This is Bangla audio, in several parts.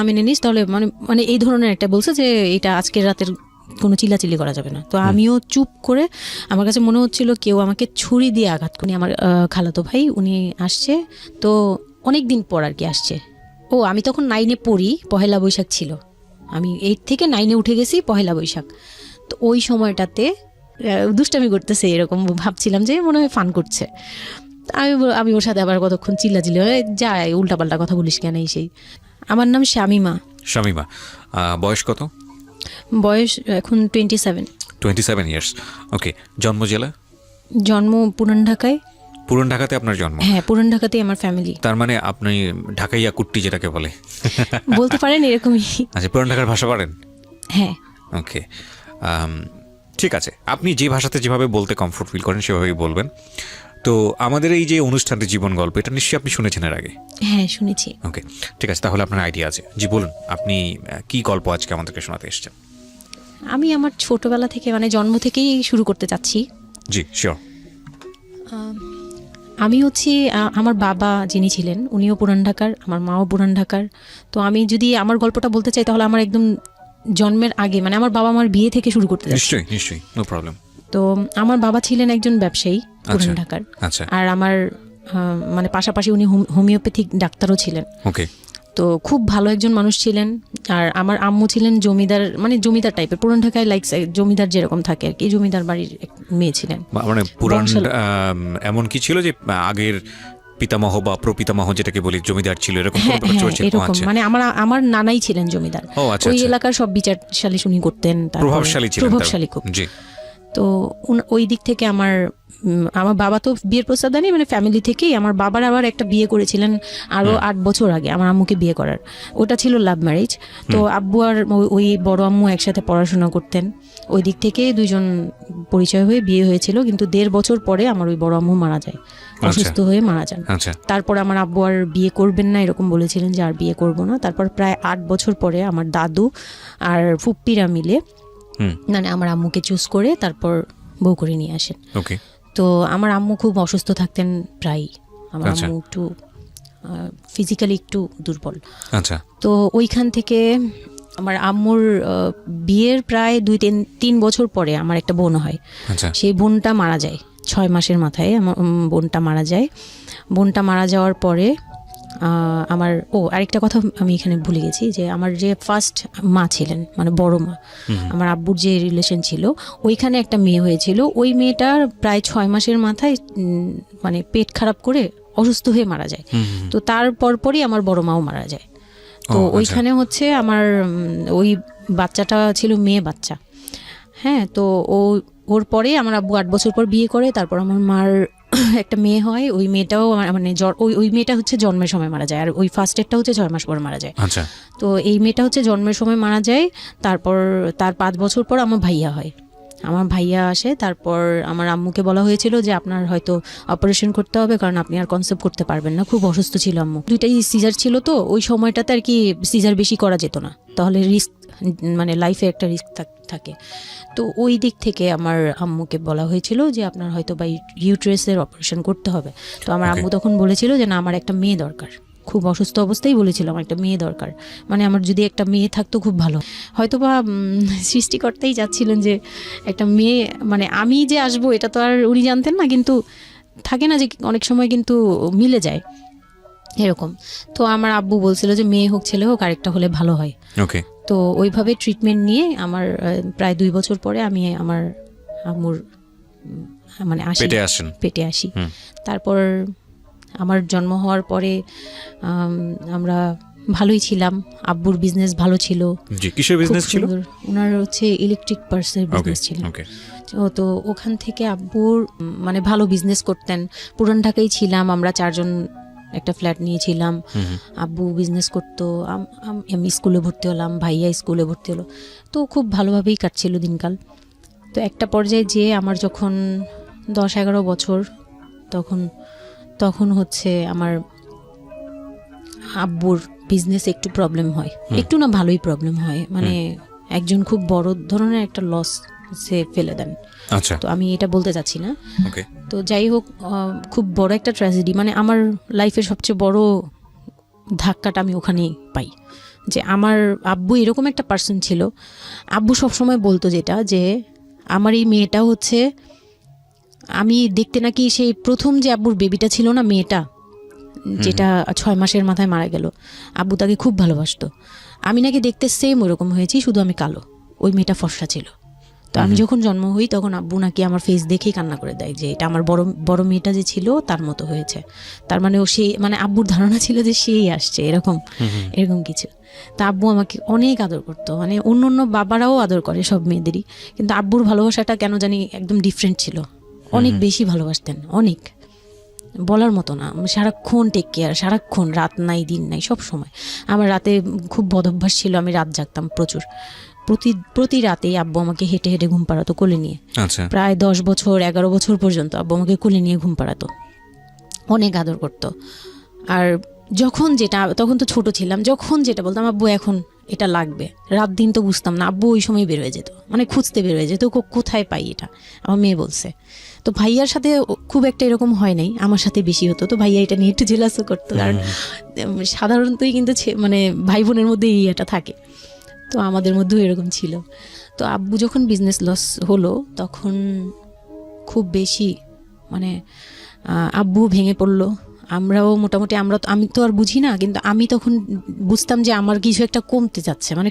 মেনে নিস তাহলে মানে মানে এই ধরনের একটা বলছে যে এটা আজকের রাতের কোনো চিল্লাচিল্লি করা যাবে না। তো আমিও চুপ করে, আমার কাছে মনে হচ্ছিল কেউ আমাকে ছুরি দিয়ে আঘাত করে। আমার খালাতো ভাই উনি আসছে, তো অনেক দিন পর আর কি আসছে। আমি তখন 9-এ পড়ি, পহেলা বৈশাখ ছিল, আমি 8 থেকে 9-এ উঠে গেছি পহেলা বৈশাখ। তো ওই সময়টাতে দুষ্টামি করতেছে এরকম ভাবছিলাম যে মনে হয় ফান করছে। আমি ওর সাথে আবার কতক্ষণ চিল্লাচিল্লি যায়, উল্টাপাল্টা কথা বলিস কেন এই সেই। আমার নাম শামিমা। শামিমা, বয়স কত? বয়স এখন 27 ইয়ার্স। ওকে, জন্ম জেলা? জন্ম পুরান ঢাকায়। পুরান ঢাকাতে আপনার জন্ম? হ্যাঁ, পুরান ঢাকাতেই আমার ফ্যামিলি। তার মানে আপনি ঢাকাইয়া কুট্টি যেটাকে বলে বলতে পারেন এরকমই। আচ্ছা, পুরান ঢাকার ভাষা পারেন? হ্যাঁ। ওকে, ঠিক আছে, আপনি যে ভাষাতে যেভাবে বলতে কমফোর্ট ফিল করেন সেভাবেই বলবেন। তো আমাদের এই যে অনুষ্ঠানটি জীবন গল্প, এটা নিশ্চয়ই আপনি শুনেছেন এর আগে? হ্যাঁ, শুনেছি। ওকে, ঠিক আছে, তাহলে আপনার আইডিয়া আছে। জি বলুন, আপনি কি গল্প আজকে আমাদেরকে শোনাতে এসেছেন? আমি আমার ছোটবেলা থেকে মানে জন্ম থেকেই শুরু করতে চাচ্ছি। জি শিওর। আমি হচ্ছি আমার বাবা যিনি ছিলেন উনিও পুরান ঢাকার, আমার মাও পুরান ঢাকার। তো আমি যদি আমার গল্পটা বলতে চাই তাহলে আমার একদম জন্মের আগে, মানে আমার বাবা আমার বিয়ে থেকে শুরু করতে চাচ্ছি। নিশ্চয়ই, নো প্রবলেম। তো আমার বাবা ছিলেন একজন ব্যবসায়ী পুরান ঢাকার। আচ্ছা। আর আমার মানে পাশাপাশি উনি হোমিওপ্যাথিক ডাক্তারও ছিলেন। ওকে। তো খুব ভালো একজন মানুষ ছিলেন। আর আমার আম্মু ছিলেন জমিদার, মানে জমিদার টাইপের, পুরান ঢাকায় লাইক জমিদার যেরকম থাকে আর কি, জমিদার বাড়ির মেয়ে ছিলেন। মানে পুরান এমন কি ছিল যে আগের পিতামহ বা প্রপিতামহ যেটাকে বলি জমিদার ছিল, এরকম কোনো ব্যাপার চলছে? এরকম মানে আমার নানাই ছিলেন জমিদার। ওই এলাকার সব বিচার সালিশ উনি করতেন, প্রভাবশালী খুব। জি। তো ওই দিক থেকে আমার বাবা তো বিয়ের প্রস্তাব দেয়নি, মানে ফ্যামিলি থেকেই। আমার বাবার আবার একটা বিয়ে করেছিলেন আরো 8 বছর আগে আমার আম্মুকে বিয়ে করার, ওটা ছিল লাভ ম্যারেজ। তো আব্বু আর ওই বড় আম্মু একসাথে পড়াশোনা করতেন, ওই দিক থেকে দুইজন পরিচয় হয়ে বিয়ে হয়েছিল। কিন্তু 1.5 বছর পরে আমার ওই বড় আম্মু মারা যায়, অসুস্থ হয়ে মারা যান। তারপর আমার আব্বু আর বিয়ে করবেন না এরকম বলেছিলেন যে আর বিয়ে করব না। তারপর প্রায় 8 বছর পরে আমার দাদু আর ফুপ্পিরা মিলে মানে আমার আম্মুকে চুজ করে তারপর বউ করে নিয়ে আসেন। তো আমার আম্মু খুব অসুস্থ থাকতেন প্রায়, আমার আম্মু একটু ফিজিক্যালি একটু দুর্বল। আচ্ছা। তো ওইখান থেকে আমার আম্মুর বিয়ের প্রায় 2-3 বছর পরে আমার একটা বোন হয়। সেই বোনটা মারা যায় 6 মাসের মাথায়, আমার বোনটা মারা যায়। বোনটা মারা যাওয়ার পরে আমার আরেকটা কথা আমি এখানে ভুলে গেছি, যে আমার যে ফার্স্ট মা ছিলেন মানে বড় মা, আমার আব্বুর যে রিলেশন ছিল, ওইখানে একটা মেয়ে হয়েছিল। ওই মেয়েটার প্রায় 6 মাসের মাথায় মানে পেট খারাপ করে অসুস্থ হয়ে মারা যায়। তো তার পরপরই আমার বড় মাও মারা যায়। তো ওইখানে হচ্ছে আমার ওই বাচ্চাটা ছিল মেয়ে বাচ্চা। হ্যাঁ, তো ওর পরে আমার আব্বু 8 বছর পর বিয়ে করে। তারপর আমার মার একটা মেয়ে হয়, ওই মেয়েটাও মানে ওই মেয়েটা হচ্ছে জন্মের সময় মারা যায়, আর ওই ফার্স্টেরটা হচ্ছে 6 মাস পর মারা যায়। তো এই মেয়েটা হচ্ছে জন্মের সময় মারা যায়। তারপর তার 5 বছর পর আমার ভাইয়া হয়, আমার ভাইয়া আসে। তারপর আমার আম্মুকে বলা হয়েছিল যে আপনার হয়তো অপারেশন করতে হবে, কারণ আপনি আর কনসেপ্ট করতে পারবেন না, খুব অসুস্থ ছিল আম্মু। 2টাই সিজার ছিল, তো ওই সময়টাতে আর কি সিজার বেশি করা যেত না, তাহলে রিস্ক মানে লাইফে একটা রিস্ক থাকে। তো ওই দিক থেকে আমার আম্মুকে বলা হয়েছিল যে আপনার হয়তো বা ইউটেরাসের অপারেশন করতে হবে। তো আমার আম্মু তখন বলেছিল যে না, আমার একটা মেয়ে দরকার, খুব অসুস্থ অবস্থায় বলেছিল আমার একটা মেয়ে দরকার, মানে আমার যদি একটা মেয়ে থাকতো খুব ভালো। হয়তো বা সৃষ্টিকর্তাই চাচ্ছিলেন যে একটা মেয়ে, মানে আমি যে আসবো এটা তো আর উনি জানতেন না, কিন্তু থাকে না যে অনেক সময় কিন্তু মিলে যায় এরকম। তো আমার আব্বু বলছিল যে মেয়ে হোক ছেলে হোক, আরেকটা হলে ভালো হয়। তো ওইভাবে ট্রিটমেন্ট নিয়ে আমার প্রায় 2 বছর পরে আমি আমার আম্মুর মানে পেটে আসি। তারপর আমার জন্ম হওয়ার পরে আমরা ভালোই ছিলাম, আব্বুর বিজনেস ভালো ছিল। কিসের বিজনেস ছিল? ওনার হচ্ছে ইলেকট্রিক পার্সের বিজনেস ছিল। তো ওখান থেকে আব্বুর মানে ভালো বিজনেস করতেন। পুরান ঢাকায় ছিলাম আমরা 4 জন, একটা ফ্ল্যাট নিয়েছিলাম। আব্বু বিজনেস করতো, আমি স্কুলে ভর্তি হলাম, ভাইয়া স্কুলে ভর্তি হলো। তো খুব ভালোভাবেই কাটছিল দিনকাল। তো একটা পর্যায়ে যে আমার যখন 10-11 বছর, তখন হচ্ছে আমার আব্বুর বিজনেস একটু প্রবলেম হয়, একটু না ভালোই প্রবলেম হয়, মানে একজন খুব বড় ধরনের একটা লস সে ফেলে দেন। তো আমি এটা বলতে চাচ্ছি না। তো যাই হোক, খুব বড় একটা ট্র্যাজেডি, মানে আমার লাইফের সবচেয়ে বড় ধাক্কাটা আমি ওখানেই পাই, যে আমার আব্বু এরকম একটা পার্সন ছিল। আব্বু সবসময় বলতো যেটা, যে আমার এই মেয়েটা হচ্ছে, আমি দেখতে নাকি সেই প্রথম যে আব্বুর বেবিটা ছিল না, মেয়েটা যেটা 6 মাসের মাথায় মারা গেল, আব্বু তাকে খুব ভালোবাসতো। আমি নাকি দেখতে সেম ওরকম হয়েছি, শুধু আমি কালো, ওই মেয়েটা ফর্সা ছিল। তো আমি যখন জন্ম হই তখন আব্বু নাকি আমার ফেস দেখেই কান্না করে দেয় যে এটা আমার বড় বড় মেয়েটা যে ছিল তার মতো হয়েছে। তার মানে ও সেই, মানে আব্বুর ধারণা ছিল যে সেই আসছে, এরকম এরকম কিছু। তা আব্বু আমাকে অনেক আদর করতো, মানে অন্য অন্য বাবারাও আদর করে সব মেয়েদেরই, কিন্তু আব্বুর ভালোবাসাটা কেন জানি একদম ডিফারেন্ট ছিল, অনেক বেশি ভালোবাসতেন, অনেক বলার মতো না। সারাক্ষণ টেক কেয়ার, সারাক্ষণ, রাত নাই দিন নাই, সব সময়। আমার রাতে খুব বদভ্যাস ছিল, আমি রাত জাগতাম প্রচুর। প্রতি রাতেই আব্বু আমাকে হেঁটে হেঁটে ঘুম পাড়াতো কোলে নিয়ে। আচ্ছা। প্রায় 10 বছর 11 বছর পর্যন্ত আব্বু আমাকে কোলে নিয়ে ঘুম পাড়াতো, অনেক আদর করতো। আর যখন যেটা, তখন তো ছোট ছিলাম, যখন যেটা বলতাম আব্বু এখন এটা লাগবে, রাত দিন তো বুঝতাম না, আব্বু ওই সময় বের হয়ে যেত, মানে খুঁজতে বের হয়ে যেত কোথায় পাই এটা। আমার মেয়ে বলছে। তো ভাইয়ার সাথে খুব একটা এরকম হয় নাই, আমার সাথে বেশি হতো। তো ভাইয়া এটা নিয়ে একটু জেলাসও করতো, কারণ সাধারণতই কিন্তু মানে ভাই বোনের মধ্যে এই এটা থাকে, তো আমাদের মধ্যেও এরকম ছিল। তো আব্বু যখন বিজনেস লস হলো তখন খুব বেশি, মানে আব্বু ভেঙে পড়লো। আমরাও মোটামুটি, আমি তো আর বুঝি না, কিন্তু আমি তখন বুঝতাম যে আমার কিছু একটা কমতে যাচ্ছে, মানে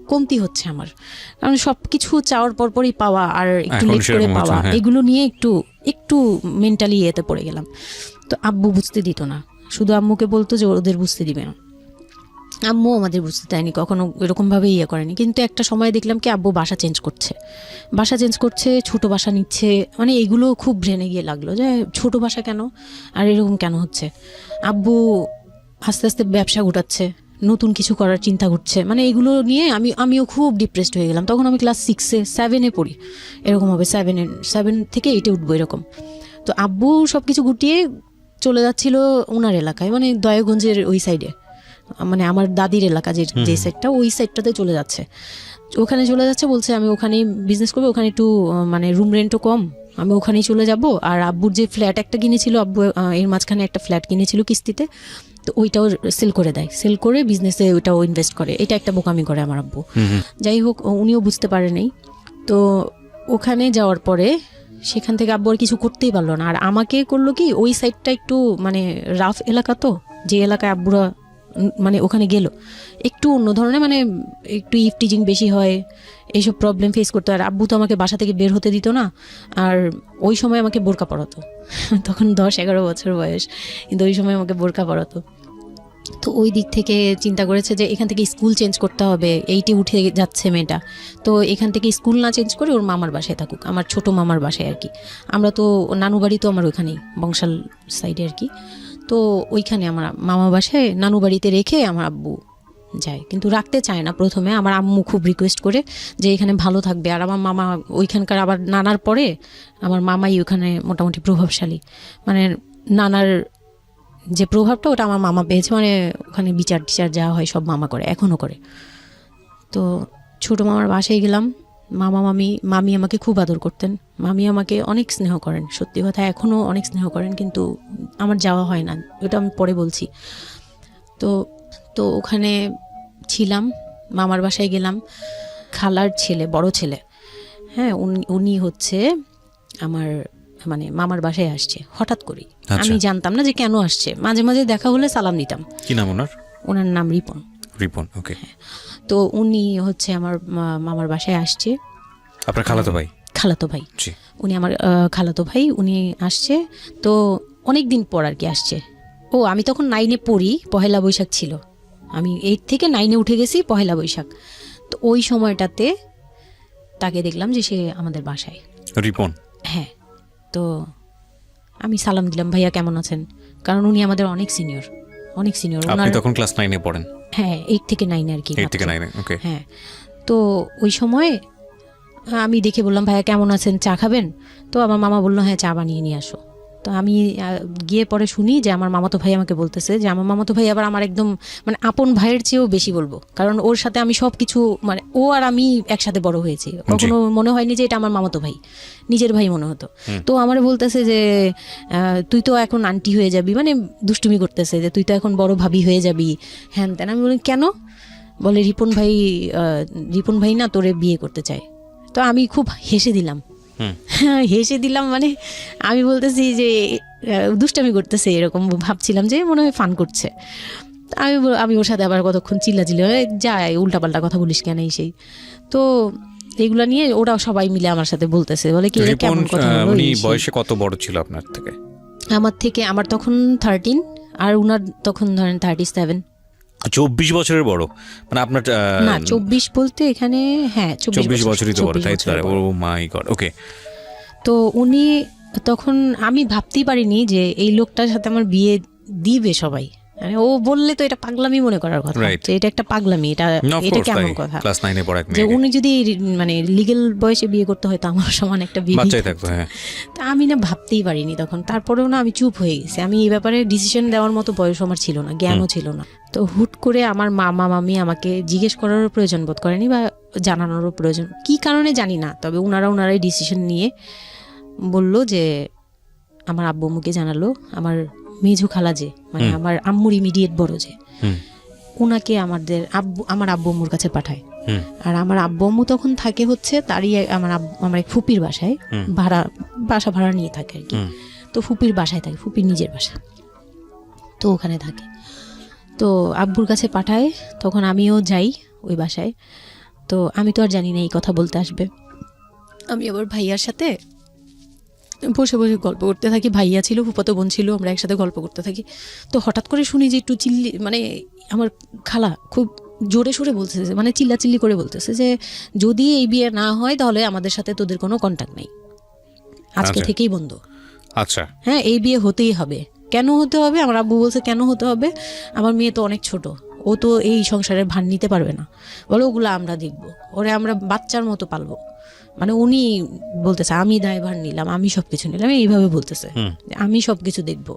কমতি হচ্ছে আমার, কারণ সব কিছু চাওয়ার পরপরই পাওয়া আর একটু লেট করে পাওয়া, এগুলো নিয়ে একটু মেন্টালি এতে পড়ে গেলাম। তো আব্বু বুঝতে দিত না, শুধু আম্মুকে বলতো যে ওদের বুঝতে দিবে না। আম্মু আমাদের বুঝতে দেয়নি, কখনো এরকমভাবে করেনি। কিন্তু একটা সময় দেখলাম কি আব্বু বাসা চেঞ্জ করছে, ছোট বাসা নিচ্ছে, মানে এগুলো খুব ব্রেনে গিয়ে লাগলো যে ছোট বাসা কেন, আর এরকম কেন হচ্ছে। আব্বু আস্তে আস্তে ব্যবসা গোটাচ্ছে, নতুন কিছু করার চিন্তা করছে, মানে এগুলো নিয়ে আমিও খুব ডিপ্রেসড হয়ে গেলাম। তখন আমি ক্লাস 6-এ 7-এ পড়ি, এরকম হবে 7 থেকে 8-এ উঠবো এরকম। তো আব্বু সব কিছু গুটিয়ে চলে যাচ্ছিল ওনার এলাকায়, মানে দয়াগঞ্জের ওই সাইডে, মানে আমার দাদির এলাকা যে সাইডটা, ওই সাইডটাতে চলে যাচ্ছে। ওখানে চলে যাচ্ছে, বলছে আমি ওখানেই বিজনেস করবো, ওখানে একটু মানে রুম রেন্টও কম, আমি ওখানেই চলে যাব। আর আব্বুর যে ফ্ল্যাট একটা কিনেছিল, আব্বু এর মাঝখানে একটা ফ্ল্যাট কিনেছিল কিস্তিতে, তো ওইটাও সেল করে দেয়, সেল করে বিজনেসে ওইটাও ইনভেস্ট করে। এটা একটা বোকামি করে আমার আব্বু। যাই হোক, উনিও বুঝতে পারেনি। তো ওখানে যাওয়ার পরে সেখান থেকে আব্বু আর কিছু করতেই পারলো না। আর আমাকে করলো কি, ওই সাইডটা একটু মানে রাফ এলাকা, তো যে এলাকায় আব্বুরা মানে ওখানে গেল একটু অন্য ধরনের, মানে একটু ইফটিজিং বেশি হয়, এইসব প্রবলেম ফেস করতে। আর আব্বু তো আমাকে বাসা থেকে বের হতে দিত না, আর ওই সময় আমাকে বোরকা পরাতো। তখন 10-11 বছর বয়স, কিন্তু ওই সময় আমাকে বোরকা পরাতো। তো ওই দিক থেকে চিন্তা করেছে যে এখান থেকে স্কুল চেঞ্জ করতে হবে, 8-এ উঠে যাচ্ছে মেয়েটা, তো এখান থেকে স্কুল না চেঞ্জ করে ওর মামার বাসায় থাকুক, আমার ছোট মামার বাসায় আর কি। আমরা তো নানু বাড়ি তো আমার ওইখানেই, বংশাল সাইডে আর কি। তো ওইখানে আমার মামা বাসায় নানু বাড়িতে রেখে আমার আব্বু যায়, কিন্তু রাখতে চায় না প্রথমে। আমার আম্মু খুব রিকোয়েস্ট করে যে এখানে ভালো থাকবে। আর আমার মামা ওইখানকার, আবার নানার পরে আমার মামাই ওখানে মোটামুটি প্রভাবশালী, মানে নানার যে প্রভাবটা ওটা আমার মামা পেয়েছে, মানে ওখানে বিচার টিচার যা হয় সব মামা করে, এখনও করে। তো ছোটো মামার বাসায় গেলাম, মামি আমাকে খুব আদর করতেন, মামি আমাকে অনেক স্নেহ করেন, সত্যি কথা এখনও অনেক স্নেহ করেন, কিন্তু আমার যাওয়া হয় না, ওটা আমি পরে বলছি। তো ওখানে ছিলাম, মামার বাসায় গেলাম, খালার ছেলে, বড় ছেলে, হ্যাঁ, উনি হচ্ছে আমার মানে মামার বাসায় আসছে হঠাৎ করে। আমি জানতাম না যে কেন আসছে, মাঝে মাঝে দেখা হলে সালাম দিতাম। কি নাম ওনার নাম রিপন। ওকে। তো উনি হচ্ছে আমার মামার বাসায় আসছে। আপনার খালাতো ভাই? উনি আমার খালাতো ভাই, উনি আসছে। তো অনেক দিন পর আর কি আসছে। আমি তখন 9-এ পড়ি, পহেলা বৈশাখ ছিল, আমি 8 থেকে 9-এ উঠে গেছি পহেলা বৈশাখ। তো ওই সময়টাতে তাকে দেখলাম যে সে আমাদের বাসায়, রিপন। হ্যাঁ। তো আমি সালাম দিলাম, ভাইয়া কেমন আছেন, কারণ উনি আমাদের অনেক সিনিয়র। আপনি তখন ক্লাস 9-এ পড়েন? হ্যাঁ, 8 থেকে 9 আর কি। 8 থেকে 9, ওকে। হ্যাঁ। তো ওই সময় আমি দেখে বললাম, ভাইয়া কেমন আছেন, চা খাবেন? তো আমার মামা বললো, হ্যাঁ চা বানিয়ে নিয়ে আসো। তো আমি গিয়ে পরে শুনি যে আমার মামাতো ভাই আমাকে বলতেছে যে আমার মামাতো ভাই আবার আমার একদম মানে আপন ভাইয়ের চেয়েও বেশি বলবো, কারণ ওর সাথে আমি সব কিছু, মানে ও আর আমি একসাথে বড় হয়েছি, কখনো মনে হয়নি যে এটা আমার মামাতো ভাই, নিজের ভাই মনে হতো। তো আমার বলতেছে যে তুই তো এখন আন্টি হয়ে যাবি, মানে দুষ্টুমি করতেছে যে তুই তো এখন বড় ভাবি হয়ে যাবি, হ্যান তেন। আমি বলি কেন? বলে রিপন ভাই না তোরে বিয়ে করতে চায়। তো আমি খুব হেসে দিলাম, হেসে দিলাম, মানে আমি বলতেছি যে দুষ্টামি করতেছে, এরকম ভাবছিলাম যে মনে হয় ফান করছে। আমি ওর সাথে আবার কতক্ষণ চিল্লাচিল্লি যায়, উল্টাপাল্টা কথা বলিস কেন এই সেই। তো এগুলা নিয়ে ওরা সবাই মিলে আমার সাথে বলতেছে, বলে কি কেমন কথা বলো। উনি বয়সে কত বড় ছিল আপনার থেকে? আমার তখন 13 আর উনার তখন ধরেন 37। 24 বছরের বড়, মানে আপনার না 24 বলতে এখানে, হ্যাঁ 24 বছরই তো বড়, তাই তো? ও মাই গড, ওকে। তো উনি তখন, আমি ভাবতেই পারিনি যে এই লোকটার সাথে আমার বিয়ে দিবে সবাই। মানে ও বললে তো এটা পাগলামি মনে করার কথা, যে এটা একটা পাগলামি, এটা কেমন কথা ক্লাস 9 এ পড়া যে উনি যদি মানে লিগ্যাল বয়সে বিয়ে করতে হয় তো আমার সমান একটা বাচ্চাই থাকতো। হ্যাঁ, তা আমি না ভাবতেই পারিনি তখন। তারপরেও না আমি চুপ হয়ে গেছি, আমি এই ব্যাপারে ডিসিশন দেওয়ার মতো বয়স আমার ছিল না, জ্ঞানও ছিল না। তো হুট করে আমার মামা মামি আমাকে জিজ্ঞেস করারও প্রয়োজন বোধ করেনি বা জানানোরও প্রয়োজন, কি কারণে জানি না, তবে ওনারাই ডিসিশন নিয়ে বলল যে আমার আব্বু আম্মুকে জানালো, আমার মেঝো খালা যে মানে আমার আম্মুর ইমিডিয়েট বড় যে, উনাকে আমার আব্বু আম্মুর কাছে পাঠায়। আর আমার আব্বু আম্মু তখন থাকে হচ্ছে তারই আমার এক ফুপির বাসায়, বাসা ভাড়া নিয়ে থাকে আর কি। তো ফুপির বাসায় থাকে, ফুপির নিজের বাসা, তো ওখানে থাকে। তো আব্বুর কাছে পাঠায়, তখন আমিও যাই ওই বাসায়। তো আমি তো আর জানি না এই কথা বলতে আসবে। আমি আবার ভাইয়ার সাথে বসে বসে গল্প করতে থাকি, ভাইয়া ছিল, ফুফাতো বোন ছিল, আমরা একসাথে গল্প করতে থাকি। তো হঠাৎ করে শুনি যে একটু মানে আমার খালা খুব জোরে সোরে বলতেছে, মানে চিল্লাচিল্লি করে বলতেছে যে যদি এই বিয়ে না হয় তাহলে আমাদের সাথে তোদের কোনো কন্ট্যাক্ট নেই, আজকে থেকেই বন্ধ। আচ্ছা, হ্যাঁ, এই বিয়ে হতেই হবে। কেন হতে হবে? আমার আব্বু বলছে কেন হতে হবে, আমার মেয়ে তো অনেক ছোট, ও তো এই সংসারের ভার নিতে পারবে না, বলো ওগুলো আমরা দেখবো, ওরে আমরা বাচ্চার মতো পালবো। মানে উনি বলতেছে আমি দায়ভার নিলাম, আমি সবকিছু নিলাম, এইভাবে বলতেছে আমি সবকিছু দেখবো,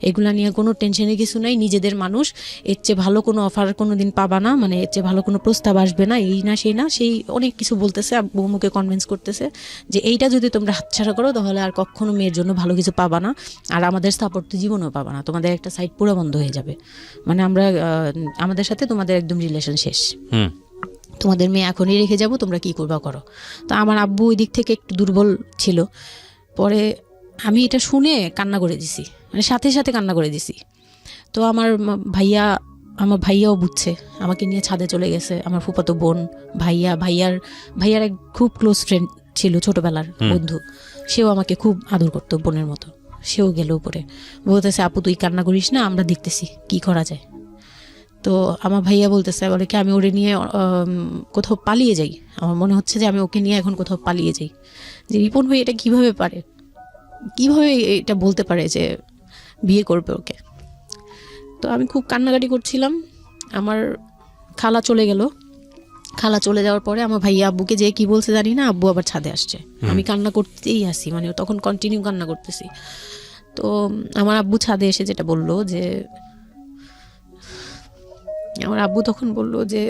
এগুলা নিয়ে কোনো টেনশনের কিছু নাই, নিজেদের মানুষ, এর চেয়ে ভালো কোনো অফার কোনো দিন পাবা না, মানে এর চেয়ে ভালো কোনো প্রস্তাব আসবে না, এই না সেই না, সেই অনেক কিছু বলতেছে। বৌমুকে কনভিন্স করতেছে যে এইটা যদি তোমরা হাতছাড়া করো তাহলে আর কখনো মেয়ের জন্য ভালো কিছু পাবা না, আর আমাদের সাপোর্ট তো জীবনেও পাবা না, তোমাদের একটা সাইড পুরো বন্ধ হয়ে যাবে, মানে আমাদের সাথে তোমাদের একদম রিলেশন শেষ, তোমাদের মেয়ে এখনই রেখে যাব, তোমরা কি করবা করো। তো আমার আব্বু ওই দিক থেকে একটু দুর্বল ছিল। পরে আমি এটা শুনে কান্না করে দিছি, মানে সাথে সাথে কান্না করে দিছি। তো আমার ভাইয়াও বুঝছে, আমাকে নিয়ে ছাদে চলে গেছে। আমার ফুফাতো বোন, ভাইয়ার এক খুব ক্লোজ ফ্রেন্ড ছিল, ছোটবেলার বন্ধু, সেও আমাকে খুব আদর করতো বোনের মতো, সেও গেল উপরে, বলতেছে আপু তুই কান্না করিস না, আমরা দেখতেছি কি করা যায়। তো আমার ভাইয়া বলতেছে, বলে কি আমি ওরে নিয়ে কোথাও পালিয়ে যাই, আমার মনে হচ্ছে যে আমি ওকে নিয়ে এখন কোথাও পালিয়ে যাই, যে রিপন ভাই এটা কিভাবে এটা বলতে পারে যে বিয়ে করবে ওকে। তো আমি খুব কান্নাকাটি করছিলাম। আমার খালা চলে গেল, খালা চলে যাওয়ার পরে আমার ভাইয়া আব্বুকে যে কি বলছে জানি না, আব্বু আবার ছাদে আসছে, আমি কান্না করতেই আসি, মানে তখন কন্টিনিউ কান্না করতেছি। তো আমার আব্বু ছাদে এসে যেটা বললো যে, আমার আব্বু তখন বললো যে,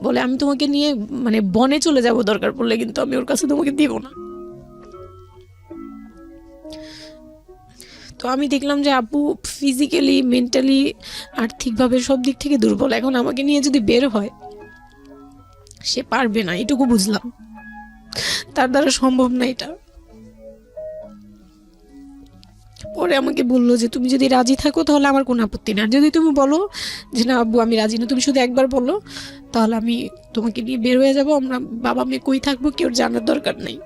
বলে আমি তোমাকে নিয়ে মানে বনে চলে যাব দরকার পড়লে, কিন্তু আমি ওর কাছে তোমাকে দিব না। তো আমি দেখলাম যে আব্বু ফিজিক্যালি, মেন্টালি, আর্থিকভাবে সব দিক থেকে দুর্বল, এখন আমাকে নিয়ে যদি বের হয় সে পারবে না, এটুকু বুঝলাম, তার দ্বারা সম্ভব না এটা। পরে আমাকে বললো যে তুমি যদি রাজি থাকো তাহলে আমার কোনো আপত্তি না, যদি তুমি বলো যে না আব্বু আমি রাজি না, তুমি শুধু একবার বলো, তাহলে আমি তোমাকে নিয়ে বের হয়ে যাবো, আমরা বাবা মেয়ে কই থাকবো কেউ জানার দরকার নেই।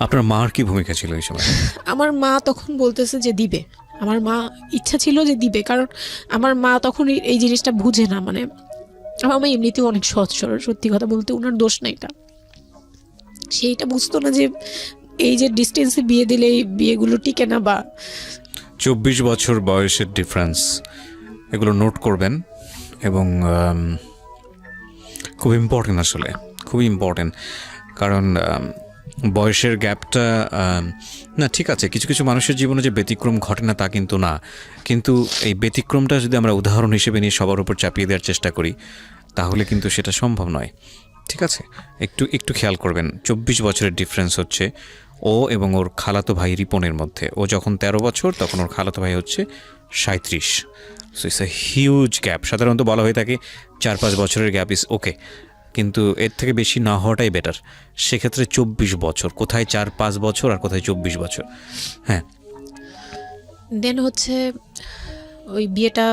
আপনার মার কি ভূমিকা ছিল এই সময়? আমার মা তখন বলতেছে যে দিবে, আমার মা ইচ্ছা ছিল যে দিবে, কারণ আমার মা তখন এই জিনিসটা বুঝে না, মানে আমার মা এমনিতেও অনেক সৎ সরল, সত্যি কথা বলতে ওনার দোষ না এটা, সেইটা বুঝতো না যে এই যে ডিস্টেন্সে বিয়ে দিলে এই বিয়েগুলো টিকে না, বা 24 বছর বয়সের ডিফারেন্স, এগুলো নোট করবেন এবং খুব ইম্পর্টেন্ট, আসলে খুবই ইম্পর্টেন্ট, কারণ বয়সের গ্যাপটা না ঠিক আছে, কিছু কিছু মানুষের জীবনে যে ব্যতিক্রম ঘটে না তা কিন্তু না, কিন্তু এই ব্যতিক্রমটা যদি আমরা উদাহরণ হিসেবে নিয়ে সবার উপর চাপিয়ে দেওয়ার চেষ্টা করি তাহলে কিন্তু সেটা সম্ভব নয়। ঠিক আছে, একটু খেয়াল করবেন, 24 বছরের ডিফারেন্স হচ্ছে ও এবং ওর খালাতো ভাই রিপনের মধ্যে। ও যখন 13 বছর তখন ওর খালাতো ভাই হচ্ছে 37। So it's a huge gap. সাধারণত বলা হয়ে থাকে 4-5 বছরের গ্যাপ ইজ ওকে, কিন্তু এর থেকে বেশি না হওয়াটাই বেটার। সেক্ষেত্রে 24 বছর, কোথায় 4-5 বছর আর কোথায় 24 বছর। হ্যাঁ, দেন হচ্ছে ওই বিয়েটা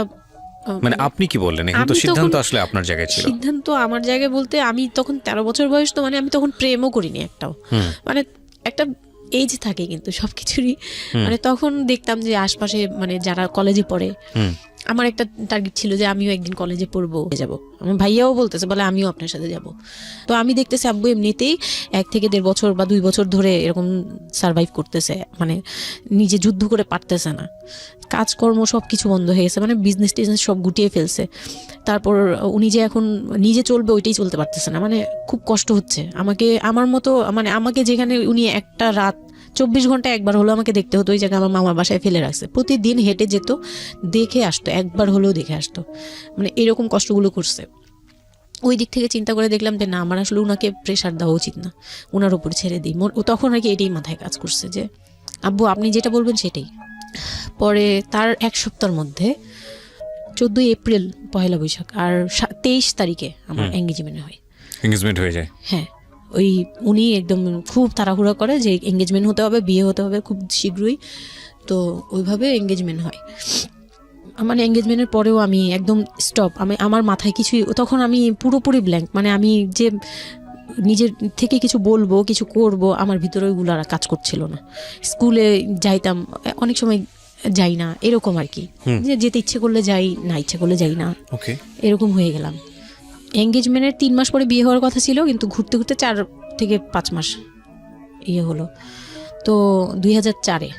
মানে আপনি কি বললেন? এখন তো আমি সিদ্ধান্ত তখন- আসলে আপনার জায়গায় ছিল। সিদ্ধান্ত আমার জায়গায় বলতে আমি তখন 13 বছর বয়স, তো মানে আমি তখন প্রেমও করিনি একটাও। মানে একটা এজ থাকে কিন্তু সবকিছুরই, মানে তখন দেখতাম যে আশপাশে মানে যারা কলেজে পড়ে, আমার একটা টার্গেট ছিল যে আমিও একদিন কলেজে পড়বো, যাব। আমার ভাইয়াও বলতেছে, বলে আমিও আপনার সাথে যাব। তো আমি দেখতেছি আব্বু এমনিতেই 1 থেকে 1.5 বছর বা 2 বছর ধরে এরকম সার্ভাইভ করতেছে, মানে নিজে যুদ্ধ করে পারতেছে না, কাজকর্ম সব কিছু বন্ধ হয়ে গেছে, মানে বিজনেস টিজনেস সব গুটিয়ে ফেলছে। তারপর উনি যে এখন নিজে চলবে ওইটাই চলতে পারতেছে না, মানে খুব কষ্ট হচ্ছে আমাকে। আমার মতো মানে আমাকে যেখানে উনি একটা রাত 24 ঘন্টা একবার হলো আমাকে দেখতে হতো, ওই জায়গায় আমার মামার বাসায় ফেলে রাখছে। প্রতিদিন হেঁটে যেত, দেখে আসতো, একবার হলেও দেখে আসতো, মানে এরকম কষ্টগুলো করছে। ওই দিক থেকে চিন্তা করে দেখলাম যে না, আমার আসলে উনাকে প্রেশার দেওয়া উচিত না, ওনার উপর ছেড়ে দিই। তখন আর কি এটাই মাথায় কাজ করছে যে আব্বু আপনি যেটা বলবেন সেটাই। পরে তার 1 সপ্তাহের মধ্যে 14 এপ্রিল পহেলা বৈশাখ আর 23 তারিখে আমার এঙ্গেজমেন্ট হয়। এঙ্গেজমেন্ট হয়ে যায়। হ্যাঁ, ওই উনি একদম খুব তাড়াহুড়া করে যে এঙ্গেজমেন্ট হতে হবে, বিয়ে হতে হবে খুব শীঘ্রই। তো ওইভাবে এঙ্গেজমেন্ট হয়। মানে এঙ্গেজমেন্টের পরেও আমি একদম স্টপ, আমার মাথায় কিছুই, তখন আমি পুরোপুরি ব্ল্যাঙ্ক, মানে আমি যে নিজের থেকে কিছু বলবো কিছু করব আমার ভিতরে ওইগুলো আর কাজ করছিল না। স্কুলে যাইতাম, অনেক সময় যাই না, এরকম আর কি, যে যেতে ইচ্ছে করলে যাই, না ইচ্ছে করলে যাই না, ওকে, এরকম হয়ে গেলাম। এঙ্গেজমেন্টের 3 মাস পরে বিয়ে হওয়ার কথা ছিল, কিন্তু ঘুরতে ঘুরতে 4 থেকে 5 মাস ইয়ে হলো। তো 2004-এ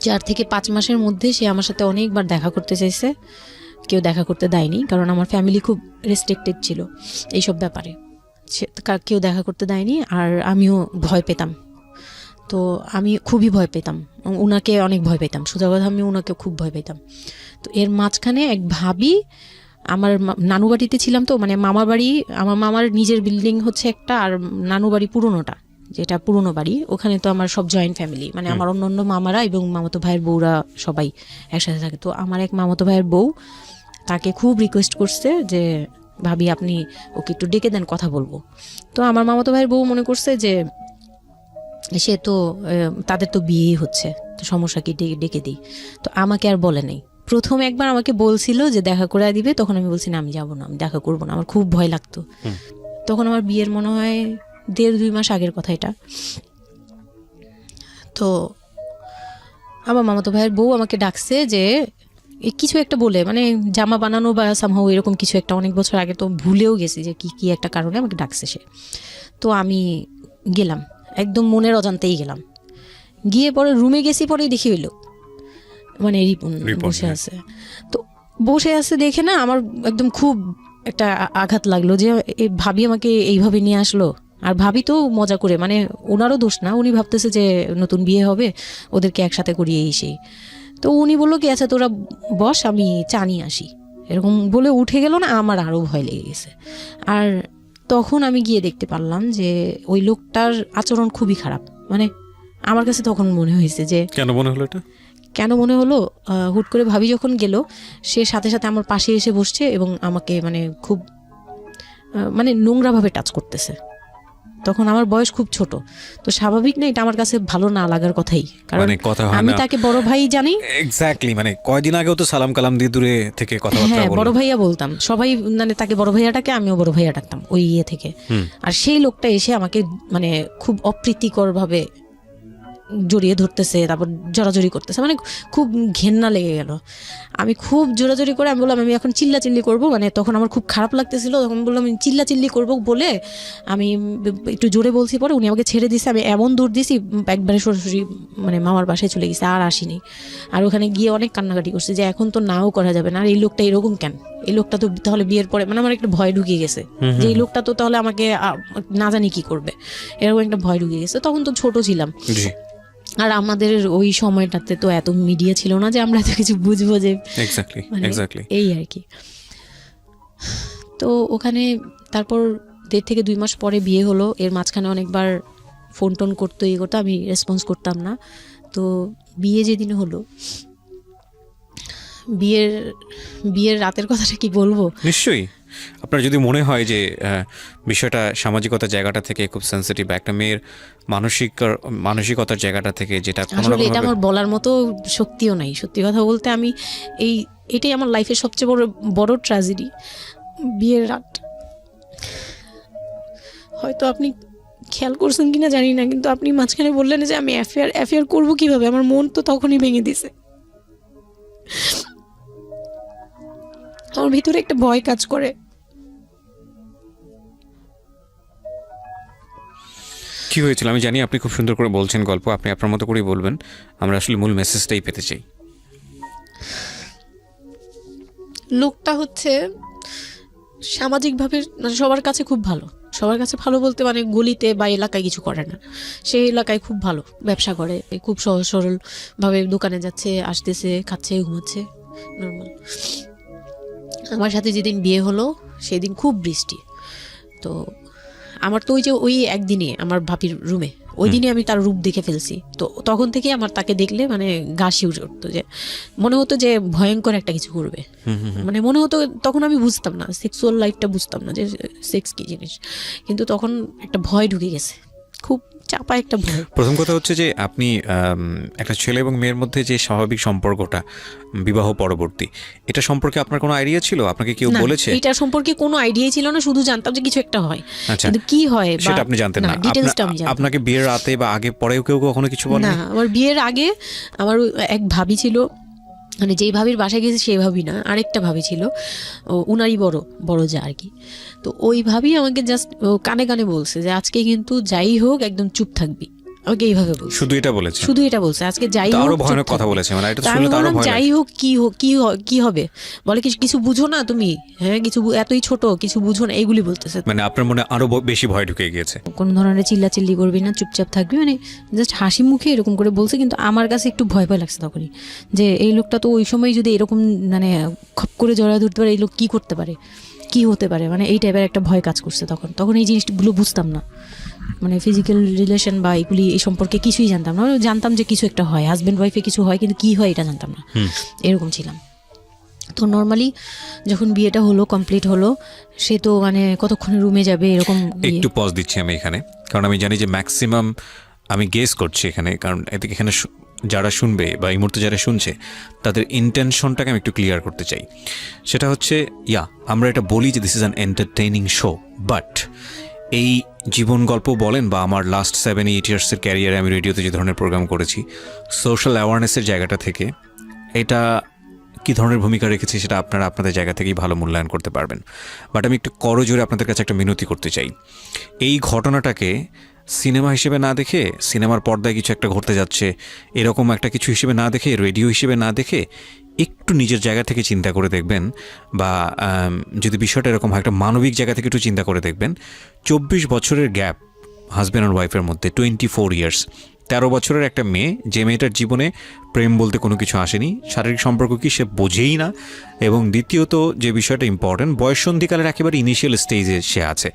4 থেকে 5 মাসের মধ্যে সে আমার সাথে অনেকবার দেখা করতে চাইছে, কেউ দেখা করতে দেয়নি, কারণ আমার ফ্যামিলি খুব রেস্ট্রিক্টেড ছিল এইসব ব্যাপারে, কেউ দেখা করতে দেয়নি। আর আমিও ভয় পেতাম, তো আমি খুবই ভয় পেতাম, উনাকে অনেক ভয় পেতাম, সোজা কথা আমি উনাকে খুব ভয় পেতাম। তো এর মাঝখানে এক ভাবি, আমার নানু বাড়িতে ছিলাম, তো মানে মামার বাড়ি, আমার মামার নিজের বিল্ডিং হচ্ছে একটা, আর নানু বাড়ি পুরোনোটা, যেটা পুরোনো বাড়ি, ওখানে তো আমার সব জয়েন্ট ফ্যামিলি, মানে আমার অন্য মামারা এবং মামাতো ভাইয়ের বউরা সবাই একসাথে থাকে। তো আমার এক মামাতো ভাইয়ের বউ তাকে খুব রিকোয়েস্ট করছে যে ভাবি আপনি ওকে একটু ডেকে দেন, কথা বলবো। তো আমার মামাতো ভাইয়ের বউ মনে করছে যে সে তো তাদের তো বিয়েই হচ্ছে, তো সমস্যা কি, ডেকে দিই। তো আমাকে আর বলে নাই। প্রথম একবার আমাকে বলছিল যে দেখা করে দিবে, তখন আমি বলছি না আমি যাবো না, আমি দেখা করবো না, আমার খুব ভয় লাগতো। তখন আমার বিয়ের মনে হয় 1.5-2 মাস আগের কথা এটা। তো আমার মামাতো ভাইয়ের বউ আমাকে ডাকছে যে কিছু একটা বলে, মানে জামা বানানো বা সামহাও এরকম কিছু একটা, অনেক বছর আগে, তো ভুলেও গেছি যে কি একটা কারণে আমাকে ডাকছে সে। তো আমি গেলাম, একদম মনের অজান্তেই গেলাম। গিয়ে পরে রুমে গেছি, পরেই দেখি হইলো মানে রিপন বসে আছে। তো বসে আছে দেখে না আমার একদম খুব একটা আঘাত লাগলো যে ভাবি আমাকে এইভাবে নিয়ে আসলো। আর ভাবি তো মজা করে, মানে ওনারও দোষ না, উনি ভাবতেছে যে নতুন বিয়ে হবে, ওদেরকে একসাথে করিয়ে সেই। তো উনি বললো কি আচ্ছা তোরা বস, আমি চা নিয়ে আসি, এরকম বলে উঠে গেল না। আমার আরও ভয় লেগে গেছে। আর তখন আমি গিয়ে দেখতে পারলাম যে ওই লোকটার আচরণ খুবই খারাপ। মানে আমার কাছে তখন মনে হয়েছে যে কেন মনে হলো এটা, কেন মনে হলো, হুট করে ভাবি যখন গেল, সে সাথে সাথে আমার পাশে এসে বসছে এবং আমাকে মানে খুব মানে নোংরাভাবে টাচ করতেছে। তখন আমার বয়স খুব ছোট, তো স্বাভাবিক না এটা আমার কাছে ভালো না লাগার কথাই, কারণ আমি তাকে বড় ভাই জানি। এক্স্যাক্টলি, মানে কয়দিন আগেও তো সালাম কালাম দিয়ে দূরে থেকে কথাবার্তা বলতাম, বড় ভাইয়া বলতাম, সবাই মানে তাকে বড় ভাইয়াটাকে আমিও বড় ভাইয়া ডাকতাম ওই ইয়ে থেকে। আর সেই লোকটা এসে আমাকে মানে খুব অপ্রীতিকর ভাবে জড়িয়ে ধরতেছে, তারপর জড়াজড়ি করতেছে, মানে খুব ঘেন্না লেগে গেল। আমি খুব জোরাজোরি করে আমি বললাম আমি এখন চিল্লাচিল্লি করবো, মানে তখন আমার খুব খারাপ লাগতেছিল, তখন বললাম আমি চিল্লাচিল্লি করবো বলে আমি একটু জোরে বলছি। পরে উনি আমাকে ছেড়ে দিছে, আমি এমন দূর দিছি একবারে সরাসরি মানে মামার বাসায় চলে গেছি, আর আসিনি। আর ওখানে গিয়ে অনেক কান্নাকাটি করছে যে এখন তো নাও করা যাবে না, আর এই লোকটা এরকম কেন, এই লোকটা তো তাহলে বিয়ের পরে, মানে আমার একটা ভয় ঢুকিয়ে গেছে যে এই লোকটা তো তাহলে আমাকে না জানি কি করবে, এরকম একটা ভয় ঢুকিয়ে গেছে। তখন তো ছোট ছিলাম, আর আমাদের ওই সময়টাতে তো এত মিডিয়া ছিল না যে আমরা এত কিছু বুঝবো যে এই আর কি। তো ওখানে তারপর 1.5 থেকে 2 মাস পরে বিয়ে হলো। এর মাঝখানে অনেকবার ফোন টোন করতো, ইয়ে করতো, আমি রেসপন্স করতাম না। তো বিয়ে যেদিন হলো বিয়ের রাতের কথাটা কি বলবো? নিশ্চয়ই আপনার যদি মনে হয় যে বিষয়টা সামাজিকতার জায়গাটা থেকে খুব সেন্সিটিভ, একটা মেয়ের মানসিকতার জায়গাটা থেকে, যেটা আসলে এটা আমার বলার মতো শক্তিও নাই। সত্যি কথা বলতে আমি এটাই আমার লাইফের সবচেয়ে বড় ট্র্যাজেডি, বিয়ের রাত। হয়তো আপনি খেয়াল করছেন কিনা জানি না, কিন্তু আপনি মাঝখানে বললেন যে আমি অ্যাফেয়ার করবো কিভাবে, আমার মন তো তখনই ভেঙে দিছে। আমার ভিতরে একটা ভয় কাজ করে। কি হয়েছিল আমি জানি, আপনি খুব সুন্দর করে বলছেন গল্প, আপনি আপনার মতো করেই বলবেন, আমরা আসলে মূল মেসেজটাই পেতে চাই। লোকটা হচ্ছে সামাজিকভাবে সবার কাছে খুব ভালো, সবার কাছে ভালো বলতে মানে গলিতে বা এলাকায় কিছু করে না, সেই এলাকায় খুব ভালো ব্যবসা করে, খুব সহজ সরলভাবে দোকানে যাচ্ছে, আসতেছে, খাচ্ছে, ঘুমাচ্ছে, নর্মাল। আমার সাথে যেদিন বিয়ে হলো সেদিন খুব বৃষ্টি, তো আমার তো ওই একদিনে আমার ভাবির রুমে, ওই দিনে আমি তার রূপ দেখে ফেলছি। তো তখন থেকে আমার তাকে দেখলে মানে গা শিউরে উঠতো, যে মনে হতো যে ভয়ঙ্কর একটা কিছু করবে। মানে মনে হতো, তখন আমি বুঝতাম না, সেক্সুয়াল লাইফটা বুঝতাম না যে সেক্স কি জিনিস, কিন্তু তখন একটা ভয় ঢুকে গেছে, খুব চাপা একটা ভয়। প্রথম কথা হচ্ছে যে আপনি একটা ছেলে এবং মেয়ের মধ্যে যে স্বাভাবিক সম্পর্কটা বিবাহ পরবর্তী, এটা সম্পর্কে আপনার কোনো আইডিয়া ছিল? আপনাকে কেউ বলেছে? এটা সম্পর্কে কোনো আইডিয়াই ছিল না, শুধু জানতাম যে কিছু একটা হয়, কিন্তু কি হয় সেটা আপনি জানতেন না। ডিটেইলসটা আমি জানতাম। আপনাকে বিয়ের রাতে বা আগে পরেও কেউ কখনো কিছু বলে না? আমার বিয়ের আগে আমার এক ভাবি ছিল, মানে যেই ভাবির বাসায় গেছে সেই ভাবি না, আরেকটা ভাবি ছিল, উনারই বড় যা আর কি। তো ওই ভাবি আমাকে জাস্ট কানে কানে বলছে যে আজকে কিন্তু যাই হোক একদম চুপ থাকবি, আমাকে এইভাবে বলছে। শুধু এটা বলেছে? শুধু এটা বলছে, আজকে যাই হোক। আরো ভয়ানক কথা বলেছে, মানে এটা শুনলে তো আরো ভয় লাগে। যাই হোক কি হবে, বলে কিছু বুঝো না তুমি, হ্যাঁ কিছু এতই ছোট, কিছু বুঝো না, এইগুলি বলতেছে। মানে আপনার মনে আরো বেশি ভয় ঢুকে গিয়েছে? কোন ধরনের চিল্লাচিল্লি করবি না, চুপচাপ থাকবি, মানে জাস্ট হাসি মুখে এরকম করে বলছে। কিন্তু আমার কাছে একটু ভয় লাগছে তখনই, যে এই লোকটা তো ওই সময় যদি এরকম মানে খপ করে জড়া ধরতে পারে, এই লোক কি করতে পারে, কি হতে পারে, মানে এই টাইপের একটা ভয় কাজ করছে তখন এই জিনিসগুলো বুঝতাম না, মানে ফিজিক্যাল রিলেশন বা এগুলি এই সম্পর্কে কিছুই জানতাম না। জানতাম যে কিছু একটা হয়, হাজব্যান্ড ওয়াইফে কিছু হয়, কিন্তু কি হয় এটা জানতাম না, এরকম ছিলাম। তো নর্মালি যখন বিয়েটা হলো, কমপ্লিট হলো, সে তো মানে কতক্ষণে রুমে যাবে এরকম। একটু পজ দিচ্ছি আমি এখানে, কারণ আমি জানি যে ম্যাক্সিমাম, আমি গেস করছি এখানে, কারণ এখানে যারা শুনবে বা এই মুহূর্তে যারা শুনছে তাদের ইন্টেনশনটাকে আমি একটু ক্লিয়ার করতে চাই। সেটা হচ্ছে, আমরা এটা বলি যে this is an entertaining show, but এই জীবন গল্প বলেন বা আমার লাস্ট 7-8 ইয়ার্সের ক্যারিয়ারে আমি রেডিওতে যে ধরনের প্রোগ্রাম করেছি, সোশ্যাল অ্যাওয়ারনেসের জায়গাটা থেকে এটা কী ধরনের ভূমিকা রেখেছে সেটা আপনারা আপনাদের জায়গা থেকেই ভালো মূল্যায়ন করতে পারবেন। বাট আমি একটু করজোরে আপনাদের কাছে একটা মিনতি করতে চাই, এই ঘটনাটাকে সিনেমা হিসেবে না দেখে, সিনেমার পর্দায় কিছু একটা ঘটতে যাচ্ছে এরকম একটা কিছু হিসেবে না দেখে, রেডিও হিসেবে না দেখে, একটু নিজের জায়গা থেকে চিন্তা করে দেখবেন, বা যদি বিষয়টা এরকম হয় একটা মানবিক জায়গা থেকে একটু চিন্তা করে দেখবেন। 24 বছরের গ্যাপ হাজব্যান্ড আর ওয়াইফের মধ্যে, 24 ইয়ার্স, 13 বছরের একটা মেয়ে, যে মেয়েটার জীবনে প্রেম বলতে কোনো কিছু আসেনি, শারীরিক সম্পর্ক কি সে বোঝেই না, এবং দ্বিতীয়ত যে বিষয়টা ইম্পর্টেন্ট, বয়ঃসন্ধিকালের একেবারে ইনিশিয়াল স্টেজে সে আছে,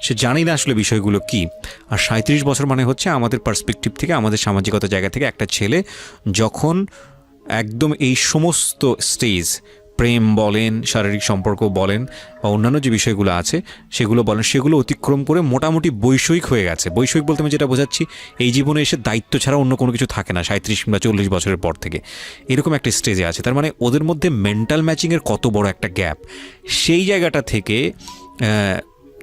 সে জানি না আসলে বিষয়গুলো কি। আর 37 বছর মানে হচ্ছে আমাদের পার্সপেক্টিভ থেকে, আমাদের সামাজিকতার জায়গা থেকে, একটা ছেলে যখন একদম এই সমস্ত স্টেজ, প্রেম বলেন, শারীরিক সম্পর্ক বলেন, বা অন্যান্য যে বিষয়গুলো আছে সেগুলো বলেন, সেগুলো অতিক্রম করে মোটামুটি বৈষয়িক হয়ে গেছে। বৈষয়িক বলতে আমি যেটা বোঝাচ্ছি, এই জীবনে এসে দায়িত্ব ছাড়া অন্য কোনো কিছু থাকে না 37 কিংবা 40 বছরের পর থেকে, এরকম একটা স্টেজে আছে। তার মানে ওদের মধ্যে মেন্টাল ম্যাচিংয়ের কত বড় একটা গ্যাপ। সেই জায়গাটা থেকে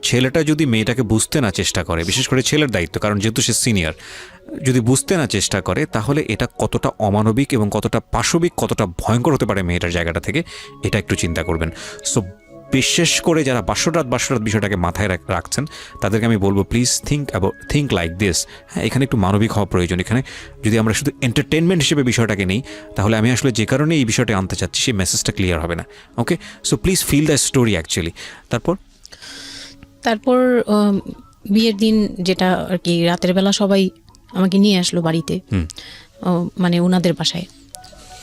ছেলেটা যদি মেয়েটাকে বুঝতে না চেষ্টা করে, বিশেষ করে ছেলের দায়িত্ব, কারণ যেহেতু সে সিনিয়র, যদি বুঝতে না চেষ্টা করে, তাহলে এটা কতটা অমানবিক এবং কতটা পাশবিক, কতটা ভয়ঙ্কর হতে পারে মেয়েটার জায়গাটা থেকে, এটা একটু চিন্তা করবেন। সো বিশেষ করে যারা বাসরাত বিষয়টাকে মাথায় রাখছেন, তাদেরকে আমি বলবো, প্লিজ থিঙ্ক লাইক দিস। হ্যাঁ, এখানে একটু মানবিক হওয়া প্রয়োজন। এখানে যদি আমরা শুধু এন্টারটেনমেন্ট হিসেবে বিষয়টাকে নেই, তাহলে আমি আসলে যে কারণে এই বিষয়টা আনতে চাচ্ছি সেই মেসেজটা ক্লিয়ার হবে না। Okay, so please feel the story actually. তারপর বিয়ের দিন যেটা আর কি, রাতের বেলা সবাই আমাকে নিয়ে আসলো বাড়িতে, মানে ওনাদের বাসায়।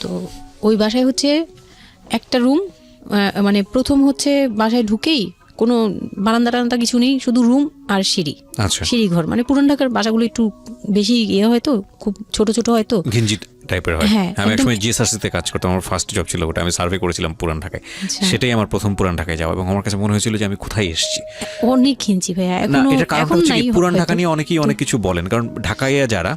তো ওই বাসায় হচ্ছে একটা রুম, মানে প্রথম হচ্ছে বাসায় ঢুকেই কোনো বারান্দা টারান্দা কিছু নেই, শুধু রুম আর সিঁড়ি। আচ্ছা, সিঁড়ি ঘর, মানে পুরান ঢাকার বাসাগুলো একটু বেশি হয়তো, খুব ছোট ছোট হয়তো, টাইপের হয়। হ্যাঁ, আমি একদম। একসময় জিএসআরসিতে কাজ করতাম, আমার ফার্স্ট জব ছিল ওটা, আমি সার্ভে করেছিলাম পুরান ঢাকায়। সেটাই আমার প্রথম পুরান ঢাকায় যাওয়া, এবং আমার কাছে মনে হয়েছিল যে আমি কোথায় এসেছি। অনেক ঘিঞ্চি ভাইয়া, না, এখনো এটা কারণটা এখন হচ্ছে কি, নাই পুরান হয়তো। ঢাকা নিয়ে অনেকেই অনেক কিছু বলেন, কারণ ঢাকায় যারা,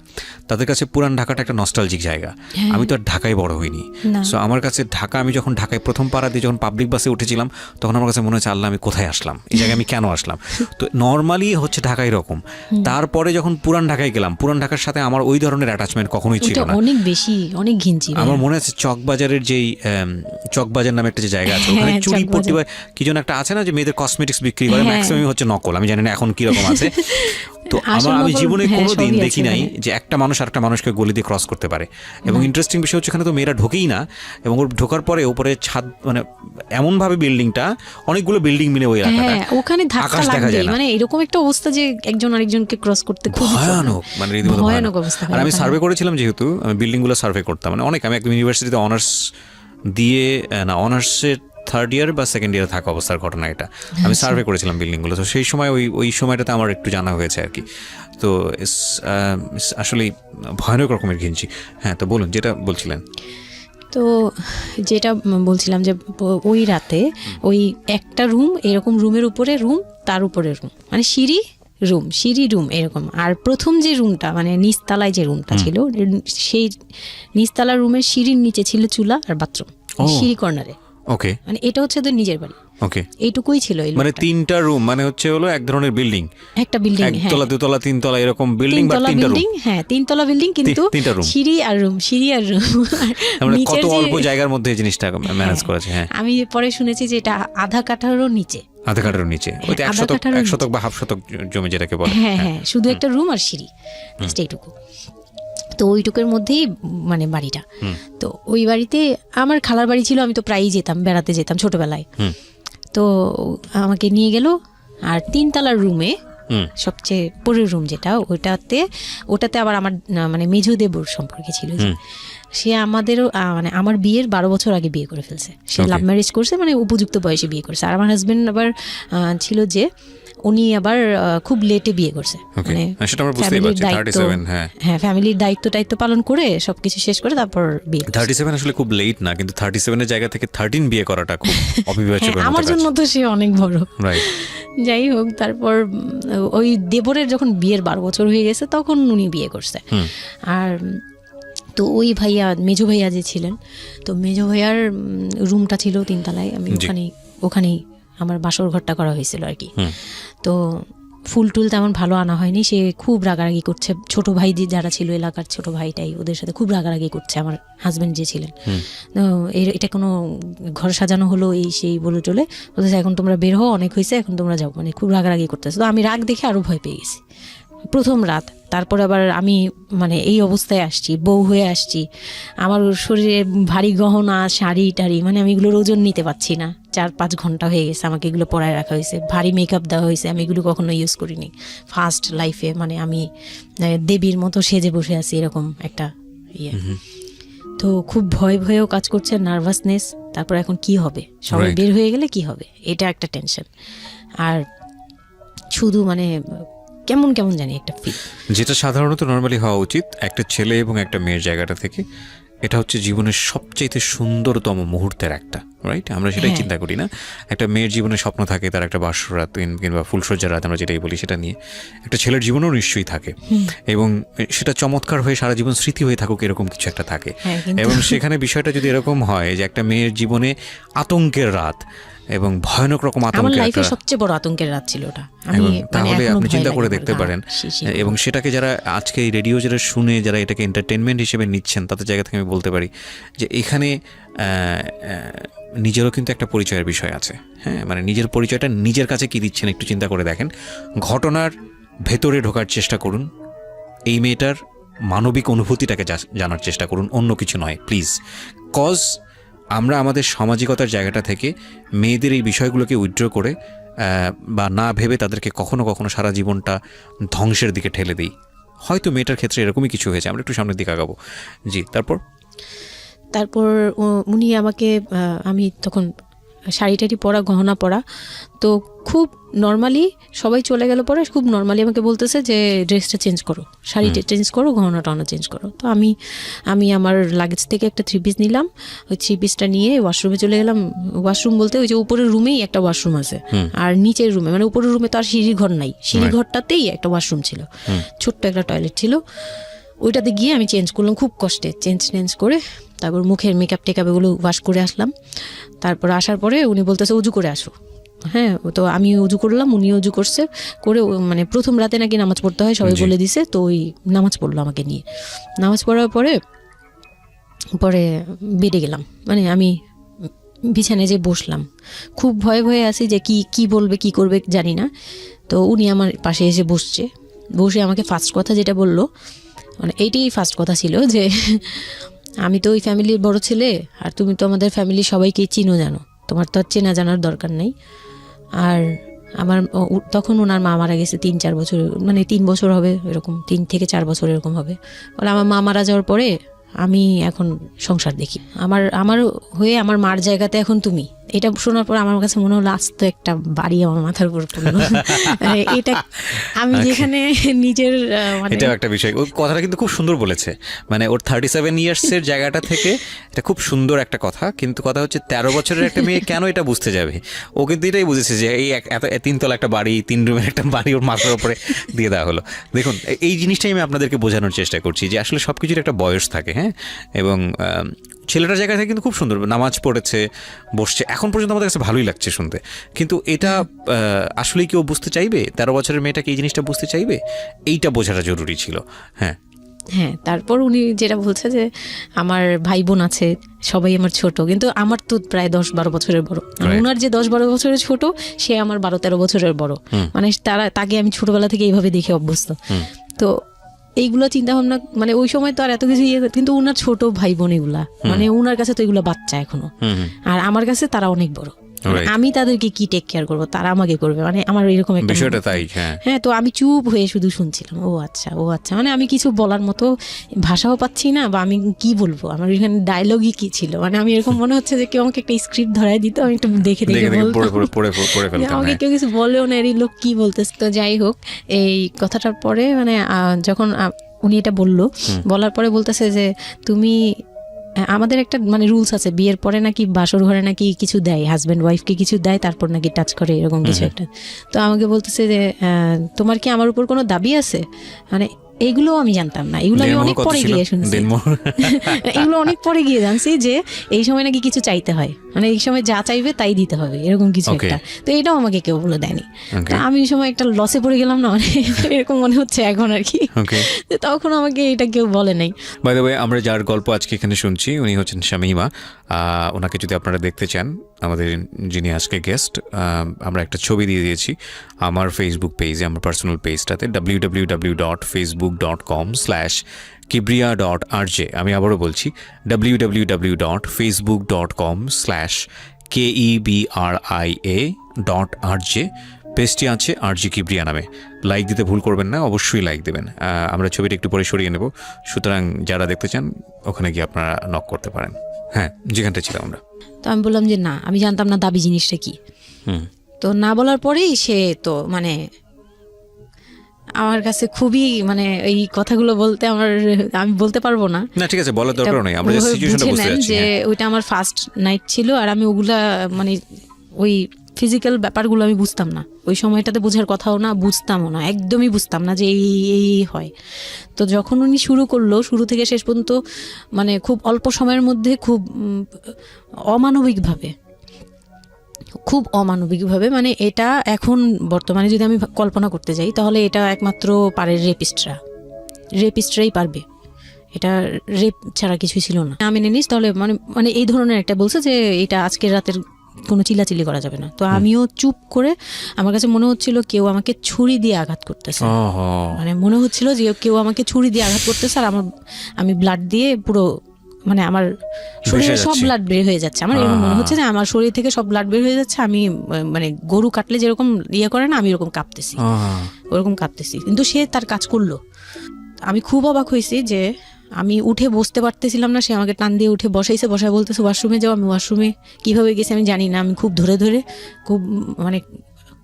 তাদের কাছে পুরান ঢাকাটা একটা নস্টালজিক জায়গা। আমি তো আর ঢাকায় বড় হইনি, না। সো আমার কাছে ঢাকা, আমি যখন ঢাকায় প্রথম পাড়া দিয়ে যখন পাবলিক বাসে উঠেছিলাম, তখন আমার কাছে মনে হচ্ছে আল্লাহ আমি কোথায় আসলাম, এই জায়গায় আমি কেন আসলাম। তো নর্মালি হচ্ছে ঢাকায় এরকম। তারপরে যখন পুরান ঢাকায় গেলাম, পুরান ঢাকার সাথে আমার ওই ধরনের অ্যাটাচমেন্ট কখনোই ছিল ওটা না। অনেক বেশি, অনেক ঘিঞ্চি ভাইয়া। আমার মনে আছে চকবাজারের যেই চকবাজার নামে একটা যে জায়গা আছে, ওখানে হ্যাঁ, চুরি চকবাজার। পট্টি বা কি যেন একটা আছে না, যে মেয়েদের কসমেটিক্স বিক্রি করে, হ্যাঁ। ম্যাক্সিমাম হচ্ছে নকল, আমি জানি না এখন কি রকম আছে। তো আসল আমি নকল, জীবনে হ্যাঁ, কোনোদিন সবই দেখি আছে নাই ওখানে। যে একটা মানুষ আরেকটা মানুষকে গলি দিয়ে ক্রস করতে পারে। এবং ইন্টারেস্টিং বিষয় হচ্ছে, এখানে তো মেয়েরা ঢোকেই না, এবং ওর ঢোকার পরে উপরে ছাদ, মানে এমনভাবে বিল্ডিংটা, অনেকগুলো বিল্ডিং মিলে ওই এলাকাটা, হ্যাঁ, ওখানে ধাক্কা আকাশ দেখা লাগবে, যায় না। মানে এরকম একটা অবস্থা যে একজন আরেকজনকে ক্রস করতে খুব ভয়ানক, মানে রীতিমতো ভয়ানক অবস্থা। আর আমি সার্ভে করেছিলাম, যেহেতু আমি বিল্ডিংগুলো সার্ভে করতাম, মানে অনেক, আমি একদম ইউনিভার্সিটিতে অনার্স দিয়ে, না অনার্সের থার্ড ইয়ার বা সেকেন্ড ইয়ারে থাকা অবস্থার ঘটনা এটা, আমি সার্ভে করেছিলাম বিল্ডিংগুলো। তো সেই সময় ওই সময়টাতে আমার একটু জানা হয়েছে আর কি। তো আসলেই ভয়ানক রকমের ঘিঞ্চি। হ্যাঁ, তো বলুন যেটা বলছিলেন। তো যেটা বলছিলাম যে ওই রাতে ওই একটা রুম, এরকম রুমের উপরে রুম, তার উপরে রুম, মানে সিঁড়ি রুম এরকম। আর প্রথম যে রুমটা, মানে নিচতলায় যে রুমটা ছিল, সেই নিচতলা রুমের সিঁড়ির নিচে ছিল চুলা আর বাথরুম, সিঁড়ি কর্নারে। ওকে, মানে এটা হচ্ছে তো নিজের বাড়ি, ওকে, এইটুকুই ছিল এই মানে লোকটা। 3টা রুম, মানে হচ্ছে হলো এক ধরনের বিল্ডিং, একটা বিল্ডিং, হ্যাঁ, একতলা, দুতলা, তিনতলা এরকম বিল্ডিং, বা 3টা রুম। বিল্ডিং, হ্যাঁ 3তলা বিল্ডিং, কিন্তু 3টা রুম, সিঁড়ি আর রুম। মানে নিচের কত যে- অল্প জায়গার মধ্যে এই জিনিসটা ম্যানেজ করেছে। হ্যাঁ, আমি পরে শুনেছি যে এটা আধা কাঠারও নিচে, আধা কাঠার নিচে, ওই তো হ্যাঁ, 1 আধা শতক, কাঠারও 1 শতক বা হাফ শতক জমি যেটাকে বলে। হ্যাঁ হ্যাঁ, শুধু একটা রুম আর সিঁড়ি, জাস্ট এইটুকু। তো ওইটুকুর মধ্যেই মানে বাড়িটা। তো ওই বাড়িতে আমার খালার বাড়ি ছিল, আমি তো প্রায়ই যেতাম, বেড়াতে যেতাম ছোটবেলায়। তো আমাকে নিয়ে গেল, আর 3তলার রুমে, সবচেয়ে পরের রুম যেটা, ওটাতে আবার আমার মানে মেঝো দেবর সম্পর্কে ছিল যে, সে আমাদেরও মানে আমার বিয়ের 12 বছর আগে বিয়ে করে ফেলছে। সে লাভ ম্যারেজ করছে, মানে উপযুক্ত বয়সে বিয়ে করছে। আর আমার হাজবেন্ড আবার ছিল যে, উনি আবার খুব লেটে বিয়ে করছে, মানে সেটা আমরা বুঝতেই পারছি, 37। হ্যাঁ, ফ্যামিলির দায়িত্ব পালন করে সবকিছু শেষ করে তারপর বিয়ে করছে। 37 আসলে খুব লেট না, কিন্তু 37 এর জায়গা থেকে 13 বিয়ে করাটা খুব অবিবেচক। হ্যাঁ, আমার জন্য তো সে অনেক বড়। রাইট। যাই হোক, তারপর ওই দেবরের যখন বিয়ের 12 বছর হয়ে গেছে, তখন উনি বিয়ে করছে। আর তো ওই ভাইয়া, মেজো ভাইয়া যে ছিলেন, তো মেজো ভাইয়ার রুমটা ছিল 3তলায়। আমি ওখানেই আমার বাসর ঘরটা করা হয়েছিল আর কি। তো ফুল টুল তেমন ভালো আনা হয়নি, সে খুব রাগারাগি করছে। ছোট ভাই যারা ছিল, এলাকার ছোট ভাইটাই, ওদের সাথে খুব রাগারাগি করছে আমার হাজব্যান্ড যে ছিলেন। এটা কোনো ঘর সাজানো হলো এই সেই বলে টলে বলতেছে, এখন তোমরা বের হও, অনেক হয়েছে, এখন তোমরা যাও, মানে খুব রাগারাগি করতেছে। তো আমি রাগ দেখে আরো ভয় পেয়ে গেছি প্রথম রাত। তারপরে আবার আমি মানে এই অবস্থায় আসছি, বউ হয়ে আসছি, আমার শরীরে ভারী গহনা, শাড়ি টাড়ি, মানে আমি এগুলোর ওজন নিতে পারছি না। 4-5 ঘন্টা হয়ে গেছে আমাকে এগুলো পরায় রাখা হয়েছে, ভারী মেকআপ দেওয়া হয়েছে, আমি এগুলো কখনো ইউজ করিনি ফার্স্ট লাইফে। মানে আমি দেবীর মতো সেজে বসে আছি, এরকম একটা ইয়ে। তো খুব ভয়েও কাজ করছে, নার্ভাসনেস। তারপর এখন কি হবে, সবাই বের হয়ে গেলে কি হবে, এটা একটা টেনশন। আর শুধু মানে কেমন জানি একটা ফিল, যেটা সাধারণত নর্মালি হওয়া উচিত একটা ছেলে এবং একটা মেয়ের জায়গাটা থেকে। এটা হচ্ছে জীবনের সবচেয়ে সুন্দরতম মুহূর্তের একটা, রাইট? আমরা সেটাই চিন্তা করি না। একটা মেয়ের জীবনে স্বপ্ন থাকে তার একটা বাসরাত কিংবা ফুলসজ্জার রাত, আমরা যেটাই বলি সেটা নিয়ে। একটা ছেলের জীবনেও নিশ্চয়ই থাকে, এবং সেটা চমৎকার হয়ে সারা জীবন স্মৃতি হয়ে থাকুক, এরকম কিছু একটা থাকে। এবং সেখানে বিষয়টা যদি এরকম হয় যে একটা মেয়ের জীবনে আতঙ্কের রাত এবং ভয়ানক রকম আতঙ্কের লাইফে সবচেয়ে বড় আতঙ্কের রাত ছিল ওটা। তাহলে আপনি চিন্তা করে দেখতে পারেন, এবং সেটাকে যারা আজকে এই রেডিও যারা শুনে, যারা এটাকে এন্টারটেনমেন্ট হিসেবে নিচ্ছেন, তাদের জায়গা থেকে আমি বলতে পারি যে এখানে নিজেরও কিন্তু একটা পরিচয়ের বিষয় আছে। হ্যাঁ, মানে নিজের পরিচয়টা নিজের কাছে কি দিচ্ছেন একটু চিন্তা করে দেখেন। ঘটনার ভেতরে ঢোকার চেষ্টা করুন, এই মেয়েটার মানবিক অনুভূতিটাকে জানার চেষ্টা করুন, অন্য কিছু নয় প্লিজ। কজ আমরা আমাদের সামাজিকতার জায়গাটা থেকে মেয়েদের এই বিষয়গুলোকে উইথড্র করে বা না ভেবে তাদেরকে কখনো কখনো সারা জীবনটা ধ্বংসের দিকে ঠেলে দিই। হয়তো মেয়েটার ক্ষেত্রে এরকমই কিছু হয়েছে, আমরা একটু সামনের দিকে আগাবো। জি, তারপর উনি আমাকে, আমি তখন শাড়ি টাড়ি পরা, গহনা পরা। তো খুব নর্মালি সবাই চলে গেল পরে খুব নর্মালি আমাকে বলতেছে যে ড্রেসটা চেঞ্জ করো, শাড়িটা চেঞ্জ করো, গহনা টহনা চেঞ্জ করো। তো আমি আমার লাগেজ থেকে একটা 3 পিস নিলাম, ওই 3 পিসটা নিয়ে ওয়াশরুমে চলে গেলাম। ওয়াশরুম বলতে ওই যে উপরের রুমেই একটা ওয়াশরুম আছে, আর নিচের রুমে মানে উপরের রুমে তো আর সিঁড়ি ঘর নাই, সিঁড়ি ঘরটাতেই একটা ওয়াশরুম ছিল, ছোট্ট একটা টয়লেট ছিল। ওইটাতে গিয়ে আমি চেঞ্জ করলাম খুব কষ্টে, চেঞ্জ করে তারপর মুখের মেকআপ টেকআপ এগুলো ওয়াশ করে আসলাম। তারপর আসার পরে উনি বলতেছে উজু করে আসো। হ্যাঁ, তো আমি উজু করলাম, উনি উজু করছে করে, মানে প্রথম রাতে নাকি নামাজ পড়তে হয় সবাই বলে দিছে, তো ওই নামাজ পড়লো আমাকে নিয়ে। নামাজ পড়ার পরে বেডে গেলাম, মানে আমি বিছানায় যে বসলাম, খুব ভয়ে ভয়ে আছি যে কি বলবে কি করবে জানি না। তো উনি আমার পাশে এসে বসে আমাকে ফার্স্ট কথা যেটা বললো, মানে এইটাই ফার্স্ট কথা ছিল যে আমি তো ওই ফ্যামিলির বড় ছেলে, আর তুমি তো আমাদের ফ্যামিলির সবাইকেই চিনো জানো, তোমার তো আর চেনা জানার দরকার নেই। আর আমার তখন ওনার মা মারা গেছে 3-4 বছর, মানে 3 বছর হবে এরকম, 3 থেকে 4 বছর এরকম হবে। বলে আমার মা মারা যাওয়ার পরে আমি এখন সংসার দেখি, আমার হয়ে আমার মার জায়গাতে এখন তুমি। এটা শোনার পর আমার কাছে মনে হলো আস্ত একটা বাড়ি আমার মাথার উপর পড়লো। এটা আমি যেখানে নিজের মানে এটাও একটা বিষয়। ওই কথাটা কিন্তু খুব সুন্দর বলেছে, মানে ওর 37 ইয়ার্সের জায়গাটা থেকে এটা খুব সুন্দর একটা কথা। কিন্তু কথা হচ্ছে 13 বছরের একটা মেয়ে কেন এটা বুঝতে যাবে? ও কিন্তু এটাই বুঝেছে যে এই এত 3 তলা একটা বাড়ি, 3 রুমের একটা বাড়ি ওর মাথার উপরে দিয়ে দেওয়া হলো। দেখুন, এই জিনিসটাই আমি আপনাদেরকে বোঝানোর চেষ্টা করছি যে আসলে সব কিছুর একটা বয়স থাকে। হ্যাঁ, এবং ছেলেটার জায়গা থেকে কিন্তু খুব সুন্দর নামাজ পড়েছে, বসছে, এখন পর্যন্ত আমাদের কাছে ভালোই লাগছে শুনতে। কিন্তু এটা আসলেই কেউ বুঝতে চাইবে? 13 বছরের মেয়েটাকে এই জিনিসটা বুঝতে চাইবে? এইটা বোঝাটা জরুরি ছিল। হ্যাঁ, তারপর উনি যেটা বলছে যে আমার ভাই বোন আছে, সবাই আমার ছোট, কিন্তু আমার তো প্রায় 10-12 বছরের বড়। ওনার যে 10-12 বছরের ছোট, সে আমার 12-13 বছরের বড়। মানে তাকে আমি ছোটবেলা থেকে এইভাবে দেখে অভ্যস্ত। তো এইগুলো চিন্তা ভাবনা, মানে ওই সময় তো আর এত কিছু কিন্তু উনার ছোট ভাই বোন এগুলা, মানে উনার কাছে তো এগুলো বাচ্চা এখনো, আর আমার কাছে তারা অনেক বড়। আমি তাদেরকে কি টেক কেয়ার করবো, তারা আমাকে করবে, মানে আমার এরকম একটা বিষয়টা তাই। হ্যাঁ, তো আমি চুপ হয়ে শুধু শুনছিলাম, ও আচ্ছা, মানে আমি কিছু বলার মতো ভাষাও পাচ্ছি না, বা আমি কি বলবো, আমার এখানে ডায়লগই কি ছিল, মানে আমি এরকম মনে হচ্ছে যে কেউ আমাকে একটা স্ক্রিপ্ট ধরাই দিত, আমি একটু দেখে আমাকে কেউ কিছু বলেও না, এই লোক কি বলতেছে। তো যাই হোক, এই কথাটার পরে মানে যখন উনি এটা বলার পরে বলতেছে যে তুমি, আমাদের একটা মানে রুলস আছে, বিয়ের পরে নাকি বাসর ঘরে নাকি কিছু দেয়, হাজব্যান্ড ওয়াইফকে কিছু দেয়, তারপর নাকি টাচ করে, এরকম কিছু একটা। তো আমাকে বলতেছে যে তোমার কি আমার উপর কোনো দাবি আছে, মানে এগুলো আমি জানতাম না, এগুলো আমি অনেক পরে গিয়ে শুনছি, এগুলো অনেক পরে গিয়ে জানছি যে এই সময় নাকি কিছু চাইতে হয়, মানে এই সময় যা চাইবে তাই দিতে হবে, এরকম কিছু একটা। তো এটাও আমাকে কেউ বলে দেয়নি। আমি এই সময় একটা লসে পড়ে গেলাম না, মানে এরকম মনে হচ্ছে এখন আর কি, তখন আমাকে এটা কেউ বলে নাই। বাই দ্য ওয়ে, আমরা যার গল্প আজকে এখানে শুনছি উনি হচ্ছেন শামীমা। ওনাকে যদি আপনারা দেখতে চান, আমাদের যিনি আজকে গেস্ট, আমরা একটা ছবি দিয়ে দিয়েছি আমার ফেসবুক পেজে, আমার পার্সোনাল পেজটাতে, www.facebook.com/kibriya.rj। আমি আবারও বলছি, www.facebook.com/KEBRIA.RJ। পেজটি আছে আরজি কিবরিয়া নামে। লাইক দিতে ভুল করবেন না, অবশ্যই লাইক দেবেন। আমরা ছবিটা একটু পরে সরিয়ে নেব, সুতরাং যারা দেখতে চান ওখানে গিয়ে আপনারা নক করতে পারেন। হ্যাঁ, যেখানটা ছিলাম আমরা। তো আমি বললাম যে না, আমি জানতাম না দাবি জিনিসটা কি। তো না বলার পরেই সে তো মানে আমার কাছে খুবই, মানে এই কথাগুলো বলতে আমি বলতে পারবো না। না, ঠিক আছে, বলার দরকার নেই, আমরা জাস্ট সিচুয়েশনটা বুঝতে যাচ্ছি যে ওইটা আমার ফার্স্ট নাইট ছিল, আর আমি ওগুলা মানে ওই ফিজিক্যাল ব্যাপারগুলো আমি বুঝতাম না, ওই সময়টাতে বোঝার কথাও না, বুঝতামও না, একদমই বুঝতাম না যে এই হয়। তো যখন উনি শুরু করলো, শুরু থেকে শেষ পর্যন্ত মানে খুব অল্প সময়ের মধ্যে খুব অমানবিকভাবে, মানে এটা এখন বর্তমানে যদি আমি কল্পনা করতে যাই, তাহলে এটা একমাত্র পারে রেপিস্টরাই পারবে, এটা রেপ ছাড়া কিছুই ছিল না। আমি মেনে নিস তাহলে, মানে এই ধরনের একটা বলছে যে এটা আজকের রাতের কোনো চিল্লাচিল্লি করা যাবে না। তো আমিও চুপ করে, আমার কাছে মনে হচ্ছিল কেউ আমাকে ছুরি দিয়ে আঘাত করতেছে, মানে মনে হচ্ছিল যে কেউ আমাকে ছুরি দিয়ে আঘাত করতেছে, আর আমি ব্লাড দিয়ে পুরো, মানে আমার শরীরে সব ব্লাড বের হয়ে যাচ্ছে, আমার এরকম মনে হচ্ছে যে আমার শরীর থেকে সব ব্লাড বের হয়ে যাচ্ছে, আমি মানে গরু কাটলে যেরকম ইয়ে করে না, আমি এরকম কাঁপতেছি, ওরকম কাঁপতেছি। কিন্তু সে তার কাজ করলো। আমি খুব অবাক হয়েছি যে আমি উঠে বসতে পারতেছিলাম না, সে আমাকে টান দিয়ে উঠে বসাইছে, বসায় বলতেছে ওয়াশরুমে যাও। আমি ওয়াশরুমে কীভাবে গেছি আমি জানি না, আমি খুব ধরে ধরে খুব মানে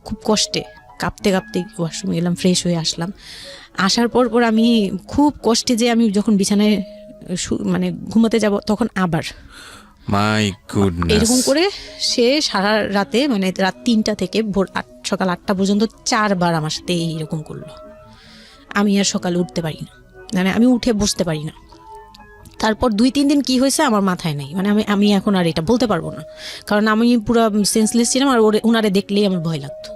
খুব কষ্টে কাঁপতে কাঁপতে ওয়াশরুমে গেলাম, ফ্রেশ হয়ে আসলাম। আসার পর আমি খুব কষ্টে যে আমি যখন বিছানায় মানে ঘুমাতে যাব তখন আবার মাই গুডনেস, এরকম করে সে সারা রাতে মানে রাত 3টা থেকে ভোর সকাল 8টা পর্যন্ত 4বার আমার সাথে এইরকম করলো। আমি আর সকালে উঠতে পারি না, মানে আমি উঠে বসতে পারি না। তারপর 2-3 দিন কি হয়েছে আমার মাথায় নেই, মানে আমি এখন আর এটা বলতে পারবো না, কারণ আমি পুরো সেন্সলেস ছিলাম আর ওনারে দেখলেই আমার ভয় লাগতো।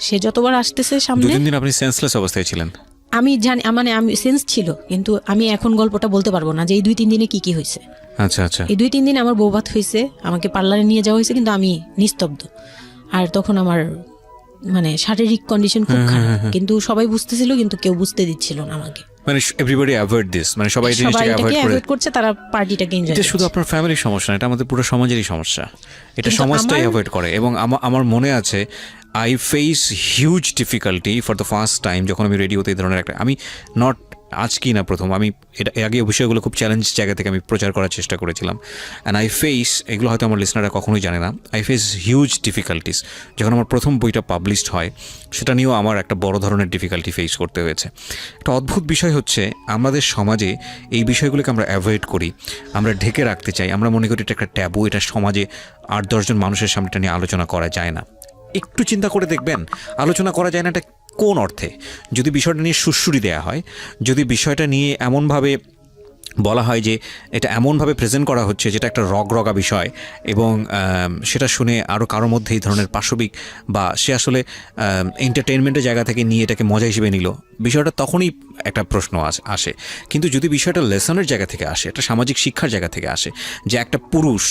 সে যতবার আসতেছে সামনে। 2-3 দিন আপনি সেন্সলেস অবস্থায় ছিলেন? আমি জানি, মানে আমি সেন্স ছিল, কিন্তু আমি এখন গল্পটা বলতে পারবো না যে এই 2-3 দিনে কি হয়েছে। আচ্ছা আচ্ছা। এই 2-3 দিন আমার বৌভাত হয়েছে, আমাকে পার্লারে নিয়ে যাওয়া হয়েছে, কিন্তু আমি নিস্তব্ধ। আর তখন আমার মানে শারীরিক কন্ডিশন খুব খারাপ, কিন্তু সবাই বুঝতেছিল, কিন্তু কেউ বুঝতে দিচ্ছিল না আমাকে। মানে এভরিবডি অ্যাভয়েড দিস, মানে সবাই জিনিসটাকে অ্যাভয়েড করছে, তারা পার্টিটাকে এনজয় এটা করছে। শুধু আপনার ফ্যামিলির সমস্যা না, এটা আমাদের পুরো সমাজেরই সমস্যা। এটা সমাজটাই অ্যাভয়েড করে। এবং আমার মনে আছে I face huge difficulty for the first time যখন আমি রেডিওতে এই ধরনের একটা, আমি নট আজকেই না প্রথম, আমি এটা আগে বিষয়গুলো খুব চ্যালেঞ্জ জায়গা থেকে আমি প্রচার করার চেষ্টা করেছিলাম। অ্যান্ড আই ফেস, এগুলো হয়তো আমার লিসনাররা কখনোই জানে না, আই ফেস হিউজ ডিফিকাল্টিস। যখন আমার প্রথম বইটা পাবলিশড হয় সেটা নিয়েও আমার একটা বড় ধরনের ডিফিকাল্টি ফেস করতে হয়েছে। একটা অদ্ভুত বিষয় হচ্ছে আমাদের সমাজে এই বিষয়গুলোকে আমরা অ্যাভয়েড করি, আমরা ঢেকে রাখতে চাই, আমরা মনে করি এটা একটা ট্যাবু, এটা সমাজে 8-10 জন মানুষের সামনে এটা নিয়ে আলোচনা করা যায় না। একটু চিন্তা করে দেখবেন আলোচনা করা যায় না এটা কোন অর্থে? যদি বিষয়টা নিয়ে সুড়সুড়ি দেওয়া হয়, যদি বিষয়টা নিয়ে এমনভাবে বলা হয় যে এটা এমনভাবে প্রেজেন্ট করা হচ্ছে যেটা একটা রগরগা বিষয়, এবং সেটা শুনে আরও কারোর মধ্যে এই ধরনের পাশবিক বা সে আসলে এন্টারটেনমেন্টের জায়গা থেকে নিয়ে এটাকে মজা হিসেবে নিল, বিষয়টা তখনই একটা প্রশ্ন আসে। কিন্তু যদি বিষয়টা লেসনের জায়গা থেকে আসে, একটা সামাজিক শিক্ষার জায়গা থেকে আসে, যে একটা পুরুষ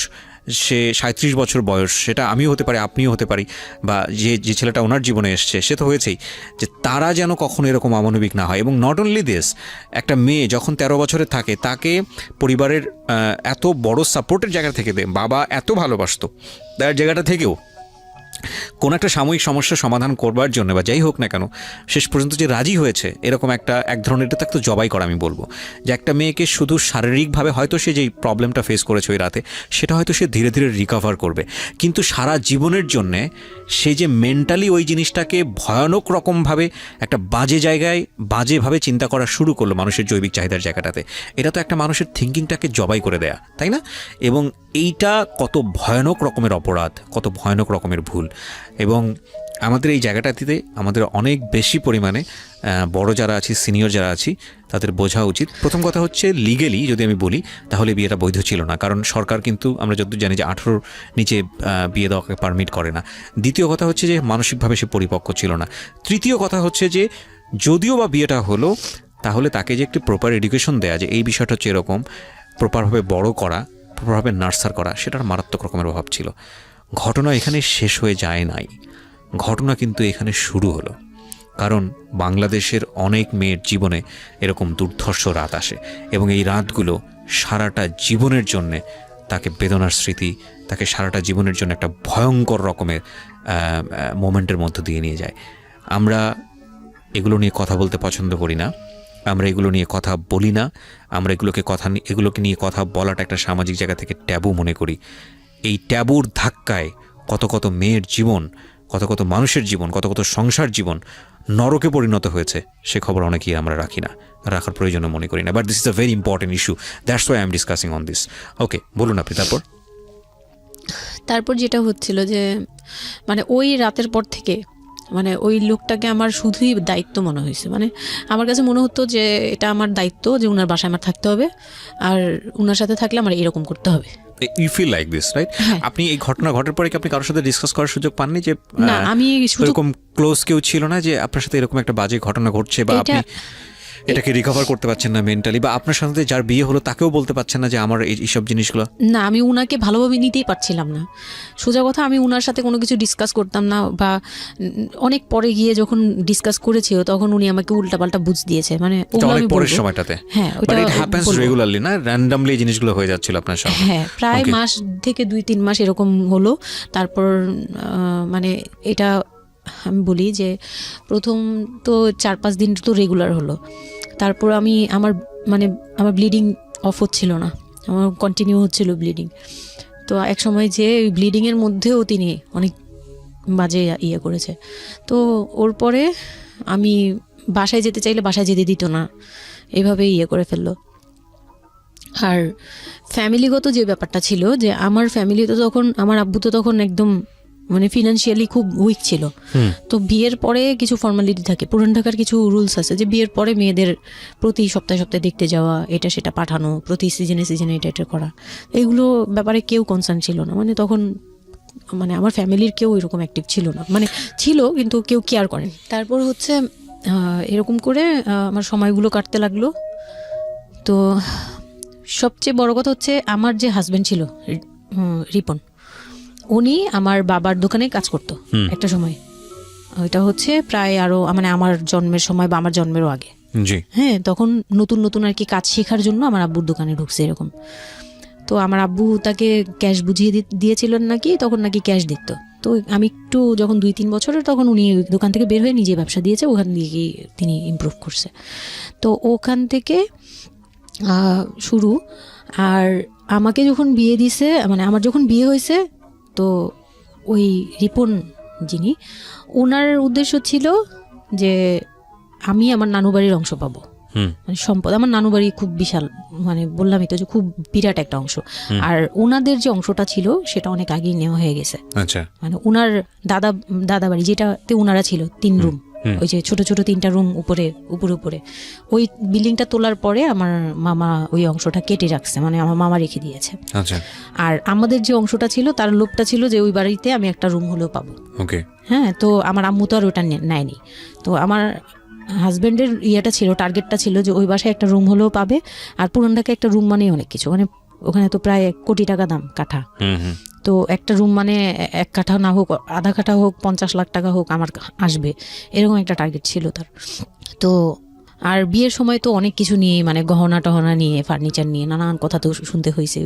সে 37 বছর বয়স, সেটা আমিও হতে পারি, আপনিও হতে পারি, বা যে ছেলেটা ওনার জীবনে এসছে সে তো হয়েছেই, যে তারা যেন কখনো এরকম অমানবিক না হয়। এবং নট অনলি দিস, একটা মেয়ে যখন 13 বছরে থাকে তাকে পরিবারের এত বড় সাপোর্টের জায়গা থেকে বাবা এত ভালোবাসতো, তার জায়গাটা থেকেও কোনো একটা সাময়িক সমস্যার সমাধান করবার জন্য বা যাই হোক না কেন শেষ পর্যন্ত যে রাজি হয়েছে, এরকম এক ধরনের এটা তো জবাই করা আমি বলবো, যে একটা মেয়েকে শুধু শারীরিকভাবে হয়তো সে যেই প্রবলেমটা ফেস করেছে ওই রাতে সেটা হয়তো সে ধীরে ধীরে রিকভার করবে, কিন্তু সারা জীবনের জন্যে সে যে মেন্টালি ওই জিনিসটাকে ভয়ানক রকমভাবে একটা বাজে জায়গায় বাজেভাবে চিন্তা করা শুরু করলো মানুষের জৈবিক চাহিদার জায়গাটাতে, এটা তো একটা মানুষের থিঙ্কিংটাকে জবাই করে দেয়া, তাই না? এবং এইটা কত ভয়ানক রকমের অপরাধ, কত ভয়ানক রকমের ভুল। এবং আমাদের এই জায়গাটাতে আমাদের অনেক বেশি পরিমাণে বড় যারা আছি, সিনিয়র যারা আছি, তাদের বোঝা উচিত। প্রথম কথা হচ্ছে লিগেলি যদি আমি বলি তাহলে বিয়েটা বৈধ ছিল না, কারণ সরকার কিন্তু আমরা যতদূর জানি যে 18 নিচে বিয়ে দেওয়াকে পারমিট করে না। দ্বিতীয় কথা হচ্ছে যে মানসিকভাবে সে পরিপক্ক ছিল না। তৃতীয় কথা হচ্ছে যে যদিও বা বিয়েটা হলো তাহলে তাকে যে একটি প্রপার এডুকেশন দেয়া, যে এই বিষয়টা হচ্ছে এরকম, প্রপারভাবে বড় করা, প্রপারভাবে নার্সার করা, সেটার মারাত্মক রকমের অভাব ছিল। ঘটনা এখানে শেষ হয়ে যায় নাই, ঘটনা কিন্তু এখানে শুরু হলো। কারণ বাংলাদেশের অনেক মেয়ের জীবনে এরকম দুর্ধর্ষ রাত আসে এবং এই রাতগুলো সারাটা জীবনের জন্যে তাকে বেদনার স্মৃতি, তাকে সারাটা জীবনের জন্য একটা ভয়ঙ্কর রকমের মোমেন্টের মধ্য দিয়ে নিয়ে যায়। আমরা এগুলো নিয়ে কথা বলতে পছন্দ করি না, আমরা এগুলো নিয়ে কথা বলি না, আমরা এগুলোকে নিয়ে কথা বলাটা একটা সামাজিক জায়গা থেকে ট্যাবু মনে করি। এই ট্যাবুর ধাক্কায় কত কত মেয়ের জীবন, কত কত মানুষের জীবন, কত কত সংসার জীবন নরকে পরিণত হয়েছে, সে খবর অনেকেই আমরা রাখি না, রাখার প্রয়োজন মনে করি না। But this is a very important issue, that's why I am discussing on this. Okay, বলুন আপনি। তারপর যেটা হচ্ছিল যে মানে ওই রাতের পর থেকে মানে ওই লোকটাকে আমার শুধুই দায়িত্ব মনে হয়েছে। মানে আমার কাছে মনে হতো যে এটা আমার দায়িত্ব, যে উনার বাসায় আমার থাকতে হবে, আর উনার সাথে থাকলে আমার এরকম করতে হবে। You feel like this, right? আপনি এই ঘটনা ঘটার পরে কি আপনি কারোর সাথে ডিসকাস করার সুযোগ পাননি? যে না, আমি এরকম ক্লোজ কেউ ছিল না যে আপনার সাথে এরকম একটা বাজে ঘটনা ঘটছে, বা আপনি এটাকে রিকভার করতে পারছেন না মেন্টালি, বা আপনার সাথে যার বিয়ে হলো তাকেও বলতে পারছেন না যে আমার এইসব জিনিসগুলো? না, আমি উনাকে ভালোভাবে নিতেই পারছিলাম না। সোজা কথা, আমি উনার সাথে কোনো কিছু ডিসকাস করতাম না, বা অনেক পরে গিয়ে যখন ডিসকাস করেছি তখন উনি আমাকে উল্টাপাল্টা বুঝ দিয়েছে। মানে অনেক পরের সময়টাতে, হ্যাঁ, বাট ইট হ্যাপেন্স রেগুলারলি, না র্যান্ডমলি জিনিসগুলো হয়ে যাচ্ছিল আপনার সাথে? হ্যাঁ, প্রায় মাস থেকে 2-3 মাস এরকম হলো। তারপর মানে এটা আমি বলি যে প্রথম তো 4-5 দিন তো রেগুলার হলো, তারপর আমার ব্লিডিং অফ হচ্ছিল না, আমার কন্টিনিউ হচ্ছিল ব্লিডিং। তো এক সময় যে ব্লিডিংয়ের মধ্যেও তিনি অনেক বাজে ইয়ে করেছে। তো ওর পরে আমি বাসায় যেতে চাইলে বাসায় যেতে দিত না, এভাবে ইয়ে করে ফেললো। আর ফ্যামিলিগত যে ব্যাপারটা ছিল, যে আমার ফ্যামিলি তো তখন, আমার আব্বু তো তখন একদম মানে ফিনান্সিয়ালি খুব উইক ছিল। তো বিয়ের পরে কিছু ফর্মালিটি থাকে, পুরান ঢাকার কিছু রুলস আছে যে বিয়ের পরে মেয়েদের প্রতি সপ্তাহে সপ্তাহে দেখতে যাওয়া, এটা সেটা পাঠানো, প্রতি সিজনে সিজনে এটা করা, এগুলো ব্যাপারে কেউ কনসার্ন ছিল না। মানে তখন মানে আমার ফ্যামিলির কেউ এরকম অ্যাক্টিভ ছিল না, মানে ছিল কিন্তু কেউ কেয়ার করেন। তারপর হচ্ছে এরকম করে আমার সময়গুলো কাটতে লাগলো। তো সবচেয়ে বড় কথা হচ্ছে আমার যে হাজবেন্ড ছিল রিপন, উনি আমার বাবার দোকানে কাজ করতো একটা সময়। ওইটা হচ্ছে প্রায় আরো মানে আমার জন্মের সময় বা আমার জন্মেরও আগে। হ্যাঁ, তখন নতুন নতুন আর কি কাজ শেখার জন্য আমার আব্বুর দোকানে ঢুকছে এরকম। তো আমার আব্বু তাকে ক্যাশ বুঝিয়ে দিয়েছিলেন নাকি, তখন নাকি ক্যাশ দিত। তো আমি একটু যখন 2-3 বছরের, তখন উনি দোকান থেকে বের হয়ে নিজে ব্যবসা দিয়েছে, ওখান থেকে তিনি ইমপ্রুভ করছে। তো ওখান থেকে শুরু। আর আমাকে যখন বিয়ে দিছে, মানে আমার যখন বিয়ে হয়েছে, তো ওই রিপন যিনি, ওনার উদ্দেশ্য ছিল যে আমি আমার নানু বাড়ির অংশ পাবো, মানে সম্পদ। আমার নানু বাড়ি খুব বিশাল, মানে বললামই তো যে খুব বিরাট একটা অংশ। আর ওনাদের যে অংশটা ছিল সেটা অনেক আগেই নেওয়া হয়ে গেছে। মানে ওনার দাদা বাড়ি যেটাতে ওনারা ছিল 3 রুম, ওই যে ছোট ছোট 3টা রুম উপরে, ওই বিল্ডিংটা তোলার পরে আমার মামা ওই অংশটা কেটে রাখছে, মানে আমার মামা রেখে দিয়েছে। আর আমাদের যে অংশটা ছিল তার লোভটা ছিল যে ওই বাড়িতে আমি একটা রুম হলেও পাবো। হ্যাঁ, তো আমার আম্মু তো আর ওটা নেয়নি। তো আমার হাজব্যান্ডের ইয়েটা ছিল, টার্গেটটা ছিল যে ওই বাসায় একটা রুম হলেও পাবে। আর পুরান ঢাকায় একটা রুম মানেই অনেক কিছু, মানে ওখানে তো প্রায় 1 কোটি টাকা দাম কাঠা। তো একটা রুম মানে 1 কাঠা না হোক, আধা কাঠা হোক, 50 লাখ টাকা হোক আমার আসবে, এরকম একটা টার্গেট ছিল তার। তো আর বিয়ের সময় তো অনেক কিছু নিয়ে, মানে গহনা টহনা নিয়ে, ফার্নিচার নিয়ে নানান কথা তো শুনতে হয়েছে,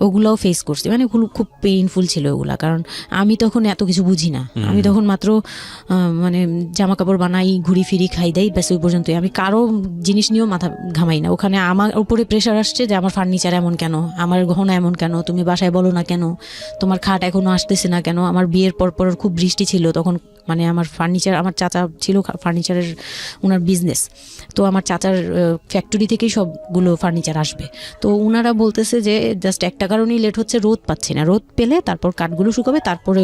ওগুলাও ফেস করছি। মানে খুব পেইনফুল ছিল ওগুলা, কারণ আমি তখন এত কিছু বুঝি না। আমি তখন মাত্র মানে জামা কাপড় বানাই, ঘুরি ফিরি, খাই দেই, ব্যাস ওই পর্যন্তই। আমি কারো জিনিস নিয়েও মাথা ঘামাই না। ওখানে আমার উপরে প্রেশার আসছে যে আমার ফার্নিচার এমন কেন, আমার গহনা এমন কেন, তুমি বাসায় বলো না কেন, তোমার খাট এখনো আসতেছে না কেন। আমার বিয়ের পর খুব বৃষ্টি ছিল তখন, মানে আমার ফার্নিচার, আমার চাচা ছিল ফার্নিচারের, ওনার বিজনেস। তো আমার চাচার ফ্যাক্টরি থেকেই সবগুলো ফার্নিচার আসবে। তো ওনারা বলতেছে যে জাস্ট একটা কারণেই লেট হচ্ছে, রোদ পাচ্ছি না, রোদ পেলে তারপর কাঠগুলো শুকাবে, তারপরে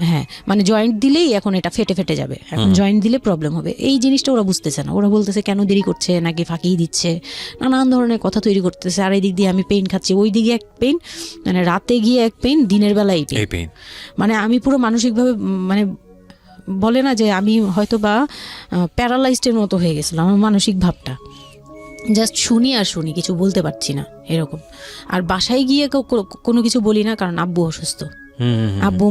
হ্যাঁ, মানে জয়েন্ট দিলেই এখন এটা ফেটে যাবে, এখন জয়েন্ট দিলে প্রবলেম হবে। এই জিনিসটা ওরা বুঝতেছে না। ওরা বলতেছে কেন দেরি করছে, নাকি ফাঁকিই দিচ্ছে, নানান ধরনের কথা তৈরি করতেছে। আর এই দিক দিয়ে আমি পেইন খাচ্ছি, ওই দিকে এক পেইন, মানে রাতে গিয়ে এক পেইন, দিনের বেলায় পেইন। মানে আমি পুরো মানসিকভাবে, মানে বলে না যে আমি হয়তো বা প্যারালাইজডের মতো হয়ে গেছিলাম, আমার মানসিক ভাবটা। জাস্ট শুনি আর শুনি, কিছু বলতে পারছি না এরকম। আর বাসায় গিয়ে কোনো কিছু বলি না, কারণ আব্বু অসুস্থ। আব্বু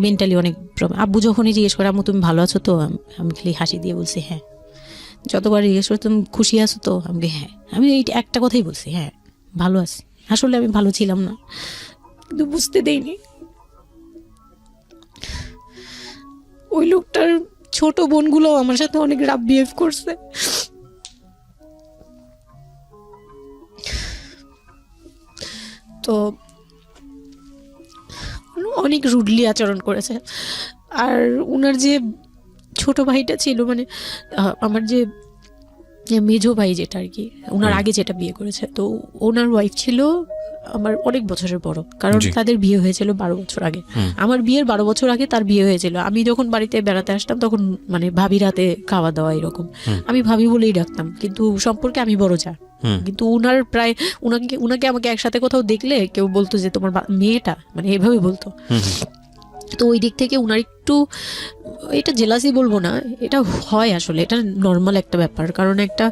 মেন্টালি অনেক প্রবলেম। আব্বু যখনই জিজ্ঞেস করে আম্মু তুমি ভালো আছো তো, আমি খালি হাসি দিয়ে বলছি হ্যাঁ। যতবার জিজ্ঞেস করে তুমি খুশি আছো তো, আমি হ্যাঁ। আমি এই একটা কথাই বলছি, হ্যাঁ ভালো আছি। আসলে আমি ভালো ছিলাম না, কিন্তু বুঝতে দেইনি। ওই লোকটার ছোট বোনগুলো আমার সাথে অনেক রাফ বিহেভ করছে। তো অনেক রুডলি আচরণ করেছে। আর ওনার যে ছোট ভাইটা ছিল, মানে আমার যে মেজো ভাই যেটা আর কি, ওনার আগে যেটা বিয়ে করেছে, তো ওনার ওয়াইফ ছিল আমার অনেক বছরের বড়, কারণ তাদের বিয়ে হয়েছিল 12 বছর আগে। আমার বিয়ের 12 বছর আগে তার বিয়ে হয়েছিল। আমি যখন বাড়িতে বেড়াতে আসতাম তখন মানে ভাবি রাতে খাওয়া দাওয়া এরকম, আমি ভাবি বলেই ডাকতাম, কিন্তু সম্পর্কে আমি বড় যা। কিন্তু উনার প্রায় উনাকে আমাকে একসাথে কোথাও দেখলে কেউ বলতো যে তোমার মেয়েটা, মানে এভাবে বলতো। তো ওই দিক থেকে উনার একটু, এটা জেলাসি বলবো না, এটা হয় আসলে, এটা নর্মাল একটা ব্যাপার। কারণ একটা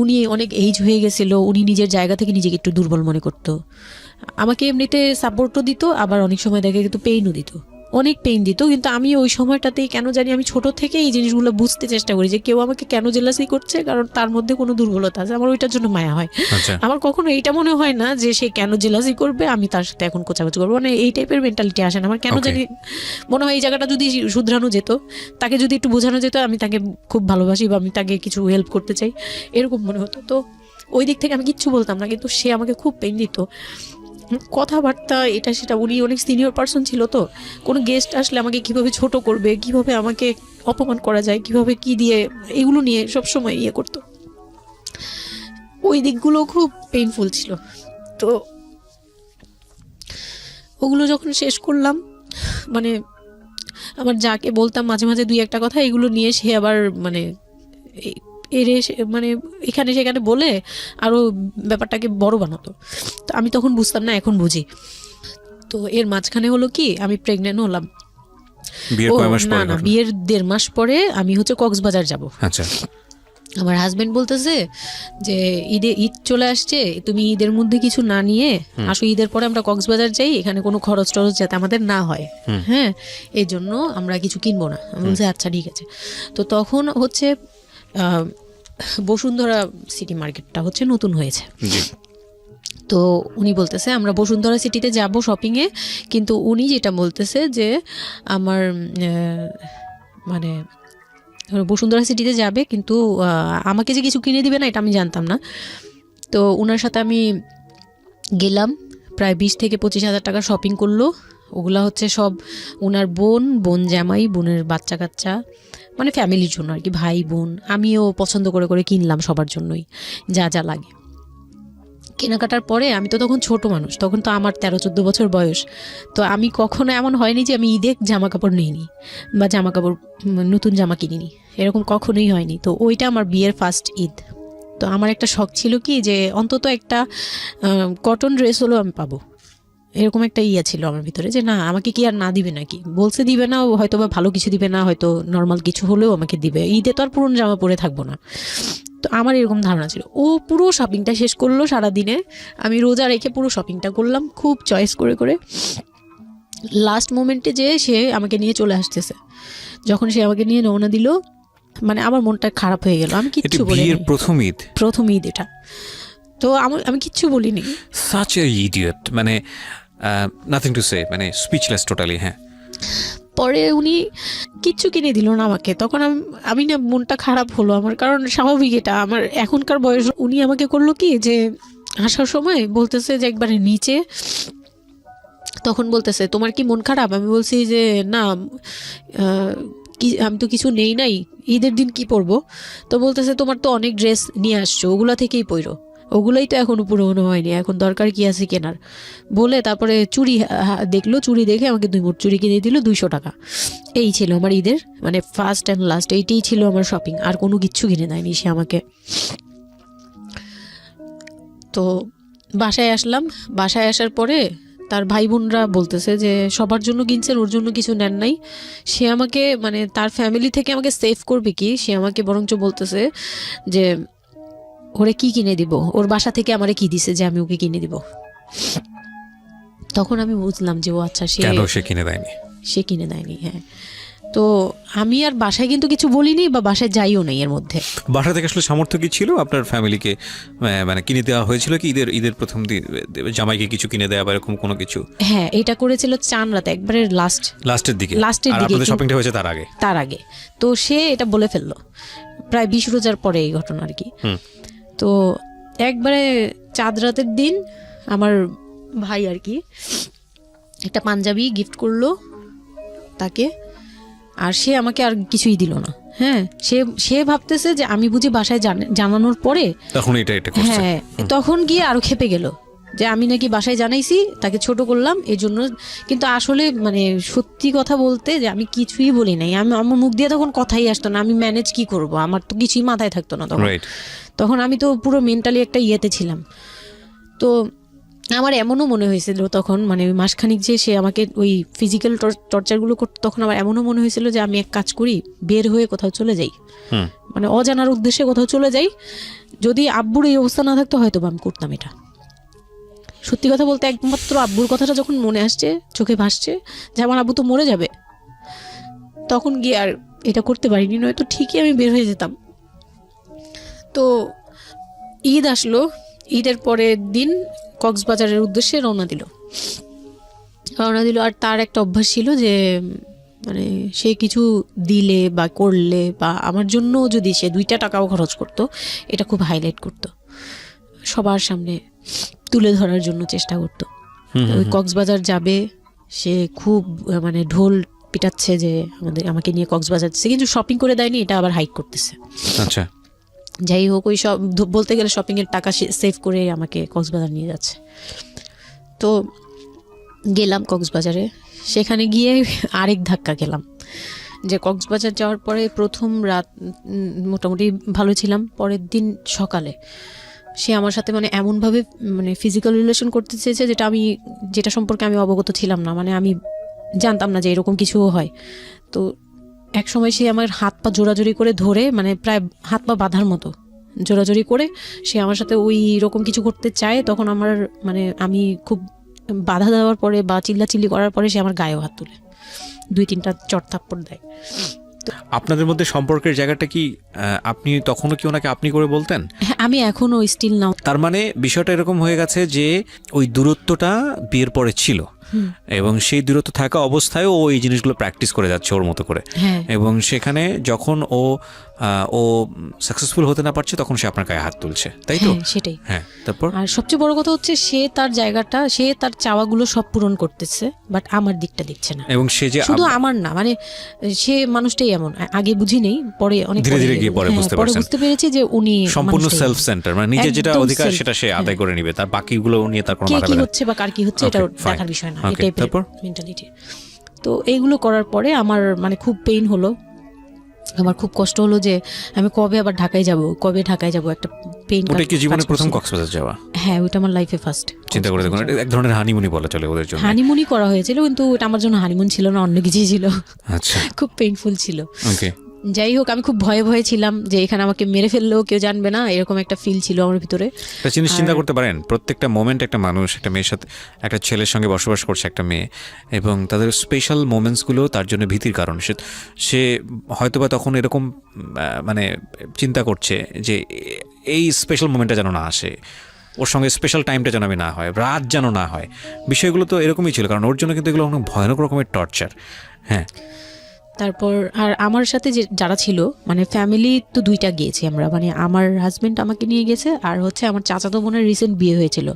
উনি অনেক এজ হয়ে গেছিল, উনি নিজের জায়গা থেকে নিজেকে একটু দুর্বল মনে করতো। আমাকে এমনিতে সাপোর্টও দিত, আবার অনেক সময় দেখে কিন্তু পেইনও দিত। অনেক পেইন দিত, কিন্তু আমি ওই সময়টাতেই কেন জানি আমি ছোট থেকে এই জিনিসগুলো বুঝতে চেষ্টা করি যে কেউ আমাকে কেন জেলাসি করছে, কারণ তার মধ্যে কোনো দুর্বলতা আছে, আমার ওইটার জন্য মায়া হয়। আচ্ছা আমার কখনো এইটা মনে হয় না যে সে কেন জেলাসি করবে, আমি তার সাথে এখন কোচাকুচি করবো, মানে এই টাইপের মেন্টালিটি আসে না আমার। কেন Okay. জানি মনে হয় এই জায়গাটা যদি শুধরানো যেত, তাকে যদি একটু বোঝানো যেত আমি তাকে খুব ভালোবাসি বা আমি তাকে কিছু হেল্প করতে চাই, এরকম মনে হতো। তো ওই দিক থেকে আমি কিচ্ছু বলতাম না, কিন্তু সে আমাকে খুব পেইন দিত, কথাবার্তা এটা সেটা। উনি অনেক সিনিয়র পার্সন ছিল, তো কোনো গেস্ট আসলে আমাকে কিভাবে ছোট করবে, কিভাবে আমাকে অপমান করা যায়, কিভাবে কি দিয়ে, এগুলো নিয়ে সবসময় ইয়ে করতো। ওই দিকগুলো খুব পেইনফুল ছিল। তো ওগুলো যখন শেষ করলাম, মানে আমার যাকে বলতাম মাঝে মাঝে দুই একটা কথা, এগুলো নিয়ে সে আবার মানে মানে এখানে সেখানে বলে আরও ব্যাপারটাকে বড় বানাতো। তো আমি তখন বুঝতাম না, এখন বুঝি। তো এর মাঝখানে হলো কি, আমি প্রেগনেন্ট হলাম। বিয়ের কয় মাস পরে? না, বিয়ের 1.5 মাস পরে আমি হচ্ছে কক্সবাজার যাব। আচ্ছা আমার হাজবেন্ড বলতেছে যে ঈদ চলে আসছে, তুমি ঈদের মধ্যে কিছু না নিয়ে আসো, ঈদের পরে আমরা কক্সবাজার যাই, এখানে কোনো খরচ টরচ যাতে আমাদের না হয়, হ্যাঁ, এই জন্য আমরা কিছু কিনবো না। আমি বলছি আচ্ছা ঠিক আছে। তো তখন হচ্ছে বসুন্ধরা সিটি মার্কেটটা হচ্ছে নতুন হয়েছে। তো উনি বলতেছে আমরা বসুন্ধরা সিটিতে যাব শপিংয়ে, কিন্তু উনি যেটা বলতেছে যে আমার মানে বসুন্ধরা সিটিতে যাবে, কিন্তু আমাকে যে কিছু কিনে দিবে না এটা আমি জানতাম না। তো ওনার সাথে আমি গেলাম, প্রায় 20 থেকে 25 হাজার টাকা শপিং করলো। ওগুলা হচ্ছে সব ওনার বোন জামাই, বোনের বাচ্চা কাচ্চা, মানে ফ্যামিলির জন্য আর কি, ভাই বোন। আমিও পছন্দ করে করে কিনলাম সবার জন্যই যা যা লাগে। কেনাকাটার পরে আমি তো তখন ছোট মানুষ, তখন তো আমার 13-14 বছর বয়স। তো আমি কখনো এমন হয়নি যে আমি ঈদে জামা কাপড় নিইনি বা জামা কাপড় নতুন জামা কিনিনি, এরকম কখনোই হয়নি। তো ওইটা আমার বিয়ের ফার্স্ট ঈদ। তো আমার একটা শখ ছিল কি যে অন্তত একটা কটন ড্রেস হলেও আমি পাবো, এরকম একটা ইয়া ছিল আমার ভিতরে, যে না আমাকে কি আর না দিবে নাকি, বলছে দিবে না, হয়তো বা ভালো কিছু দিবে না, হয়তো নর্মাল কিছু হলেও আমাকে দিবে, ঈদে তো আর পুরনো জামা পরে থাকবো না। তো আমার এরকম ধারণা ছিল। ও পুরো শপিংটা শেষ করলো সারাদিনে, আমি রোজা রেখে পুরো শপিংটা করলাম খুব চয়েস করে করে। লাস্ট মোমেন্টে যে সে আমাকে নিয়ে চলে আসতেছে, যখন সে আমাকে নিয়ে রওনা দিল, মানে আমার মনটা খারাপ হয়ে গেল। আমি কিচ্ছু বলিনি, প্রথম ঈদ এটা। তো আমি কিচ্ছু বলিনি। such a idiot, মানে নাথিং টু সে, মানে স্পিচলেস টোটালি। হ্যাঁ, পরে উনি কিচ্ছু কিনে দিল না আমাকে, তখন আমি না মনটা খারাপ হলো আমার, কারণ স্বাভাবিক এটা আমার এখনকার বয়স। উনি আমাকে করলো কি যে আসার সময় বলতেছে যে একবারে নিচে, তখন বলতেছে তোমার কি মন খারাপ? আমি বলছি যে না, কি আমি তো কিছু নেই নাই, ঈদের দিন কি পরবো? তো বলতেছে তোমার তো অনেক ড্রেস নিয়ে আসছো, ওগুলা থেকেই পরো, ওগুলোই তো এখনো পুরোনো হয়নি, এখন দরকার কি আছে কেনার? বলে তারপরে চুড়ি দেখলো, চুড়ি দেখে আমাকে 2 মুঠ চুড়ি কিনে দিল 200 টাকা। এই ছিল আমার ঈদের মানে ফার্স্ট অ্যান্ড লাস্ট, এইটাই ছিল আমার শপিং, আর কোনো কিচ্ছু কিনে দেয়নি সে আমাকে। তো বাসায় আসলাম, বাসায় আসার পরে তার ভাই বোনরা বলতেছে যে সবার জন্য কিনছেন, ওর জন্য কিছু নেন নাই। সে আমাকে মানে তার ফ্যামিলি থেকে আমাকে সেভ করবে কি, সে আমাকে বরঞ্চ বলতেছে যে ওরে কি কিনে দিব, ওর বাসা থেকে আমারে কি দিছে যে আমি ওকে কিনে দিব। তখন আমি বুঝলাম যে ও আচ্ছা সে কিনে দেয়নি। হ্যাঁ, তো আমি আর বাসায় কিন্তু কিছু বলিনি বা বাসায় যাইও নাই। এর মধ্যে বাসা থেকে আসলে সামর্থ্য কি ছিল আপনার ফ্যামিলিকে, মানে কিনে দেওয়া হয়েছিল কি ঈদের প্রথম দিন জামাইকে কিছু কিনে দেওয়া বা এরকম কোনো কিছু? হ্যাঁ, এটা করেছিল চান রাতে, একবারে লাস্টের দিকে শপিংটা হয়েছে তার আগে। তো সে এটা বলে ফেললো প্রায় 20 রোজার পরে এই ঘটনা আর কি। তো একবারে চাঁদ রাতের দিন আমার ভাই আর কি একটা পাঞ্জাবি গিফট করলো তাকে, আর সে আমাকে আর কিছুই দিল না। হ্যাঁ, সে ভাবতেছে যে আমি বুঝি বাসায় জানানোর পরে তখন এটা করছে। হ্যাঁ, তখন গিয়ে আরো খেপে গেল যে আমি নাকি বাসায় জানাইছি, তাকে ছোট করলাম এই জন্য। কিন্তু আসলে মানে সত্যি কথা বলতে যে আমি কিছুই বলি নাই, আমার মুখ দিয়ে তখন কথাই আসতো না, আমি ম্যানেজ কি করব, আমার তো কিছুই মাথায় থাকতো না তখন আমি তো পুরো মেন্টালি একটা ইয়েতে ছিলাম। তো আমার এমনও মনে হয়েছিল তখন, মানে ওই মাসখানিক যে সে আমাকে ওই ফিজিক্যাল টর্চারগুলো করতো, তখন আমার এমনও মনে হয়েছিল যে আমি এক কাজ করি, বের হয়ে কোথাও চলে যাই, মানে অজানার উদ্দেশ্যে কোথাও চলে যাই। যদি আব্বুর এই অবস্থা না থাকতো হয়তো আমি করতাম এটা। সত্যি কথা বলতে একমাত্র আব্বুর কথাটা যখন মনে আসছে, চোখে ভাসছে যে আমার আব্বু তো মরে যাবে, তখন গিয়ে আর এটা করতে পারিনি, নয়তো ঠিকই আমি বের হয়ে যেতাম। তো ঈদ আসলো, ঈদের পরের দিন কক্সবাজারের উদ্দেশ্যে রওনা দিল। আর তার একটা অভ্যাস ছিল যে মানে সে কিছু দিলে বা করলে বা আমার জন্য যদি সে 2টা টাকাও খরচ করতো, এটা খুব হাইলাইট করতো, সবার সামনে তুলে ধরার জন্য চেষ্টা করতো। ওই কক্সবাজার যাবে, সে খুব মানে ঢোল পিটাচ্ছে যে আমাকে নিয়ে কক্সবাজার যাচ্ছে, কিন্তু শপিং করে দেয়নি, এটা আবার হাইক করতেছে। আচ্ছা, যাই হোক, ওই সব বলতে গেলে শপিংয়ের টাকা সেভ করে আমাকে কক্সবাজার নিয়ে যাচ্ছে। তো গেলাম কক্সবাজারে, সেখানে গিয়ে আরেক ধাক্কা খেলাম যে কক্সবাজার যাওয়ার পরে প্রথম রাত মোটামুটি ভালো ছিলাম, পরের দিন সকালে সে আমার সাথে মানে এমনভাবে মানে ফিজিক্যাল রিলেশন করতে চেয়েছে যেটা সম্পর্কে আমি অবগত ছিলাম না, মানে আমি জানতাম না যে এরকম কিছুও হয়। তো এক সময় সে আমার হাত পা জোড়াজোড়ি করে ধরে, মানে প্রায় হাত পা বাঁধার মতো জোড়াজোড়ি করে সে আমার সাথে ওই রকম কিছু করতে চায়। তখন আমার মানে আমি খুব বাধা দেওয়ার পরে বা চিল্লাচিল্লি করার পরে সে আমার গায়েও হাত তুলে 2-3টা চট থাপ্পড় দেয়। আপনাদের মধ্যে সম্পর্কের জায়গাটা কি আপনি তখনও কি ওনাকে আপনি করে বলতেন? হ্যাঁ, আমি এখনো স্টিল নাও। তার মানে বিষয়টা এরকম হয়ে গেছে যে ওই দূরত্বটা বিয়ের পরে ছিল, এবং সেই দূরত্ব থাকা অবস্থায় ও এই জিনিসগুলো প্র্যাকটিস করে যাচ্ছে ওর মতো করে, এবং সেখানে যখন ও সাকসেসফুল হতে না পারছে তখন সে আপনার গায়ে হাত তুলছে, তাই তো? সেটাই। হ্যাঁ, তারপর আর সবচেয়ে বড় কথা হচ্ছে সে তার জায়গাটা, সে তার চাওয়াগুলো সব পূরণ করতেছে, বাট আমার দিকটা দেখছে না। এবং সে যে শুধু আমার না, মানে সে মানুষটাই এমন, আগে বুঝি নেই, পরে অনেক ধীরে ধীরে গিয়ে পরে বুঝতে পেরেছি যে উনি সম্পূর্ণ সেলফ সেন্টার, মানে নিজে যেটা অধিকার সেটা সে আদায় করে নিবে, তার বাকিগুলো নিয়ে তার কোনো মাথা ব্যথা হচ্ছে বা কার কি হচ্ছে এটা দেখার বিষয় না, এটাই তারপর মেন্টালিটি। তো এইগুলো করার পরে আমার মানে খুব পেইন হলো, আমার খুব কষ্ট হলো যে আমি কবে আবার ঢাকায় যাব, একটা পেইন। ওটা কি জীবনে প্রথম কক্সবাজার যাওয়া? হ্যাঁ, ওটা আমার লাইফে ফার্স্ট। চিন্তা করে দেখুন, এক ধরনের হানিমুনি বলা চলে ওদের জন্য। হানিমুনি করা হয়েছিল, কিন্তু ওটা আমার জন্য হানিমুন ছিল না, অন্য কিছুই ছিল। আচ্ছা, খুব পেইনফুল ছিল। ওকে, যাই হোক, আমি খুব ভয়ে ছিলাম যে এখানে আমাকে মেরে ফেললেও কেউ জানবে না, এরকম একটা ফিল ছিল আমার ভিতরে। একটা জিনিস চিন্তা করতে পারেন, প্রত্যেকটা মোমেন্ট একটা মানুষ একটা মেয়ের সাথে, একটা ছেলের সঙ্গে বসবাস করছে একটা মেয়ে, এবং তাদের স্পেশাল মোমেন্টসগুলো তার জন্য ভীতির কারণ। সে হয়তোবা তখন এরকম মানে চিন্তা করছে যে এই স্পেশাল মোমেন্টটা যেন না আসে, ওর সঙ্গে স্পেশাল টাইমটা যেন আমি না হয়, রাত যেন না হয়। বিষয়গুলো তো এরকমই ছিল, কারণ ওর জন্য কিন্তু এগুলো অনেক ভয়ানক রকমের টর্চার। হ্যাঁ, তারপর আর আমার সাথে যারা ছিল, মানে ফ্যামিলি তো 2টা গিয়েছি আমরা, মানে আমার হাজবেন্ড আমাকে নিয়ে গেছে, আর হচ্ছে আমার চাচাতো বোনের রিসেন্ট বিয়ে হয়েছিল,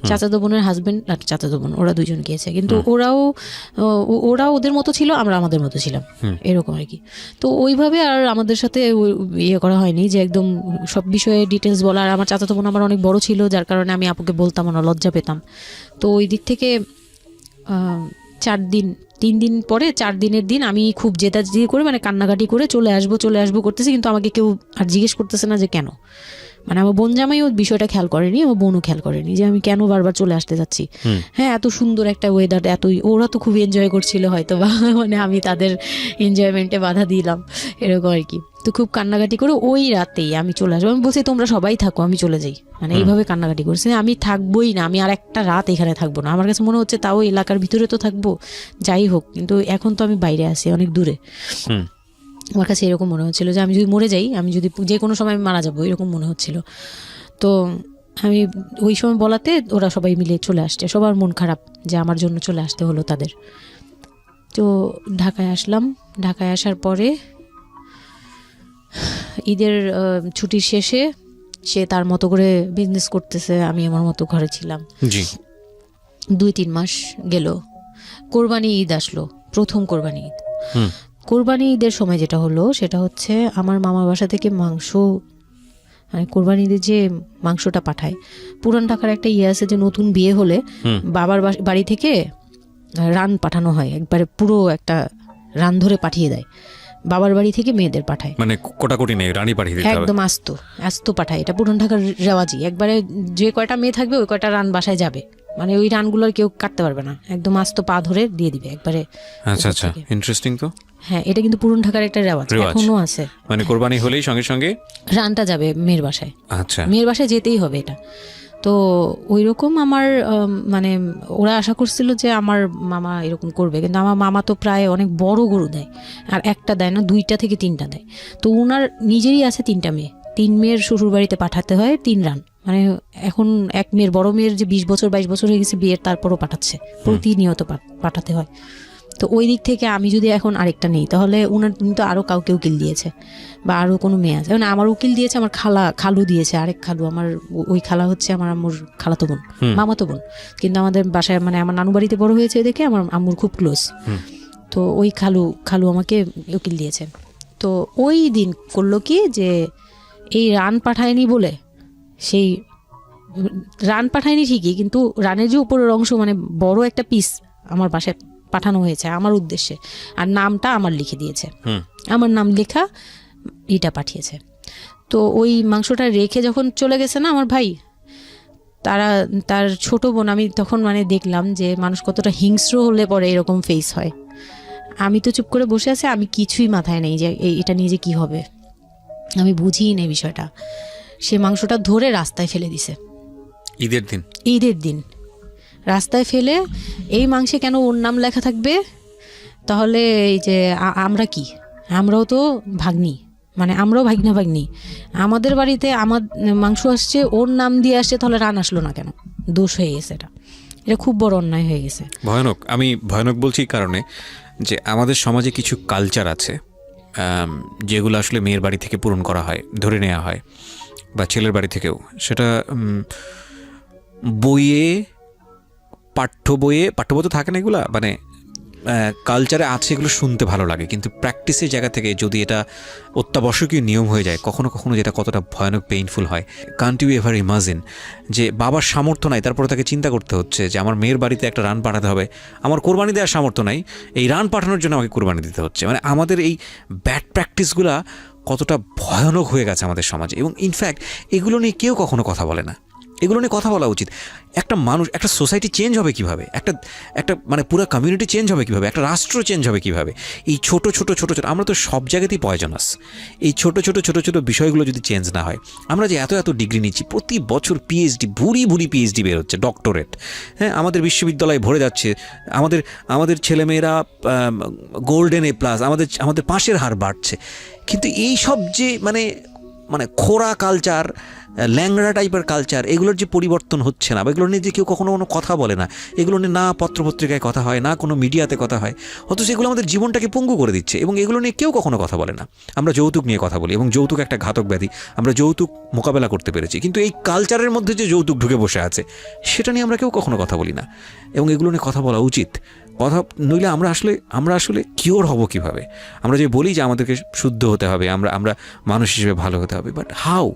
চাচাতো বোনের হাজবেন্ড আর চাচাতো বোন, ওরা 2জন গিয়েছে। কিন্তু ওরা ওদের মতো ছিল, আমরা আমাদের মতো ছিলাম, এরকম আর কি। তো ওইভাবে আর আমাদের সাথে ইয়ে করা হয়নি যে একদম সব বিষয়ে ডিটেলস বলা। আর আমার চাচাতো বোন আমার অনেক বড় ছিল, যার কারণে আমি আপুকে বলতাম না, লজ্জা পেতাম। তো ওই দিক থেকে 3 দিন পরে 4 দিনের দিন আমি খুব জেদাজেদি করে, মানে কান্নাকাটি করে চলে আসবো করতেছি, কিন্তু আমাকে কেউ আর জিজ্ঞেস করতেছে না যে কেন। মানে আমার বোন জামাইও বিষয়টা খেয়াল করেনি, আমার বোনও খেয়াল করেনি যে আমি কেন বারবার চলে আসতে যাচ্ছি। হ্যাঁ, এত সুন্দর একটা ওয়েদার, ওরা তো খুব এনজয় করছিল হয়তো বা, মানে আমি তাদের এনজয়মেন্টে বাধা দিলাম, এরকম আর কি। তো খুব কান্নাকাটি করে ওই রাতেই আমি চলে আসবো। আমি বলছি তোমরা সবাই থাকো, আমি চলে যাই, মানে এইভাবে কান্নাকাটি করছে, আমি থাকবোই না, আমি আর একটা রাত এখানে থাকবো না। আমার কাছে মনে হচ্ছে তাও এলাকার ভিতরে তো থাকবো, যাই হোক, কিন্তু এখন তো আমি বাইরে আছি, অনেক দূরে। আমার কাছে এরকম মনে হচ্ছিল যে আমি যদি মরে যাই, আমি যদি যে কোনো সময় মারা যাবো, এরকম মনে হচ্ছিল। তো আমি ওই সময় বলাতে ওরা সবাই মিলে চলে আসছে, সবার মন খারাপ যে আমার জন্য চলে আসতে হলো তাদের। তো ঢাকায় আসলাম। ঢাকায় আসার পরে ঈদের ছুটির শেষে সে তার মতো করে বিজনেস করতেছে, আমি আমার মতো ঘরে ছিলাম। 2-3 মাস গেল, কোরবানি ঈদ আসলো, প্রথম কোরবানি ঈদ। কোরবানি ঈদের সময় যেটা হলো সেটা হচ্ছে আমার মামার বাসা থেকে মাংস, মানে কোরবানি ঈদের যে মাংসটা পাঠায়, পুরান ঢাকার একটা ইয়ে আছে যে নতুন বিয়ে হলে বাবার বাড়ি থেকে রান পাঠানো হয়, একবারে পুরো একটা রান ধরে পাঠিয়ে দেয়, বাবার বাড়ি থেকে মেয়েদের পাঠায়, মানে কোটাকুটি নেই, রানী পাঠিয়ে দিতে হবে, একদম আস্ত পাঠায়। এটা পুরান ঢাকার রেওয়াজি, একবারে যে কয়টা মেয়ে থাকবে ওই কয়টা রান বাসায় যাবে, মানে ওই রানগুলোর কেউ কাটতে পারবে না, একদম আস্ত পা ধরে দিয়ে দিবে একবারে। আচ্ছা আচ্ছা, ইন্টারেস্টিং তো। হ্যাঁ, এটা কিন্তু পুরান ঢাকার একটা রেওয়াজ, এখনো আছে। মানে কোরবানি হলেই সঙ্গে সঙ্গে রানটা যাবে মেয়ের বাসায়। আচ্ছা, মেয়ের বাসায় যেতেই হবে এটা। তো ওই রকম আমার মানে ওরা আশা করছিল যে আমার মামা এরকম করবে, কিন্তু আমার মামা তো প্রায় অনেক বড় গরু দেয়, আর একটা দেয় না, 2টা থেকে 3টা দেয়। তো ওনার নিজেরই আছে 3টা মেয়ে, 3 মেয়ের শ্বশুর বাড়িতে পাঠাতে হয় 3 রান, মানে এখন এক মেয়ের, বড় মেয়ের যে 20 বছর 22 বছর হয়ে গেছে বিয়ের, তারপরও পাঠাচ্ছে, প্রতিনিয়ত পাঠাতে হয়। তো ওই দিক থেকে আমি যদি এখন আরেকটা নেই, তাহলে উনার কিন্তু আরও কাউকে উকিল দিয়েছে বা আরও কোনো মেয়ে আছে, মানে আমার উকিল দিয়েছে আমার খালু দিয়েছে, আরেক খালু আমার, ওই খালা হচ্ছে আমার আম্মুর খালাতো বোন, মামাতো বোন, কিন্তু আমাদের বাসায় মানে আমার নানু বাড়িতে বড় হয়েছে দেখে আমার আম্মুর খুব ক্লোজ। তো ওই খালু আমাকে উকিল দিয়েছে। তো ওই দিন করলো কি যে এই রান পাঠায়নি বলে, সেই রান পাঠায়নি ঠিকই, কিন্তু রানের যে উপরের অংশ মানে বড় একটা পিস আমার বাসায় পাঠানো হয়েছে আমার উদ্দেশ্যে, আর নামটা আমার লিখে দিয়েছে, আমার নাম লেখা এটা পাঠিয়েছে। তো ওই মাংসটা রেখে যখন চলে গেছে না আমার ভাই, তার ছোট বোন, আমি তখন মানে দেখলাম যে মানুষ কতটা হিংস্র হলে পরে এরকম ফেস হয়। আমি তো চুপ করে বসে আছি, আমি কিছুই মাথায় নেই যে এটা নিয়ে যে কী হবে, আমি বুঝিই নেই বিষয়টা। সে মাংসটা ধরে রাস্তায় ফেলে দিছে ঈদের দিন রাস্তায় ফেলে, এই মাংসে কেন ওর নাম লেখা থাকবে, তাহলে এই যে আমরাও তো ভাগ্নি, মানে আমরাও ভাগ্নি, আমাদের বাড়িতে আমার মাংস আসছে, ওর নাম দিয়ে আসছে, তাহলে রান আসলো না কেন? দোষ হয়ে গেছে, এটা খুব বড় অন্যায় হয়ে গেছে। ভয়ানক। আমি ভয়ানক বলছি এই কারণে যে আমাদের সমাজে কিছু কালচার আছে যেগুলো আসলে মেয়ের বাড়ি থেকে পূরণ করা হয়, ধরে নেওয়া হয়, বা ছেলের বাড়ি থেকেও। সেটা পাঠ্য বইয়ে তো থাকে না, এগুলা মানে কালচারে আছে, এগুলো শুনতে ভালো লাগে, কিন্তু প্র্যাকটিসের জায়গা থেকে যদি এটা অত্যাবশ্যকীয় নিয়ম হয়ে যায় কখনো কখনো, যেটা কতটা ভয়ানক পেইনফুল হয়। কান্ট ইউ এভার ইমাজিন যে বাবার সামর্থ্য নাই, তারপরে তাকে চিন্তা করতে হচ্ছে যে আমার মেয়ের বাড়িতে একটা রান পাঠাতে হবে, আমার কোরবানি দেওয়ার সামর্থ্য নাই, এই রান পাঠানোর জন্য আমাকে কোরবানি দিতে হচ্ছে। মানে আমাদের এই ব্যাড প্র্যাকটিসগুলা কতটা ভয়ানক হয়ে গেছে আমাদের সমাজে, এবং ইনফ্যাক্ট এগুলো নিয়ে কেউ কখনো কথা বলে না। এগুলো নিয়ে কথা বলা উচিত। একটা মানুষ, একটা সোসাইটি চেঞ্জ হবে কিভাবে, একটা মানে পুরো কমিউনিটি চেঞ্জ হবে কিভাবে, একটা রাষ্ট্র চেঞ্জ হবে কিভাবে, এই ছোট আমরা তো সব জায়গাতেই পয়জনাস। এই ছোট ছোট বিষয়গুলো যদি চেঞ্জ না হয়, আমরা যে এত ডিগ্রি নিচ্ছি, প্রতি বছর পিএইচডি, ভুরি পিএইচডি বের হচ্ছে, ডক্টরেট, হ্যাঁ, আমাদের বিশ্ববিদ্যালয়ে ভরে যাচ্ছে, আমাদের ছেলেমেয়েরা গোল্ডেন A+, আমাদের পাশের হার বাড়ছে, কিন্তু এই সব যে মানে খোরা কালচার, ল্যাংড়া টাইপের কালচার, এগুলোর যে পরিবর্তন হচ্ছে না, বা এগুলো নিয়ে যে কেউ কখনো কোনো কথা বলে না, এগুলো নিয়ে না পত্রপত্রিকায় কথা হয়, না কোনো মিডিয়াতে কথা হয়, অথচ এগুলো আমাদের জীবনটাকে পঙ্গু করে দিচ্ছে, এবং এগুলো নিয়ে কেউ কখনো কথা বলে না। আমরা যৌতুক নিয়ে কথা বলি, এবং যৌতুক একটা ঘাতক ব্যাধি, আমরা যৌতুক মোকাবেলা করতে পেরেছি, কিন্তু এই কালচারের মধ্যে যে যৌতুক ঢুকে বসে আছে, সেটা নিয়ে আমরা কেউ কখনো কথা বলি না, এবং এগুলো নিয়ে কথা বলা উচিত। কথা নইলে আমরা আসলে কিওর হব কিভাবে? আমরা যে বলি যে আমাদেরকে শুদ্ধ হতে হবে, আমরা মানুষ হিসেবে ভালো হতে হবে, বাট হাউ?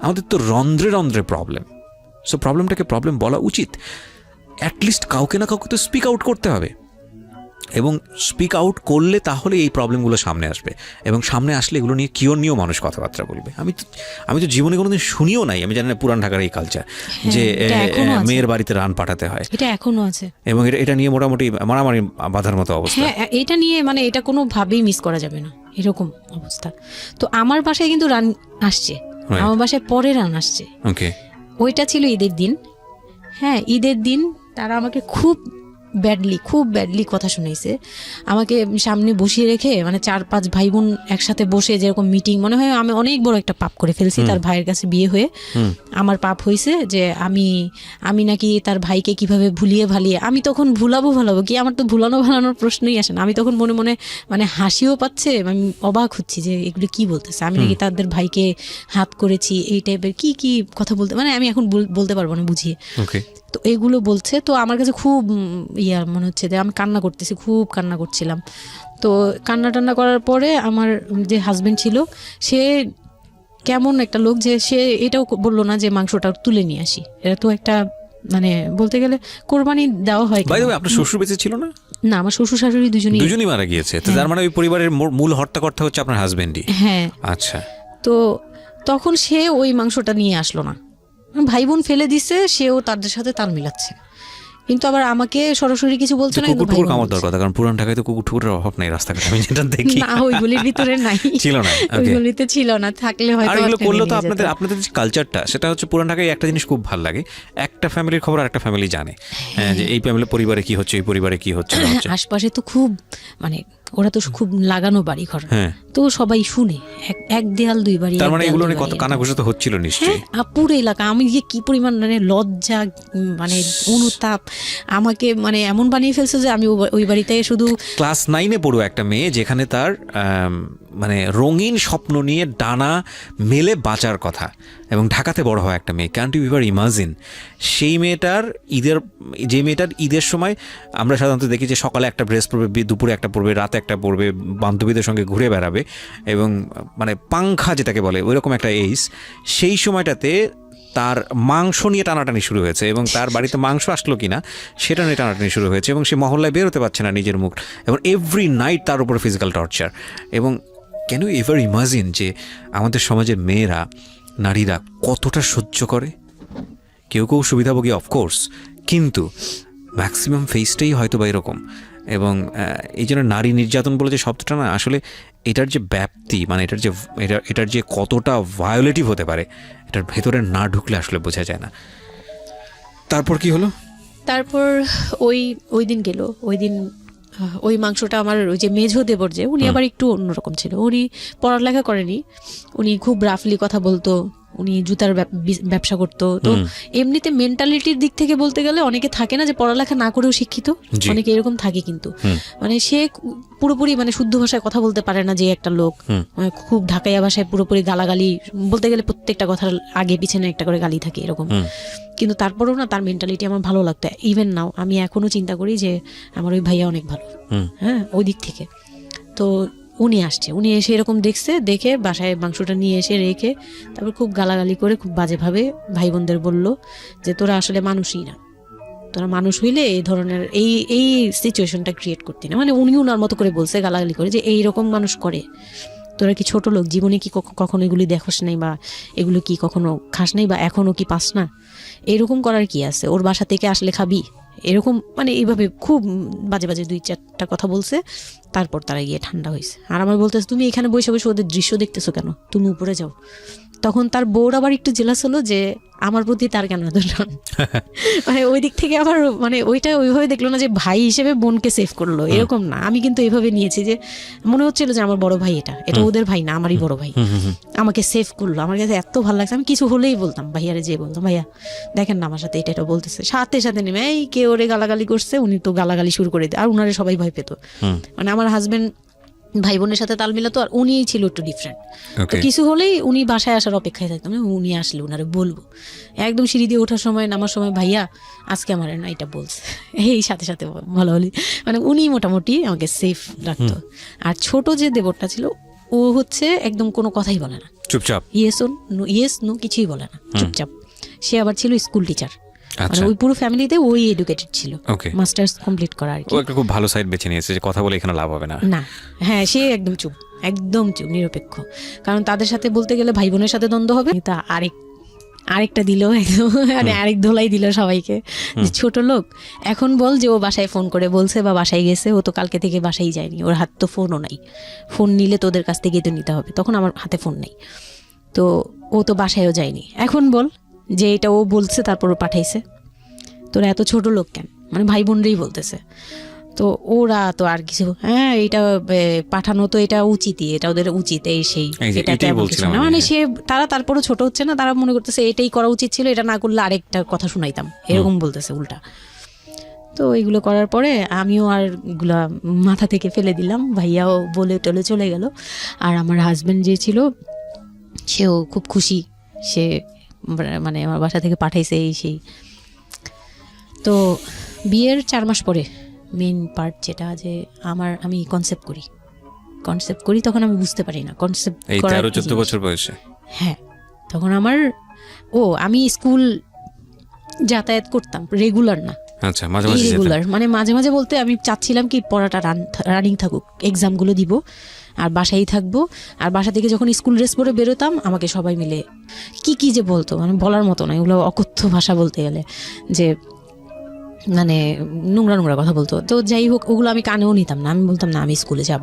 আমাদের তো রন্ধ্রে প্রবলেম। সো প্রবলেমটাকে প্রবলেম বলা উচিত, অ্যাটলিস্ট কাউকে না কাউকে তো স্পিক আউট করতে হবে, এবং স্পিক আউট করলে তাহলে এই প্রবলেমগুলো সামনে আসবে, এবং সামনে আসলে এগুলো নিয়ে কিওর নিয়েও মানুষ কথাবার্তা বলবে। আমি তো জীবনে কোনোদিন শুনিও নাই, আমি জানি না পুরান ঢাকার এই কালচার যে মেয়ের বাড়িতে রান পাঠাতে হয়, এটা এখনো আছে, এবং এটা নিয়ে মোটামুটি মারামারি বাঁধার মতো অবস্থা। হ্যাঁ, এটা নিয়ে মানে এটা কোনোভাবেই মিস করা যাবে না, এরকম অবস্থা। তো আমার বাসায় কিন্তু রান আসছে, আমার বাসায় পরে রান আসছে। ওকে, ওইটা ছিল ঈদের দিন। হ্যাঁ, ঈদের দিন তারা আমাকে খুব ব্যাডলি কথা শুনাইছে, আমাকে সামনে বসিয়ে রেখে, মানে 4-5 ভাই বোন একসাথে বসে যেরকম মিটিং, মনে হয় আমি অনেক বড় একটা পাপ করে ফেলছি তার ভাইয়ের কাছে বিয়ে হয়ে। আমার পাপ হয়েছে যে আমি নাকি তার ভাইকে কিভাবে ভুলিয়ে ভালিয়ে, আমি তখন ভুলাবো কি, আমার তো ভালানোর প্রশ্নই আসে না। আমি তখন মনে মনে মানে হাসিও পাচ্ছে, আমি অবাক হচ্ছি যে এগুলো কি বলতেছে, আমি নাকি তাদের ভাইকে হাত করেছি, এই টাইপের কি কথা বলতে, মানে আমি এখন বলতে পারবো না বুঝিয়ে। তো এগুলো বলছে, তো আমার কাছে খুব মনে হচ্ছে যে আমি কান্না করতেছি, খুব কান্না করছিলাম। তো কান্না করার পরে আমার যে হাজবেন্ড ছিল, সে কেমন একটা লোক যে সে এটাও বললো না যে মাংসটা তুলে নিয়ে আসি। এটা তো একটা মানে বলতে গেলে কোরবানি দেওয়া হয়। বাই দ্য ওয়ে, আপনার শ্বশুর বেঁচে ছিল না? না, আমার শ্বশুর শাশুড়ি দুজনই মারা গিয়েছে। তো তার মানে ওই পরিবারের মূল হর্তাকর্তা হচ্ছে আপনার হাজবেন্ডই? হ্যাঁ। আচ্ছা। তো তখন সে ওই মাংসটা নিয়ে আসলো না, ভাই বোন ফেলে দিছে, সেও তাদের সাথে তাল মিলাচ্ছে। কিন্তু আবার আমাকে সরাসরি কিছু বলছে না, কিন্তু কুকুর কামড় দেওয়ার কথা, কারণ পুরান ঢাকায় তো কুকুরের অভাব নেই রাস্তাঘাটে, আমি যেটা দেখি। না, ওইগুলির ভিতরে নাই, ছিল না, ওইগুলিতে ছিল না, থাকলে হয়তো। আর এগুলো করলে তো আপনাদের যে কালচারটা, সেটা হচ্ছে পুরান ঢাকায় একটা জিনিস খুব ভালো লাগে, একটা ফ্যামিলির খবর আরেকটা ফ্যামিলি জানে, যে এই ফ্যামিলির পরিবারে কি হচ্ছে, এই পরিবারে কি হচ্ছে না হচ্ছে। আশপাশে তো খুব মানে ওরা তো খুব লাগানো বাড়ি ঘর, তো সবাই শুনে, এক দেয়াল দুই বাড়ি। তার মানে এগুলো নিয়ে কত কানাঘুষা তো হচ্ছিল নিশ্চয়ই। পুরো এলাকা, আমি যে কি পরিমাণ মানে লজ্জা, মানে অনুতাপ আমাকে মানে এমন বানিয়ে ফেলছে যে আমি ওই বাড়িতে শুধু। ক্লাস 9-এ পড়ুয়া একটা মেয়ে, যেখানে তার মানে রঙিন স্বপ্ন নিয়ে ডানা মেলে বাঁচার কথা, এবং ঢাকাতে বড় হয় একটা মেয়ে, ক্যান্ট ইউ এভার ইমাজিন? সেই মেয়েটার ঈদের সময় আমরা সাধারণত দেখি যে সকালে একটা ড্রেস পরবে, দুপুরে একটা পরবে, রাতে একটা পরবে, বান্ধবীদের সঙ্গে ঘুরে বেড়াবে, এবং মানে পাংখা যেটাকে বলে ওইরকম একটা এইজ। সেই সময়টাতে তার মাংস নিয়ে টানাটানি শুরু হয়েছে, এবং তার বাড়িতে মাংস আসলো কিনা সেটা নিয়ে টানাটানি শুরু হয়েছে, এবং সে মহল্লায় বেরোতে পারছে না নিজের মুখ, এবং এভরি নাইট তার উপরে ফিজিক্যাল টর্চার। এবং ক্যান ইউ এভার ইমাজিন যে আমাদের সমাজের মেয়েরা, নারীরা কতটা সহ্য করে? কেউ কেউ সুবিধাভোগী অফকোর্স, কিন্তু ম্যাক্সিমাম ফেসটাই হয়তো বা এরকম। এবং এই জন্য নারী নির্যাতন বলে যে শব্দটা না, আসলে এটার যে ব্যাপ্তি, মানে এটার যে কতটা ভায়োলেটিভ হতে পারে, এটার ভেতরে না ঢুকলে আসলে বোঝা যায় না। তারপর কি হলো? তারপর ওই দিন গেল, ওই দিন ওই মাংসটা আমার ওই যে মেঝো দেবর, যে উনি আবার একটু অন্যরকম ছিল, উনি পড়ালেখা করেনি, উনি খুব রাফলি কথা বলতো, উনি জুতার ব্যবসা করতো। তো এমনিতে মেন্টালিটির দিক থেকে বলতে গেলে অনেকে থাকে না যে পড়ালেখা না করেও শিক্ষিত, অনেকে এরকম থাকে, কিন্তু মানে সে পুরোপুরি মানে শুদ্ধ ভাষায় কথা বলতে পারে না, যে একটা লোক খুব ঢাকাইয়া ভাষায় পুরোপুরি গালাগালি বলতে গেলে প্রত্যেকটা কথার আগে পিছনে একটা করে গালি থাকে এরকম। কিন্তু তারপরেও না, তার মেন্টালিটি আমার ভালো লাগতো। ইভেন নাও আমি এখনো চিন্তা করি যে আমার ওই ভাইয়া অনেক ভালো, হ্যাঁ, ওই দিক থেকে। তো উনি আসছে, উনি এসে এরকম দেখে বাসায় মাংসটা নিয়ে এসে রেখে তারপর খুব গালাগালি করে খুব বাজেভাবে ভাই বোনদের বলল যে তোরা আসলে মানুষই না, তোরা মানুষ হইলে এই ধরনের এই সিচুয়েশনটা ক্রিয়েট করতি না। মানে উনি ওনার মতো করে বলছে, গালাগালি করে, যে এইরকম মানুষ করে, তোরা কি ছোট লোক, জীবনে কি কখনো এগুলি দেখোস নাই, বা এগুলো কি কখনো খাস নাই, বা এখনো কি পাস না? এরকম করার কি আছে? ওর বাসা থেকে আসলে খাবি? এরকম মানে এইভাবে খুব বাজে বাজে 2-4টা কথা বলছে। তারপর তারা গিয়ে ঠান্ডা হয়েছে, আর আমার বলতেছে তুমি এখানে বসে বসে ওদের দৃশ্য দেখতেছো কেন, তুমি উপরে যাও। তখন তার বউর আবার একটু জেলাস হলো যে আমার প্রতি তার কেন এত টান। মানে ওই দিক থেকে আবার মানে ওইটা ওইভাবে দেখলো না যে ভাই হিসেবে বোনকে সেভ করলো, এরকম না। আমি কিন্তু এইভাবে নিয়েছি যে মনে হচ্ছিল যে আমার বড় ভাই, এটা ওদের ভাই না, আমারই বড় ভাই, আমাকে সেভ করলো। আমার কাছে এত ভালো লাগছে, আমি কিছু হলেই বলতাম ভাইয়ারে, যে বলতাম ভাইয়া দেখেন না আমার সাথে এটা বলতেছে, সাথে সাথে নেমে এই কে ওরে গালাগালি করছে, উনি তো গালাগালি শুরু করে দেয়। আর উনারে সবাই ভয় পেত, মানে আমার হাজবেন্ড ভাই বোনের সাথে তাল মিলাতো, আর উনি ছিল একটু ডিফারেন্ট। তো কিছু হলেই উনি বাসায় আসার অপেক্ষায় থাকতাম, উনি আসলে উনারে বলবো। একদম সিঁড়ি দিয়ে ওঠার সময় নামার সময় ভাইয়া আজকে আমার না এটা বলছে, এই সাথে সাথে ভালো হলি, মানে উনি মোটামুটি আমাকে সেফ রাখতো। আর ছোট যে দেবরটা ছিল, ও হচ্ছে একদম কোনো কথাই বলে না, চুপচাপ, ইয়েস নো কিছুই বলে না, চুপচাপ। সে আবার ছিল স্কুল টিচার, মানে ওই পুরো ফ্যামিলিতে ওই এডুকেটেড ছিল, মাস্টার্স কমপ্লিট করা আর কি। ও একটা খুব ভালো সাইড বেছে নিয়েছে যে কথা বলে এখানে লাভ হবে না। না, হ্যাঁ, সে একদম চুপ, নিরপেক্ষ। কারণ তাদের সাথে বলতে গেলে ভাই বোনের সাথে দ্বন্দ্ব হবে, তা আরেকটা দিল একদম, মানে আরেক ধোলাই দিল সবাইকে, ছোট লোক। এখন বল যে ও বাসায় ফোন করে বলছে বা বাসায় গেছে, ও তো কালকে থেকে বাসায় যায়নি, ওর হাত তো ফোনও নাই, ফোন নিলে তোদের কাছ থেকে তো নিতে হবে, তখন আমার হাতে ফোন নেই, তো ও তো বাসায়ও যায়নি। এখন বল যে এটা ও বলছে তারপর ও পাঠাইছে, তোরা এত ছোট লোক কেন, মানে ভাই বোনরাই বলতেছে। তো ওরা তো আর কিছু, হ্যাঁ এটা পাঠানো তো এটা উচিতই, এটা ওদের উচিত, এই সেই, এটা না, মানে সে তারা তারপরও ছোট হচ্ছে না, তারা মনে করতেছে এটাই করা উচিত ছিল, এটা না করলে আরেকটা কথা শুনাইতাম, এরকম বলতেছে উল্টা। তো এইগুলো করার পরে আমিও আর এগুলা মাথা থেকে ফেলে দিলাম, ভাইয়াও বলে টলে চলে গেল। আর আমার হাজবেন্ড যে ছিল সেও খুব খুশি, সে মানে আমার বাসা থেকে পাঠাইছে এই সেই। তো বিয়ের 4 মাস পরে মেইন পার্ট যেটা, যে আমি কনসেপ্ট করি, তখন আমি বুঝতে পারি না কনসেপ্ট এই 13-14 বছর বয়সে। হ্যাঁ, তখন আমি স্কুল যাতায়াত করতাম, রেগুলার না, আচ্ছা, মাঝে মাঝে রেগুলার, মানে মাঝে মাঝে বলতে আমি চাচ্ছিলাম কি পড়াটা রানিং থাকুক, এক্সামগুলো দিব আর বাসায় থাকবো। আর বাসা থেকে যখন স্কুল ড্রেস পরে বেরোতাম, আমাকে সবাই মিলে কি যে বলতো, মানে বলার মতো না, এগুলো অকথ্য ভাষা বলতে গেলে, যে মানে নোংরা নোংরা কথা বলতো। তো যাই হোক, ওগুলো আমি কানেও নিতাম না, আমি বলতাম না আমি স্কুলে যাব।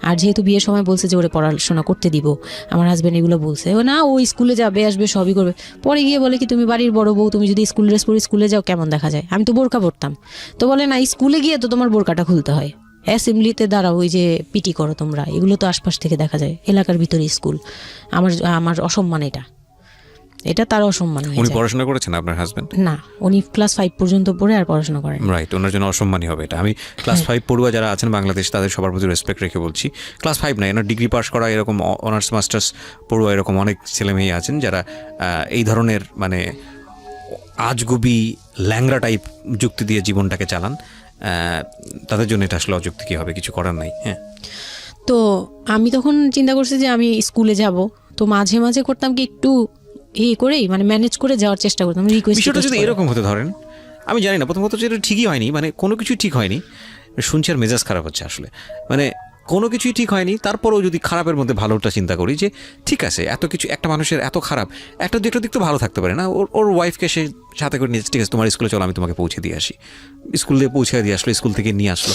আর যেহেতু বিয়ের সময় বলছে যে ওরে পড়াশোনা করতে দিব, আমার হাজব্যান্ড এগুলো বলছে, ও না ও স্কুলে যাবে আসবে সবই করবে। পরে গিয়ে বলে কি তুমি বাড়ির বড় বউ, তুমি যদি স্কুল ড্রেস পরে স্কুলে যাও কেমন দেখা যায়? আমি তো বোরকা পরতাম। তো বলে না স্কুলে গিয়ে তো তোমার বোরকাটা খুলতে হয়, অ্যাসেম্বলিতে দাঁড়াও, ওই যে পিটি করো তোমরা, এগুলো তো আশপাশ থেকে দেখা যায়, এলাকার ভিতরে স্কুল। আমার আমার অসম্মান, এটা তার অসম্মান হয়ে উনি যায়। পড়াশোনা করেছেন আপনার হাজবেন্ড? না, উনি ক্লাস 5 পর্যন্ত পড়ে আর পড়াশোনা করেন। রাইট, ওনার জন্য অসম্মানই হবে এটা। আমি ক্লাস 5 পড়ুয়া যারা আছেন বাংলাদেশ, তাদের সবার প্রতি রেসপেক্ট রেখে বলছি, ক্লাস 5 না, এনার ডিগ্রি পাস করা এরকম অনার্স মাস্টার্স পড়ুয়া এরকম অনেক ছেলে মেয়ে আছেন যারা এই ধরনের মানে আজগুবি ল্যাংরা টাইপ যুক্তি দিয়ে জীবনটাকে চালান। তাদের জন্য এটা আসলে অযুক্তি কি হবে, কিছু করার নাই। হ্যাঁ, তো আমি তখন চিন্তা করছি যে আমি স্কুলে যাব, তো মাঝে মাঝে করতাম কি একটু করেই মানে ম্যানেজ করে যাওয়ার চেষ্টা করতাম, বিষয়টা যদি এরকম হতে ধরেন, আমি জানি না, প্রথমত যেটা ঠিকই হয়নি, মানে কোনো কিছুই ঠিক হয়নি, শুনছি আর মেজাজ খারাপ হচ্ছে আসলে, মানে কোনো কিছুই ঠিক হয়নি। তারপরেও যদি খারাপের মধ্যে ভালোটা চিন্তা করি যে ঠিক আছে, এত কিছু একটা মানুষের এত খারাপ, একটা দুটো দিক তো ভালো থাকতে পারে না। ওর ওয়াইফকে সে সাথে করে নিয়ে, ঠিক আছে তোমার স্কুলে চলো আমি তোমাকে পৌঁছে দিয়ে আসি, স্কুল দিয়ে পৌঁছে দিয়ে আসলো, স্কুল থেকে নিয়ে আসলো।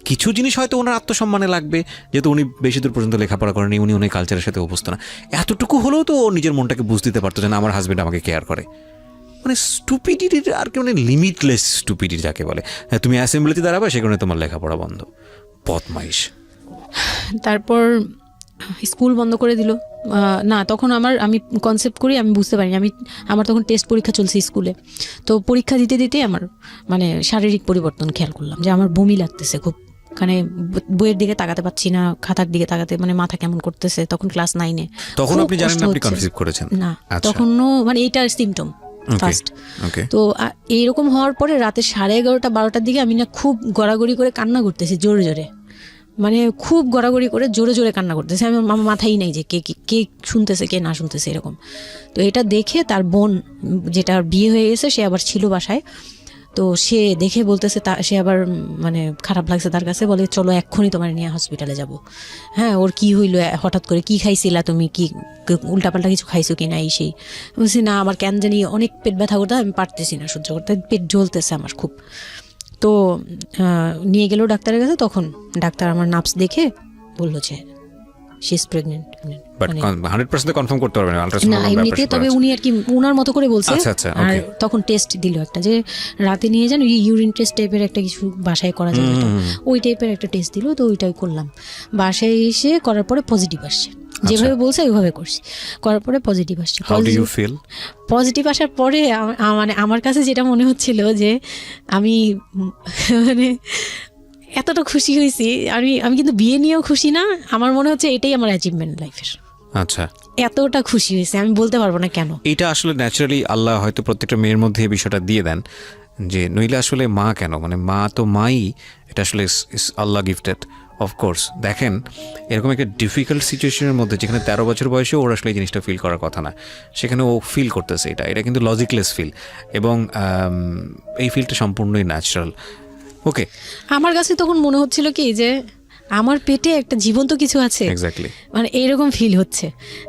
কিছু জিনিস হয়তো ওনার আত্মসম্মানে লাগবে, যেহেতু উনি বেশি দূর পর্যন্ত লেখাপড়া করেনি, উনি অনেক কালচারের সাথে অভ্যস্ত না, এতটুকু হলেও তো ও নিজের মনটাকে বুঝ দিতে পারতো যে না আমার হাজব্যান্ড আমাকে কেয়ার করে। মানে স্টুপিডিটির আর কি, মানে লিমিটলেস স্টুপিডিটি যাকে বলে। হ্যাঁ, তুমি অ্যাসেম্বলিতে দাঁড়াবে, সেখানে তোমার লেখাপড়া বন্ধ, বদমাইশ। তারপর স্কুল বন্ধ করে দিল। না, তখন আমি কনসেপ্ট করি, আমি বুঝতে পারিনি, আমার তখন টেস্ট পরীক্ষা চলছে স্কুলে। তো পরীক্ষা দিতে দিতে আমার মানে শারীরিক পরিবর্তন খেয়াল করলাম, যে আমার বমি লাগতেছে খুব, মানে বইয়ের দিকে তাকাতে পাচ্ছি না, খাতার দিকে তাকাতে মানে মাথা কেমন করতেছে। তখন ক্লাস 9-এ। তখন আপনি জানেন না আপনি কনসিভ করেছেন? না, তখনও মানে এইটার সিমটম ফার্স্ট। তো এইরকম হওয়ার পরে রাতে 11:30 12টার দিকে আমি না খুব গড়াগড়ি করে কান্না করতেছি, জোরে জোরে, মানে খুব গড়াগড়ি করে জোরে জোরে কান্না করতেছে। আমি আমার মাথায় নেই যে কে কে শুনতেছে কে না শুনতেছে এরকম। তো এটা দেখে তার বোন, যেটা বিয়ে হয়ে গেছে, সে আবার ছিল বাসায়। তো সে দেখে বলতেছে, সে আবার মানে খারাপ লাগছে তার কাছে, বলে চলো এক্ষুনি তোমার নিয়ে হসপিটালে যাব। হ্যাঁ, ওর কি হইলো হঠাৎ করে, কি খাইছিলা তুমি, কি উল্টাপাল্টা কিছু খাইছো কি না, এই সেই। বলছি না, আমার কেন জানি অনেক পেট ব্যথা করতে, আমি পারতেছি না সহ্য করতে, পেট জ্বলতেছে আমার খুব। তো নিয়ে গেল ডাক্তারের কাছে। তখন ডাক্তার আমার নার্ভস দেখে বললো যে she is pregnant. But 100% confirm করতে পারবেন না এমনিতে, তবে উনি আর কি ওনার মতো করে বলছে। আর তখন টেস্ট দিল একটা, যে রাতে নিয়ে যান, ইউরিন টেস্ট টাইপের একটা কিছু বাসায় করা যায়, ওই টাইপের একটা টেস্ট দিল। তো ওইটাই করলাম। বাসায় এসে করার পরে পজিটিভ আসছে, যেভাবে বলছে ওইভাবে করছি, করার পরে পজিটিভ আসছে। পজিটিভ আসার পরে মানে আমার কাছে যেটা মনে হচ্ছিল যে আমি মানে এতটা খুশি হয়েছি, আমি কিন্তু বিয়ে নিয়েও খুশি না, আমার মনে হচ্ছে এটাই আমার অ্যাচিভমেন্ট লাইফের। আচ্ছা, এতটা খুশি হয়েছে আমি বলতে পারবো না কেন। এটা আসলে ন্যাচারালি আল্লাহ হয়তো প্রত্যেকটা মেয়ের মধ্যে এই বিষয়টা দিয়ে দেন, যে নইলে আসলে মা কেন, মানে মা তো মাই, এটা আসলে আল্লাহ গিফটেড। অফকোর্স দেখেন, এরকম একটা ডিফিকাল্ট সিচুয়েশনের মধ্যে, যেখানে 13 বছর বয়সে ওর আসলে এই জিনিসটা ফিল করার কথা না, সেখানে ও ফিল করতেছে, এটা কিন্তু লজিকলেস ফিল, এবং এই ফিলটা সম্পূর্ণই ন্যাচারাল। ওকে, আমার কাছে তখন মনে হচ্ছিল কি যে আমার পেটে একটা জীবন্ত কিছু আছে, এক্স্যাক্টলি, মানে এইরকম ফিল হচ্ছে।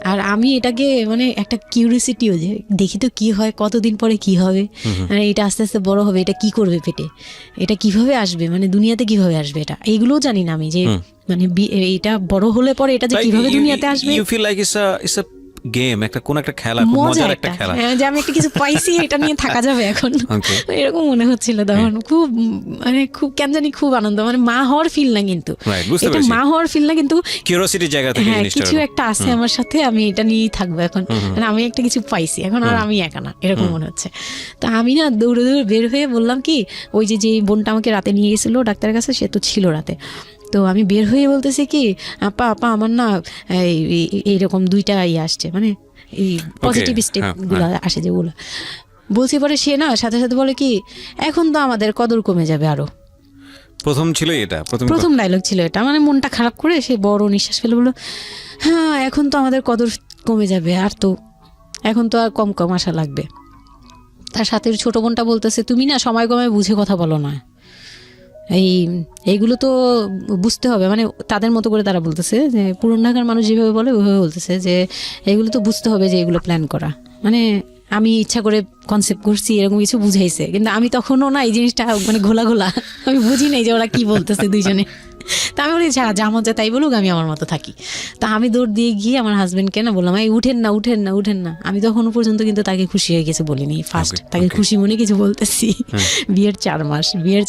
আর আমি এটাকে মানে একটা কিউরিওসিটিও, যে দেখি তো কি হয়, কতদিন পরে কি হবে, মানে এটা আস্তে আস্তে বড় হবে, এটা কি করবে পেটে, এটা কিভাবে আসবে, মানে দুনিয়াতে কিভাবে আসবে, এটা এইগুলোও জানি না আমি, যে মানে এটা বড় হলে পরে এটা যে কিভাবে দুনিয়াতে আসবে। You feel like it's a game, কোন একটা খেলা, মজার একটা খেলা, যে আমি একটা কিছু পাইছি, এটা নিয়ে থাকা যাবে এখন, এরকম মনে হচ্ছিল তখন। খুব মানে খুব কেন জানি খুব আনন্দ, মানে মা হওয়ার ফিল না, কিন্তু এটা মা হওয়ার ফিল না, কিন্তু কিউরিওসিটির জায়গা থেকে কিছু একটা আছে আমার সাথে, আমি এটা নিয়েই থাকবো এখন, মানে আমি একটা কিছু পাইছি এখন, আর আমি একা না, এরকম মনে হচ্ছে। তো আমি না দৌড়ে দৌড়ে বের হয়ে বললাম কি, ওই যে বোনটা আমাকে রাতে নিয়ে গেছিলো ডাক্তারের কাছে, সে তো ছিল রাতে। তো আমি বের হয়ে বলতেছি কি, আপা আমার না এইরকম 2টা আসছে, মানে এই পজিটিভ স্টেপগুলো আসে যেগুলো বলছি। পরে সে না সাথে সাথে বলে কি, এখন তো আমাদের কদর কমে যাবে আরো। প্রথম ডায়লগ ছিল এটা, মানে মনটা খারাপ করে সে বড় নিঃশ্বাস ফেলে বললো, হ্যাঁ এখন তো আমাদের কদর কমে যাবে, আর তো এখন তো আর কম কম আসা লাগবে। তার সাথে ছোট বোনটা বলতেছে, তুমি না সময় কমে বুঝে কথা বলো না, এইগুলো তো বুঝতে হবে, মানে তাদের মতো করে তারা বলতেছে, যে পুরান ঢাকার মানুষ যেভাবে বলে ওইভাবে বলতেছে, যে এগুলো তো বুঝতে হবে যে এগুলো প্ল্যান করা, মানে আমি ইচ্ছা করে কনসেপ্ট করছি এরকম কিছু বুঝাইছে, কিন্তু আমি তখনও না এই জিনিসটা মানে ঘোলা ঘোলা, আমি বুঝি নাই যে ওরা কি বলতেছে দুইজনে। তা আমি বলি যা মজা তাই বলুক, আমি আমার মতো থাকি। তা আমি দৌড় দিয়ে গিয়ে আমার হাজবেন্ডকে না বললাম, এই উঠেন না উঠেন না উঠেন না। আমি তখনও পর্যন্ত কিন্তু তাকে খুশি হয়ে গেছে বলিনি, ফার্স্ট তাকে খুশি মনে কিছু বলতেছি। বিয়ের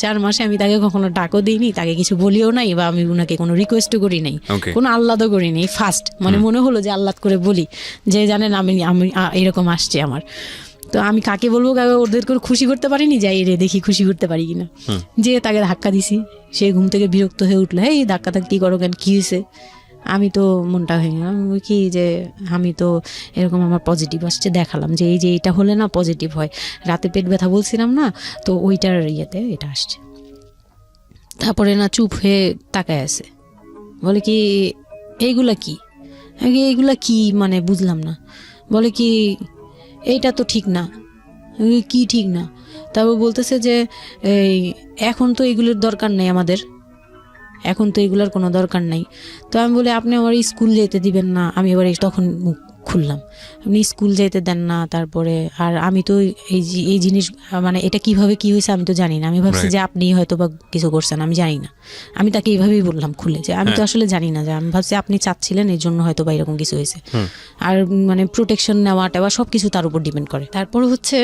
4 মাসে আমি তাকে কখনো ডাকও দিইনি, তাকে কিছু বলিও নাই, বা আমি ওনাকে কোনো রিকোয়েস্টও করি নাই, কোনো আহ্লাদও করি নাই। ফার্স্ট মানে মনে হলো যে আহ্লাদ করে বলি যে জানেন আমি এরকম আসছে আমার। তো আমি কাকে বলবো, কাকে ওদেরকে খুশি করতে পারিনি, যাই রে দেখি খুশি করতে পারি কিনা। যে তাকে ধাক্কা দিছি, সে ঘুম থেকে বিরক্ত হয়ে উঠলো, এই ধাক্কা কি করো কেন, কি হয়েছে? আমি তো মনটা ভেঙে গেলাম, কি যে আমি তো এরকম আমার পজিটিভ আসছে, দেখালাম যে এই যে এটা হলে না পজিটিভ হয়, রাতে পেট ব্যথা বলছিলাম না, তো ওইটার ইয়েতে এটা আসছে। তারপরে না চুপ হয়ে তাকায় আছে, বলে কি এইগুলা কি, এইগুলা কি মানে বুঝলাম না। বলে কি এইটা তো ঠিক না। কি ঠিক না? তারপর বলতেছে যে এই এখন তো এগুলোর দরকার নেই আমাদের, এখন তো এগুলোর কোনো দরকার নাই। তো আমি বলি আপনি আমার স্কুল যেতে দিবেন না। আমি এবার তখন মুখ খুললাম, আপনি স্কুল যেতে দেন না, তারপরে আর আমি তো এই জিনিস মানে এটা কিভাবে কি হয়েছে আমি তো জানি না। আমি ভাবছি যে আপনি হয়তো বা কিছু করছেন, আমি জানি না। আমি তাকে এইভাবেই বললাম খুলে যে আমি তো আসলে জানি না, যে আমি ভাবছি আপনি চাচ্ছিলেন এই জন্য হয়তো বা এরকম কিছু হয়েছে। আর মানে প্রোটেকশন নেওয়া টেওয়া সব কিছু তার উপর ডিপেন্ড করে। তারপর হচ্ছে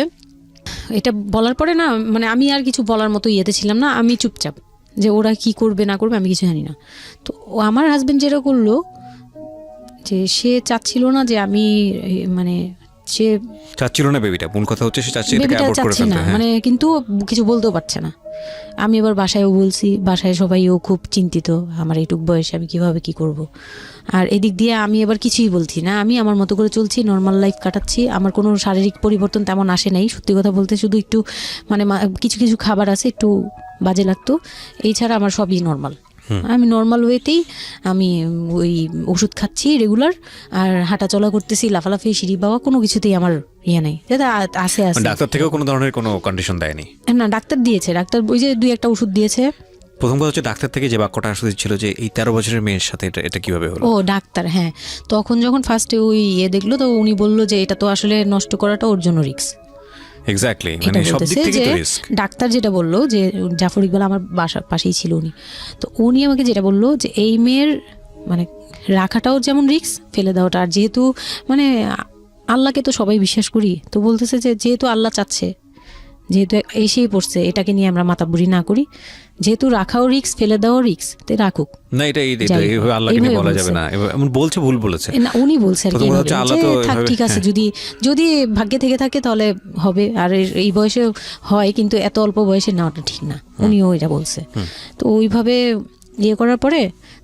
এটা বলার পরে না মানে আমি আর কিছু বলার মতো ইয়েতে ছিলাম না, আমি চুপচাপ, যে ওরা কি করবে না করবে আমি কিছু জানি না। তো আমার হাজবেন্ড যেটা করলো, যে সে চাচ্ছিল না যে আমি মানে সে চাচ্ছিল না বেবিটা, মূল কথা হচ্ছে সে চাচ্ছে এটাকে অ্যাবর্ট করে ফেলতে, মানে কিন্তু কিছু বলতেও পারছে না। আমি এবার বাসায়ও বলছি, বাসায় সবাইও খুব চিন্তিত আমার এইটুক বয়সে আমি কিভাবে কি করব। আর এদিক দিয়ে আমি এবার কিছুই বলছি না, আমি আমার মতো করে চলছি, নর্মাল লাইফ কাটাচ্ছি। আমার কোনো শারীরিক পরিবর্তন তেমন আসে নাই, সত্যি কথা বলতে শুধু একটু মানে কিছু কিছু খাবার আছে একটু বাজে লাগতো, এই ছাড়া আমার সবই নর্মাল। আমি নর্মাল ওয়েতেই আমি ওই ওষুধ খাচ্ছি রেগুলার, আর হাঁটা চলা করতেছি, লাফালাফি সিঁড়ি বাওয়া কোনো কিছুতেই আমার ইয়ে নেই। আছে ডাক্তার থেকেও কোনো ধরনের কোনো কন্ডিশন দেয়নি? না, ডাক্তার দিয়েছে, ডাক্তার ওই যে 2-1টা ওষুধ দিয়েছে। প্রথম কথা হচ্ছে ডাক্তার থেকে যে বাক্যটা আসলে ছিল যে এই 13 বছরের মেয়ের সাথে এটা কিভাবে হলো। ও ডাক্তার, হ্যাঁ। তখন যখন ফার্স্টে ওই দেখলো, তো উনি বললো যে এটা তো আসলে নষ্ট করাটা ওর জন্য রিস্ক। এক্স্যাক্টলি, মানে সব দিক থেকে তো রিস্ক। ডাক্তার যেটা বললো, যে জাফর ইকবাল আমার বাসার পাশেই ছিল উনি, তো উনি আমাকে যেটা বললো যে এই মেয়ের মানে রাখাটাও যেমন রিস্ক, ফেলে দেওয়াটা। আর যেহেতু মানে আল্লাহকে তো সবাই বিশ্বাস করি, তো বলতেছে যে যেহেতু আল্লাহ চাচ্ছে, যেহেতু এসেই পড়ছে, এটাকে নিয়ে আমরা মাতাবুরি না করি, যেহেতু রাখাও রিস্ক ফেলে দেওয়াও রিস্ক, তো রাখুক না। এটা এইভাবে আল্লাহকে নিয়ে বলা যাবে না, এমন বলছে ভুল বলেছে না, উনি বলছে আর কি থাক ঠিক আছে, যদি ভাগ্যে থেকে থাকে তাহলে হবে। আর এই বয়সে হয়, কিন্তু এত অল্প বয়সে নেওয়াটা ঠিক না, উনিও এটা বলছে। তো ওইভাবে ইয়ে করার পরে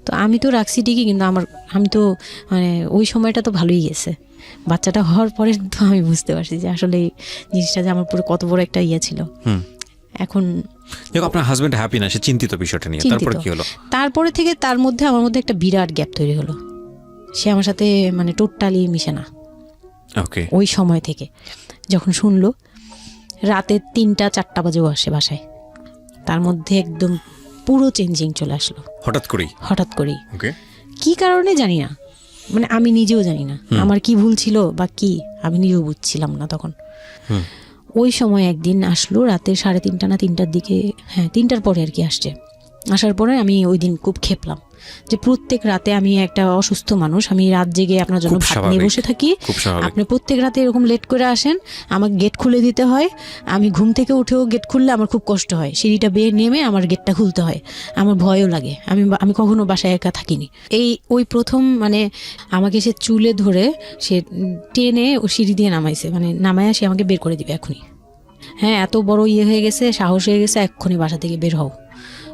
তো আমি তো রাখছি ঠিকই, কিন্তু আমি তো মানে ওই সময়টা তো ভালোই গেছে। বাচ্চাটা হওয়ার পরে তো আমি বুঝতে পারছি যে আসলে জিনিসটা যে আমার পুরো কত বড় একটা ইয়ে ছিল। এখন আপনার হাজবেন্ড হ্যাপি না, সে চিন্তিত বিষয়টা নিয়ে। তারপর কি হলো? তারপরে থেকে তার মধ্যে আমার মধ্যে একটা বিরাট গ্যাপ তৈরি হলো, সে আমার সাথে মানে টোটালি মিশে না। ওকে। ওই সময় থেকে যখন শুনলো রাতে 3টা-4টা বাজেও আসে বাসায়, তার মধ্যে একদম পুরো চেঞ্জিং চলে আসলো হঠাৎ করেই। ওকে। কি কারণে জানি না, মানে আমি নিজেও জানি না আমার কি ভুল ছিল বা কি, আমি নিজেও বুঝছিলাম না তখন। ওই সময় একদিন আসলো রাতে 3:30 না 3টার দিকে, হ্যাঁ 3টার পরে আর কি আসছে। আসার পরে আমি ওই দিন খুব খেপলাম যে প্রত্যেক রাতে আমি একটা অসুস্থ মানুষ, আমি রাত জেগে আপনার জন্য ভাত নিয়ে বসে থাকি, আপনি প্রত্যেক রাতে এরকম লেট করে আসেন, আমাকে গেট খুলে দিতে হয়, আমি ঘুম থেকে উঠেও গেট খুললে আমার খুব কষ্ট হয়, সিঁড়িটা বেয়ে নেমে আমার গেটটা খুলতে হয়, আমার ভয়ও লাগে, আমি কখনো বাসায় একা থাকিনি। ওই প্রথম মানে আমাকে সে চুলে ধরে সে টেনে ও সিঁড়ি দিয়ে নামাইছে, মানে নামায় সে আমাকে বের করে দিবে এখনই। হ্যাঁ, এত বড় ইয়ে হয়ে গেছে, সাহস হয়ে গেছে, এক্ষুনি বাসা থেকে বের হও।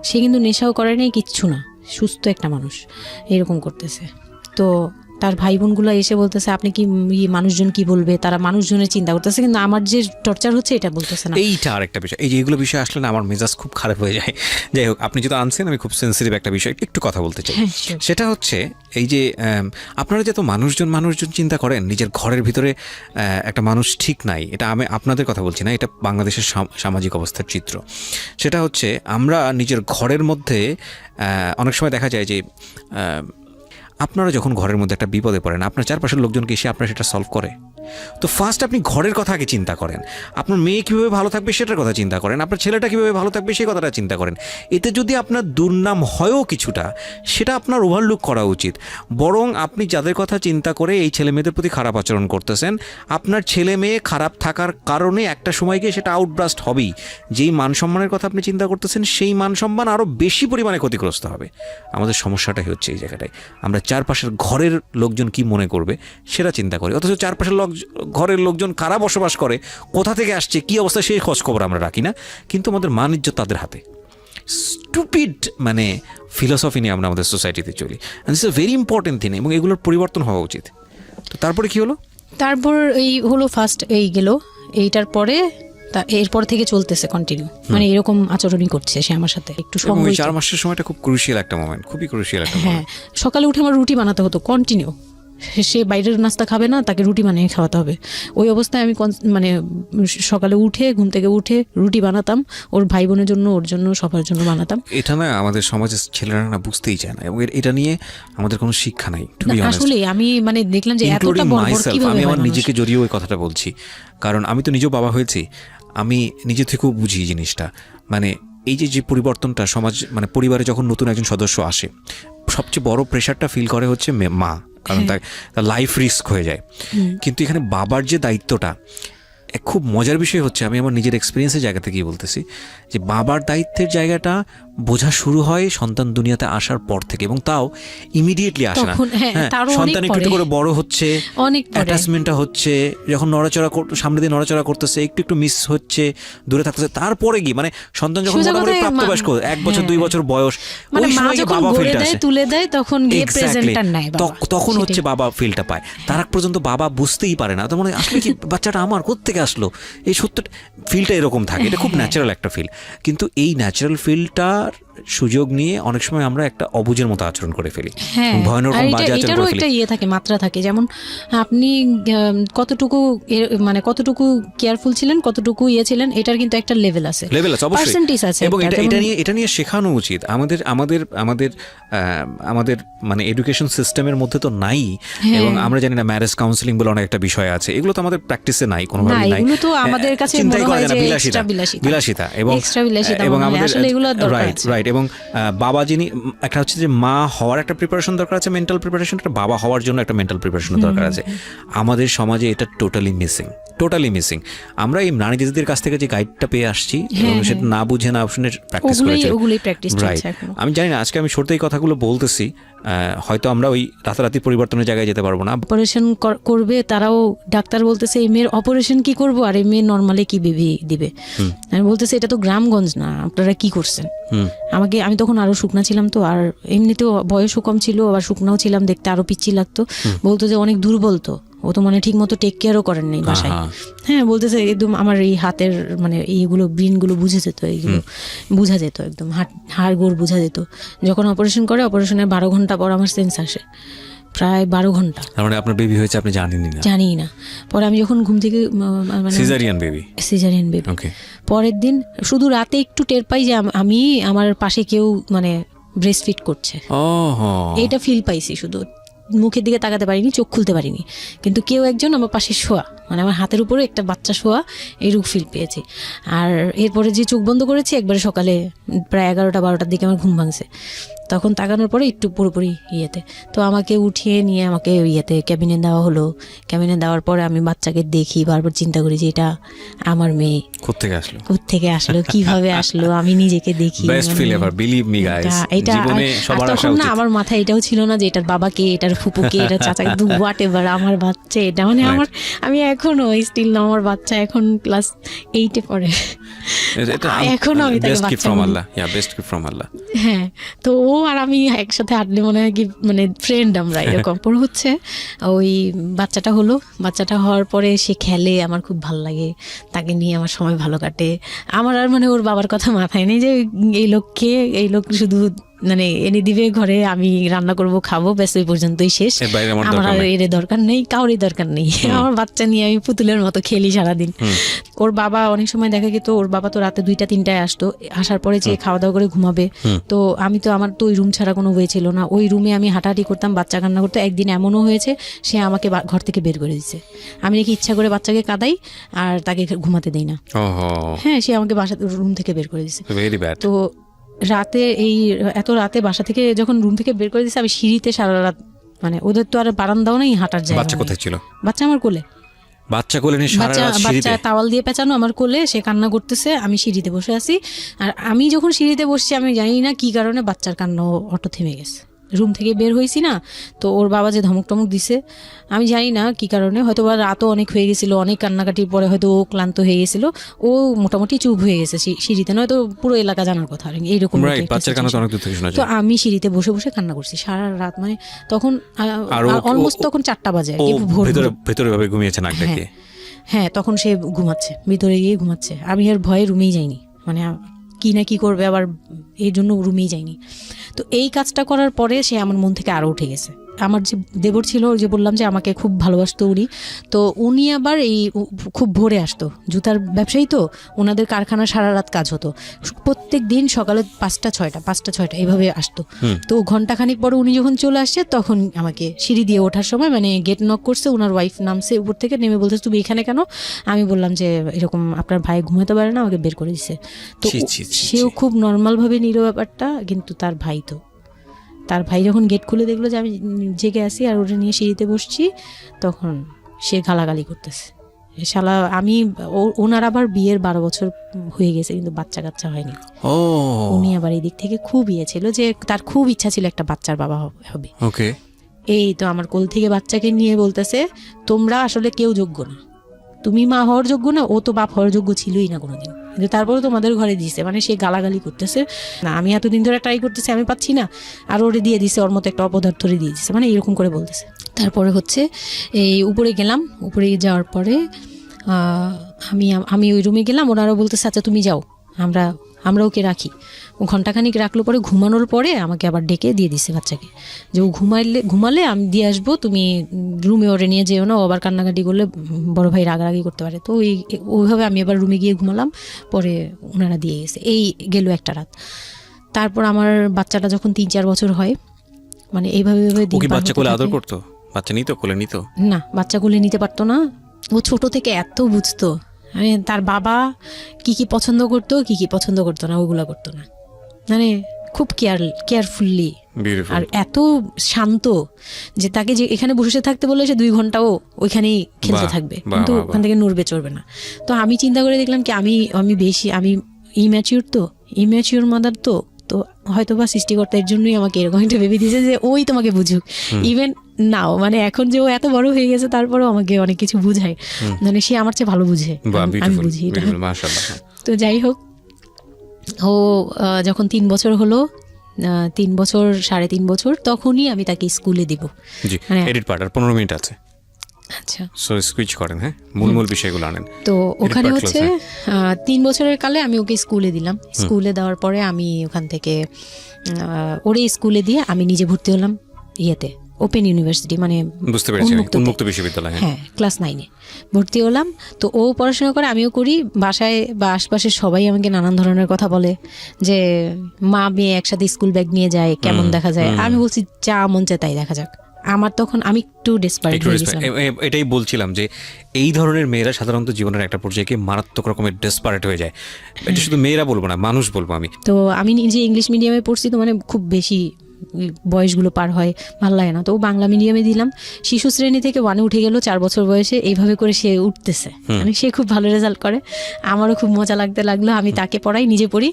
সে কিন্তু নেশাও করে নাই, কিচ্ছু না, সুস্থ একটা মানুষ, এরকম করতেছে। তো তার ভাই বোনগুলো এসে বলতেছে আপনি কি মানুষজন কি বলবে, তারা মানুষজনের চিন্তা করতেছে, কিন্তু আমার যে টর্চার হচ্ছে এটা বলতেছে না। এইটা আরেকটা বিষয়, এই যে এগুলো বিষয় আসলে না আমার মেজাজ খুব খারাপ হয়ে যায়। যাই হোক, আপনি যেটা আনছেন আমি খুব সেন্সিটিভ একটা বিষয় একটু কথা বলতে চাই। সেটা হচ্ছে এই যে আপনারা যে তো মানুষজন চিন্তা করেন, নিজের ঘরের ভিতরে একটা মানুষ ঠিক নাই, এটা আমি আপনাদের কথা বলছি না, এটা বাংলাদেশের সামাজিক অবস্থার চিত্র। সেটা হচ্ছে আমরা নিজের ঘরের মধ্যে অনেক সময় দেখা যায় যে আপনারা যখন ঘরের মধ্যে একটা বিপদে পড়েন, আপনার চারপাশের লোকজনকে এসে আপনারা সেটা সলভ করে, তো ফার্স্ট আপনি ঘরের কথা আগে চিন্তা করেন, আপনার মেয়ে কীভাবে ভালো থাকবে সেটার কথা চিন্তা করেন, আপনার ছেলেটা কীভাবে ভালো থাকবে সেই কথাটা চিন্তা করেন। এতে যদি আপনার দুর্নাম হয়ও কিছুটা, সেটা আপনার ওভারলুক করা উচিত। বরং আপনি যাদের কথা চিন্তা করে এই ছেলে মেয়েদের প্রতি খারাপ আচরণ করতেছেন, আপনার ছেলে মেয়ে খারাপ থাকার কারণে একটা সময় গিয়ে সেটা আউটব্রাস্ট হবেই। যেই মান সম্মানের কথা আপনি চিন্তা করতেছেন সেই মান সম্মান আরও বেশি পরিমাণে ক্ষতিগ্রস্ত হবে। আমাদের সমস্যাটাই হচ্ছে এই জায়গাটায়, আমরা চারপাশের ঘরের লোকজন কি মনে করবে সেটা চিন্তা করি, অথচ চারপাশের ঘরের লোকজন কারা বসবাস করে, কোথা থেকে আসছে, কী অবস্থা সেই খোঁজ খবর আমরা রাখি না, কিন্তু আমাদের মান ইজ্জত তাদের হাতে। স্টুপিড মানে ফিলসফি নিয়ে আমরা আমাদের সোসাইটিতে চলি, and it's a very important thing, এবং এগুলোর পরিবর্তন হওয়া উচিত। তো তারপরে কি হলো? তারপর এই হলো ফার্স্ট এই গেল, এইটার পরে এরপর থেকে চলতেছে কন্টিনিউ, মানে এরকম আচরণই করছে সে আমার সাথে। একটু সময়, 4 মাসের সময়টা খুব ক্রুশিয়াল একটা মোমেন্ট, খুবই ক্রুশিয়াল একটা হ্যাঁ। সকালে উঠে আমার রুটি বানাতে হতো কন্টিনিউ, সে বাইরের নাস্তা খাবে না, তাকে রুটি বানিয়ে খাওয়াতে হবে। ওই অবস্থায় আমি মানে সকালে উঠে ঘুম থেকে উঠে রুটি বানাতাম, ওর ভাই বোনের জন্য, ওর জন্য, সবার জন্য বানাতাম। এটা না আমাদের সমাজের ছেলেরা না বুঝতেই চায় না, এবং এটা নিয়ে আমাদের কোনো শিক্ষা নাই। আসলে আমি মানে দেখলাম যে এতটা বড় কিভাবে, আমি আমার নিজেকে জড়িয়ে ওই কথাটা বলছি, কারণ আমি তো নিজেও বাবা হয়েছি, আমি নিজে থেকেও বুঝি জিনিসটা। মানে এই যে পরিবর্তনটা সমাজ, মানে পরিবারে যখন নতুন একজন সদস্য আসে, সবচেয়ে বড় প্রেশারটা ফিল করে হচ্ছে মা, কারণ তার লাইফ রিস্ক হয়ে যায়। কিন্তু এখানে বাবার যে দায়িত্বটা, খুব মজার বিষয় হচ্ছে, আমি আমার নিজের এক্সপিরিয়েন্সের জায়গা থেকেই বলতেছি, যে বাবার দায়িত্বের জায়গাটা বোঝা শুরু হয় সন্তান দুনিয়াতে আসার পর থেকে, এবং তাও ইমিডিয়েটলি আসে না। সন্তান একটু করে বড় হচ্ছে, অ্যাটাচমেন্টটা হচ্ছে, যখন নড়াচড়া সামনে দিয়ে নড়াচড়া করতেছে, একটু মিস হচ্ছে, দূরে থাকতেছে, তারপরে গিয়ে মানে সন্তান যখন মোটামুটি প্রাপ্তবয়স্ক, 1 বছর 2 বছর বয়স, ওই সময় বাবা ফিলটা আসে, তুলে দেয়, তখন গিয়ে প্রেজেন্টার নাই, তখন হচ্ছে বাবা ফিলটা পায়। তার আগ পর্যন্ত বাবা বুঝতেই পারে না, তো মনে আসলে কি বাচ্চাটা আমার কোত্থেকে আসলো, এই সত্যটা ফিলটা এরকম থাকে। এটা খুব ন্যাচারাল একটা ফিল, কিন্তু এই ন্যাচারাল ফিলটার সুযোগ নিয়ে অনেক সময় আমরা একটা অবুঝের মতো আচরণ করে ফেলি, ভয়ানক বাজে আচরণ করে ফেলি। একটা ইয়ে থাকে, মাত্রা থাকে, যেমন আপনি কতটুকু মানে কতটুকু কেয়ারফুল ছিলেন, কতটুকু ইয়ে ছিলেন, এটার কিন্তু একটা লেভেল আছে, পার্সেন্টেজ আছে, এবং এটা নিয়ে শেখানো উচিত আমাদের মানে এডুকেশন সিস্টেমের মধ্যে তো নাই। এবং আমরা জানি না, ম্যারেজ কাউন্সিলিং বলে অনেক একটা বিষয় আছে, এগুলো তো আমাদের প্র্যাকটিসে নাই, কোনোভাবেই নাই। এগুলো তো আমাদের কাছে চিন্তাই করা যায় না, বিলাসিতা এবং আমাদের রাইট। এবং বাবা যিনি, একটা হচ্ছে যে মা হওয়ার একটা প্রিপারেশন দরকার আছে, মেন্টাল প্রিপারেশন, একটা বাবা হওয়ার জন্য একটা মেন্টাল প্রিপারেশন দরকার আছে। আমাদের সমাজে এটা টোটালি মিসিং। আমরা এই নারী দিদিদের কাছ থেকে যে গাইডটা পেয়ে আসছি, এবং সেটা না বুঝে না শুনে প্র্যাকটিস করেছি। রাইট, আমি জানি না, আজকে আমি সত্যি এই কথাগুলো বলতেছি, হয়তো আমরা ওই রাতারাতি পরিবর্তনের জায়গায় যেতে পারবো না। অপারেশন করবে, তারাও ডাক্তার বলতেছে এই মেয়ের অপারেশন কি করবো, আর এই মেয়ে নর্মালি কি বেবি দিবে। আমি বলতেছে এটা তো গ্রামগঞ্জ না, আপনারা কি করছেন। আমি তখন আরো শুকনা ছিলাম, তো আর এমনিতেও বয়সও কম ছিল, আবার শুকনাও ছিলাম, দেখতে আরো পিচ্ছি লাগতো। বলতো যে অনেক দুর্বল, তো ও তো মানে ঠিক মতো টেক কেয়ারও করেন নাই বাসায়। হ্যাঁ, বলতেছে একদম আমার এই হাতের মানে এইগুলো ব্রিনগুলো বুঝে যেত, এইগুলো বোঝা যেত, একদম হাড় গোড় বোঝা যেত। যখন অপারেশন করে, অপারেশনের 12 ঘন্টা পর আমার সেন্স আসে, প্রায় 12 ঘন্টা। মানে আপনার বেবি হয়েছে আপনি জানি না? পরে আমি যখন ঘুম থেকে মানে সিজারিয়ান বেবি, পরের দিন শুধু রাতে একটু টের পাই যে আমি আমার পাশে কেউ মানে ব্রেস্ট ফিড করছে, এটা ফিল পাইছি। শুধু মুখের দিকে তাকাতে পারিনি, চোখ খুলতে পারিনি, কিন্তু কেউ একজন আমার পাশে শোয়া, মানে আমার হাতের উপরে একটা বাচ্চা শোয়া, এইরূপ ফিল পেয়েছি। আর এরপরে যে চোখ বন্ধ করেছি, একবারে সকালে প্রায় 11টা-12টার দিকে আমার ঘুম ভাঙছে। তখন তাকানোর পরে একটু পুরোপুরি ইয়েতে, তো আমাকে উঠিয়ে নিয়ে আমাকে ইয়েতে ক্যাবিনে দেওয়া হলো। ক্যাবিনে দেওয়ার পরে আমি বাচ্চাকে দেখি, বারবার চিন্তা করি যে এটা আমার মেয়ে, কোত্থেকে আসলো, কিভাবে আসলো, আমি নিজেকে দেখি। তখন না আমার মাথায় এটাও ছিল না যে এটার বাবাকে, এটার ফুপুকে, এটার চাচা, কিন্তু হোয়াট এভার আমার বাচ্চা এটা, মানে আমি এখনো স্টিল না, আমার বাচ্চা এখন ক্লাস 8-এ পড়ে, এখনো আমি তাকে বাচ্চা বলি। হ্যাঁ, তো ও আর আমি একসাথে হাঁটলে মনে হয় কি মানে ফ্রেন্ড আমরা, এরকম। পরে হচ্ছে ওই বাচ্চাটা হওয়ার পরে সে খেলে, আমার খুব ভালো লাগে, তাকে নিয়ে আমার সময় ভালো কাটে। আমার আর মানে ওর বাবার কথা মাথায় নেই যে এই লোক শুধু মানে এনে দিবে ঘরে, আমি রান্না করব, খাবো, ব্যাস ওই পর্যন্তই শেষ। এর বাইরে আমার আমার দরকার আর নেই। এর দরকার নেই, কাউরই দরকার নেই। আমার বাচ্চা নিয়ে আমি পুতুলের মতো খেলি সারাদিন। ওর বাবা অনেক সময় দেখা গেত, ওর বাবা তো রাতে 2টা-3টায় আসতো, আসার পরে যে খাওয়া দাওয়া করে ঘুমাবে। তো আমি তো, আমার তো ওই রুম ছাড়া কোনো ওয়ে ছিল না, ওই রুমে আমি হাঁটাহাঁটি করতাম, বাচ্চা কান্না করতো। একদিন এমনও হয়েছে সে আমাকে ঘর থেকে বের করে দিচ্ছে, আমি নাকি ইচ্ছা করে বাচ্চাকে কাঁদাই আর তাকে ঘুমাতে দেই না। ওহো, হ্যাঁ, সে আমাকে বাসা রুম থেকে বের করে দিচ্ছে। Very bad. তো রাতে, এই এত রাতে বাসা থেকে যখন রুম থেকে বের করে দিচ্ছে, আমি সিঁড়িতে সারা রাত, মানে ওদের তো আর বারান্দাও নেই, হাঁটার জায়গা বাচ্চা নেই। কোথায় ছিল? বাচ্চা আমার কোলে, বাচ্চা কোলে নিয়ে সারা রাত বাচ্চা সিঁড়িতে? তাওয়াল দিয়ে পেঁচানো আমার কোলে, সে কান্না করতেছে, আমি সিঁড়িতে বসে আছি। আর আমি যখন সিঁড়িতে বসছি, আমি জানি না কি কারণে বাচ্চার কান্না অটো থেমে গেছে। রুম থেকে বের হয়েছি না, তো ওর বাবা যে ধমক টমক দিছে, আমি জানি না কি কারণে, হয়তো বা রাতও অনেক হয়ে গেছিল, অনেক কান্নাকাটির পরে হয়তো ও ক্লান্ত হয়ে গেছিল, ও মোটামুটি চুপ হয়ে গেছে সিঁড়িতে, নয়তো পুরো এলাকা জানার কথা এইরকম। রাইট, বাচ্চার কান্না তো অনেক দূর থেকে শোনা তো যায়। আমি সিঁড়িতে বসে বসে কান্না করছি সারা রাত, মানে তখন অলমোস্ট তখন 4টা বাজে আর ও কি, ভোর ভেতরে ভোর। ভেতরে ভাবে ঘুমিয়েছে নাক হ্যাঁ, ডাকিয়ে? হ্যাঁ, তখন সে ঘুমাচ্ছে, ভিতরে গিয়ে ঘুমাচ্ছে। আমি আর ভয়ে রুমেই যাইনি, মানে কি না কি করবে আবার, এই জন্য রুমেই যাইনি। তো এই কাজটা করার পরে সে আমার মন থেকে আরও উঠে গেছে। আমার যে দেবর ছিল, ওই যে বললাম যে আমাকে খুব ভালোবাসতো উনি, তো উনি আবার এই খুব ভোরে আসতো, জুতার ব্যবসায়ী তো, ওনাদের কারখানা সারা রাত কাজ হতো, প্রত্যেক দিন সকালে 5টা-6টা এইভাবে আসতো। তো ঘন্টাখানিক পরে উনি যখন চলে আসছে, তখন আমাকে সিঁড়ি দিয়ে ওঠার সময়, মানে গেট নক করছে, ওনার ওয়াইফ নামছে উপর থেকে, নেমে বলছে তুমি এখানে কেন? আমি বললাম যে এরকম আপনার ভাই ঘুমাতে পারে না, আমাকে বের করে দিছে। তো ছি, ছি, ছি, সেও ছি। খুব নর্মালভাবে নিল ব্যাপারটা, কিন্তু তার ভাই যখন গেট খুলে দেখলো যে আমি জেগে আছি আর ওটা নিয়ে সিঁড়িতে বসছি, তখন সে গালাগালি করতেছে, শালা। আমি ওনার আবার বিয়ের 12 বছর হয়ে গেছে, কিন্তু বাচ্চা কাচ্চা হয়নি। ও, উনি আবার এই দিক থেকে খুব ছিল, যে তার খুব ইচ্ছা ছিল একটা বাচ্চার বাবা হবে। ওকে। এই তো আমার কোল থেকে বাচ্চাকে নিয়ে বলতেছে, তোমরা আসলে কেউ যোগ্য না, তুমি মা হওয়ার যোগ্য না, ও তো বাপ হওয়ার যোগ্য ছিলই না কোনোদিন, কিন্তু তারপরে তোমাদের ঘরে দিছে। মানে সে গালাগালি করতেছে, না আমি এতদিন ধরে ট্রাই করতেছি, আমি পাচ্ছি না, আর ওরে দিয়ে দিছে, ওর মতো একটা অপদার্থরে দিয়ে দিছে, মানে এরকম করে বলতেছে। তারপরে হচ্ছে এই উপরে গেলাম, উপরে যাওয়ার পরে আমি ওই রুমে গেলাম, ওনারা বলতেছে আচ্ছা তুমি যাও, আমরা ওকে রাখি। ও ঘন্টাখানিক রাখলো, পরে ঘুমানোর পরে আমাকে আবার ডেকে দিয়ে দিছে বাচ্চাকে, যে ও ঘুমালে আমি দিয়ে আসবো, তুমি রুমে ওরে নিয়ে যেও না, ও আবার কান্নাকাটি করলে বড় ভাই রাগারাগি করতে পারে। তো ওইভাবে আমি আবার রুমে গিয়ে ঘুমালাম, পরে ওনারা দিয়ে গেছে। এই গেল একটা রাত। তারপর আমার বাচ্চাটা যখন 3-4 বছর হয়, মানে এইভাবে ও কি বাচ্চা কোলে আদর করতো? বাচ্চা নিত, কোলে নিত? না, বাচ্চা কোলে নিতে পারতো না। ও ছোট থেকে এত বুঝতো, মানে তার বাবা কি কি পছন্দ করতো, কি কি পছন্দ করতো না, ওগুলা করতো না, মানে খুব কেয়ারফুলি। আর এত শান্ত যে তাকে যে এখানে বসে থাকতে বললে সে 2 ঘন্টাও ওইখানেই খেলতে থাকবে, কিন্তু ওখান থেকে নড়বে চড়বে না। তো আমি চিন্তা করে দেখলাম কি, আমি ইম্যাচিউর মাদার, তো হয়তো বা সৃষ্টিকর্তার জন্যই আমাকে এরকম একটা ভেবে দিয়েছে যে ওই তোমাকে বুঝুক। ইভেন নাও, মানে এখন যে ও এত বড় হয়ে গেছে, তারপরেও আমাকে অনেক কিছু বুঝায়, মানে সে আমার চেয়ে ভালো বুঝে, আমি বুঝি এটা। তো যাই হোক, ও যখন 3 বছর হলো, 3 বছর 3.5 বছর, তখনই আমি তাকে স্কুলে দিব। জি, এডিট পার্ট আর 15 মিনিট আছে। আচ্ছা, সো সুইচ করেন, হ্যাঁ, মূল বিষয়গুলো আনেন। তো ওখানে হচ্ছে 3 বছরের কালে আমি ওকে স্কুলে দিলাম। স্কুলে দেওয়ার পরে আমি ওখান থেকে ওরে স্কুলে দিয়ে আমি নিজে ভর্তি হলাম ইয়েতে, ওপেন ইউনিভার্সিটি, মানে বুঝতে পেরেছি, উন্মুক্ত বিশ্ববিদ্যালয়। হ্যাঁ, ক্লাস 9-এ ভর্তি হলাম। তো ও পড়াশোনা করে, আমিও করি। বাসায় বা আশপাশে সবাই আমাকে নানান ধরনের কথা বলে, যে মা মেয়ে একসাথে স্কুল ব্যাগ নিয়ে যায়, কেমন দেখা যায়। আমি বলছি যা মন চায় তাই দেখা যাক। আমার তখন আমি একটু ডেসপারেট হয়ে গেছিলাম। এটাই বলছিলাম যে এই ধরনের মেয়েরা সাধারণত জীবনের একটা পর্যায়ে গিয়ে মারাত্মক রকমের ডেসপারেট হয়ে যায়। এটা শুধু মেয়েরা বলবো না, মানুষ বলবো আমি। তো আমি নিজে ইংলিশ মিডিয়ামে পড়ছি, তো মানে খুব বেশি বয়সগুলো পার হয়, ভালো লাগে না। তো বাংলা মিডিয়ামে দিলাম। শিশু শ্রেণী থেকে 1-এ উঠে গেল 4 বছর বয়সে, এইভাবে করে সে উঠতেছে, মানে সে খুব ভালো রেজাল্ট করে। আমারও খুব মজা লাগতে লাগলো, আমি তাকে পড়াই, নিজে পড়ি।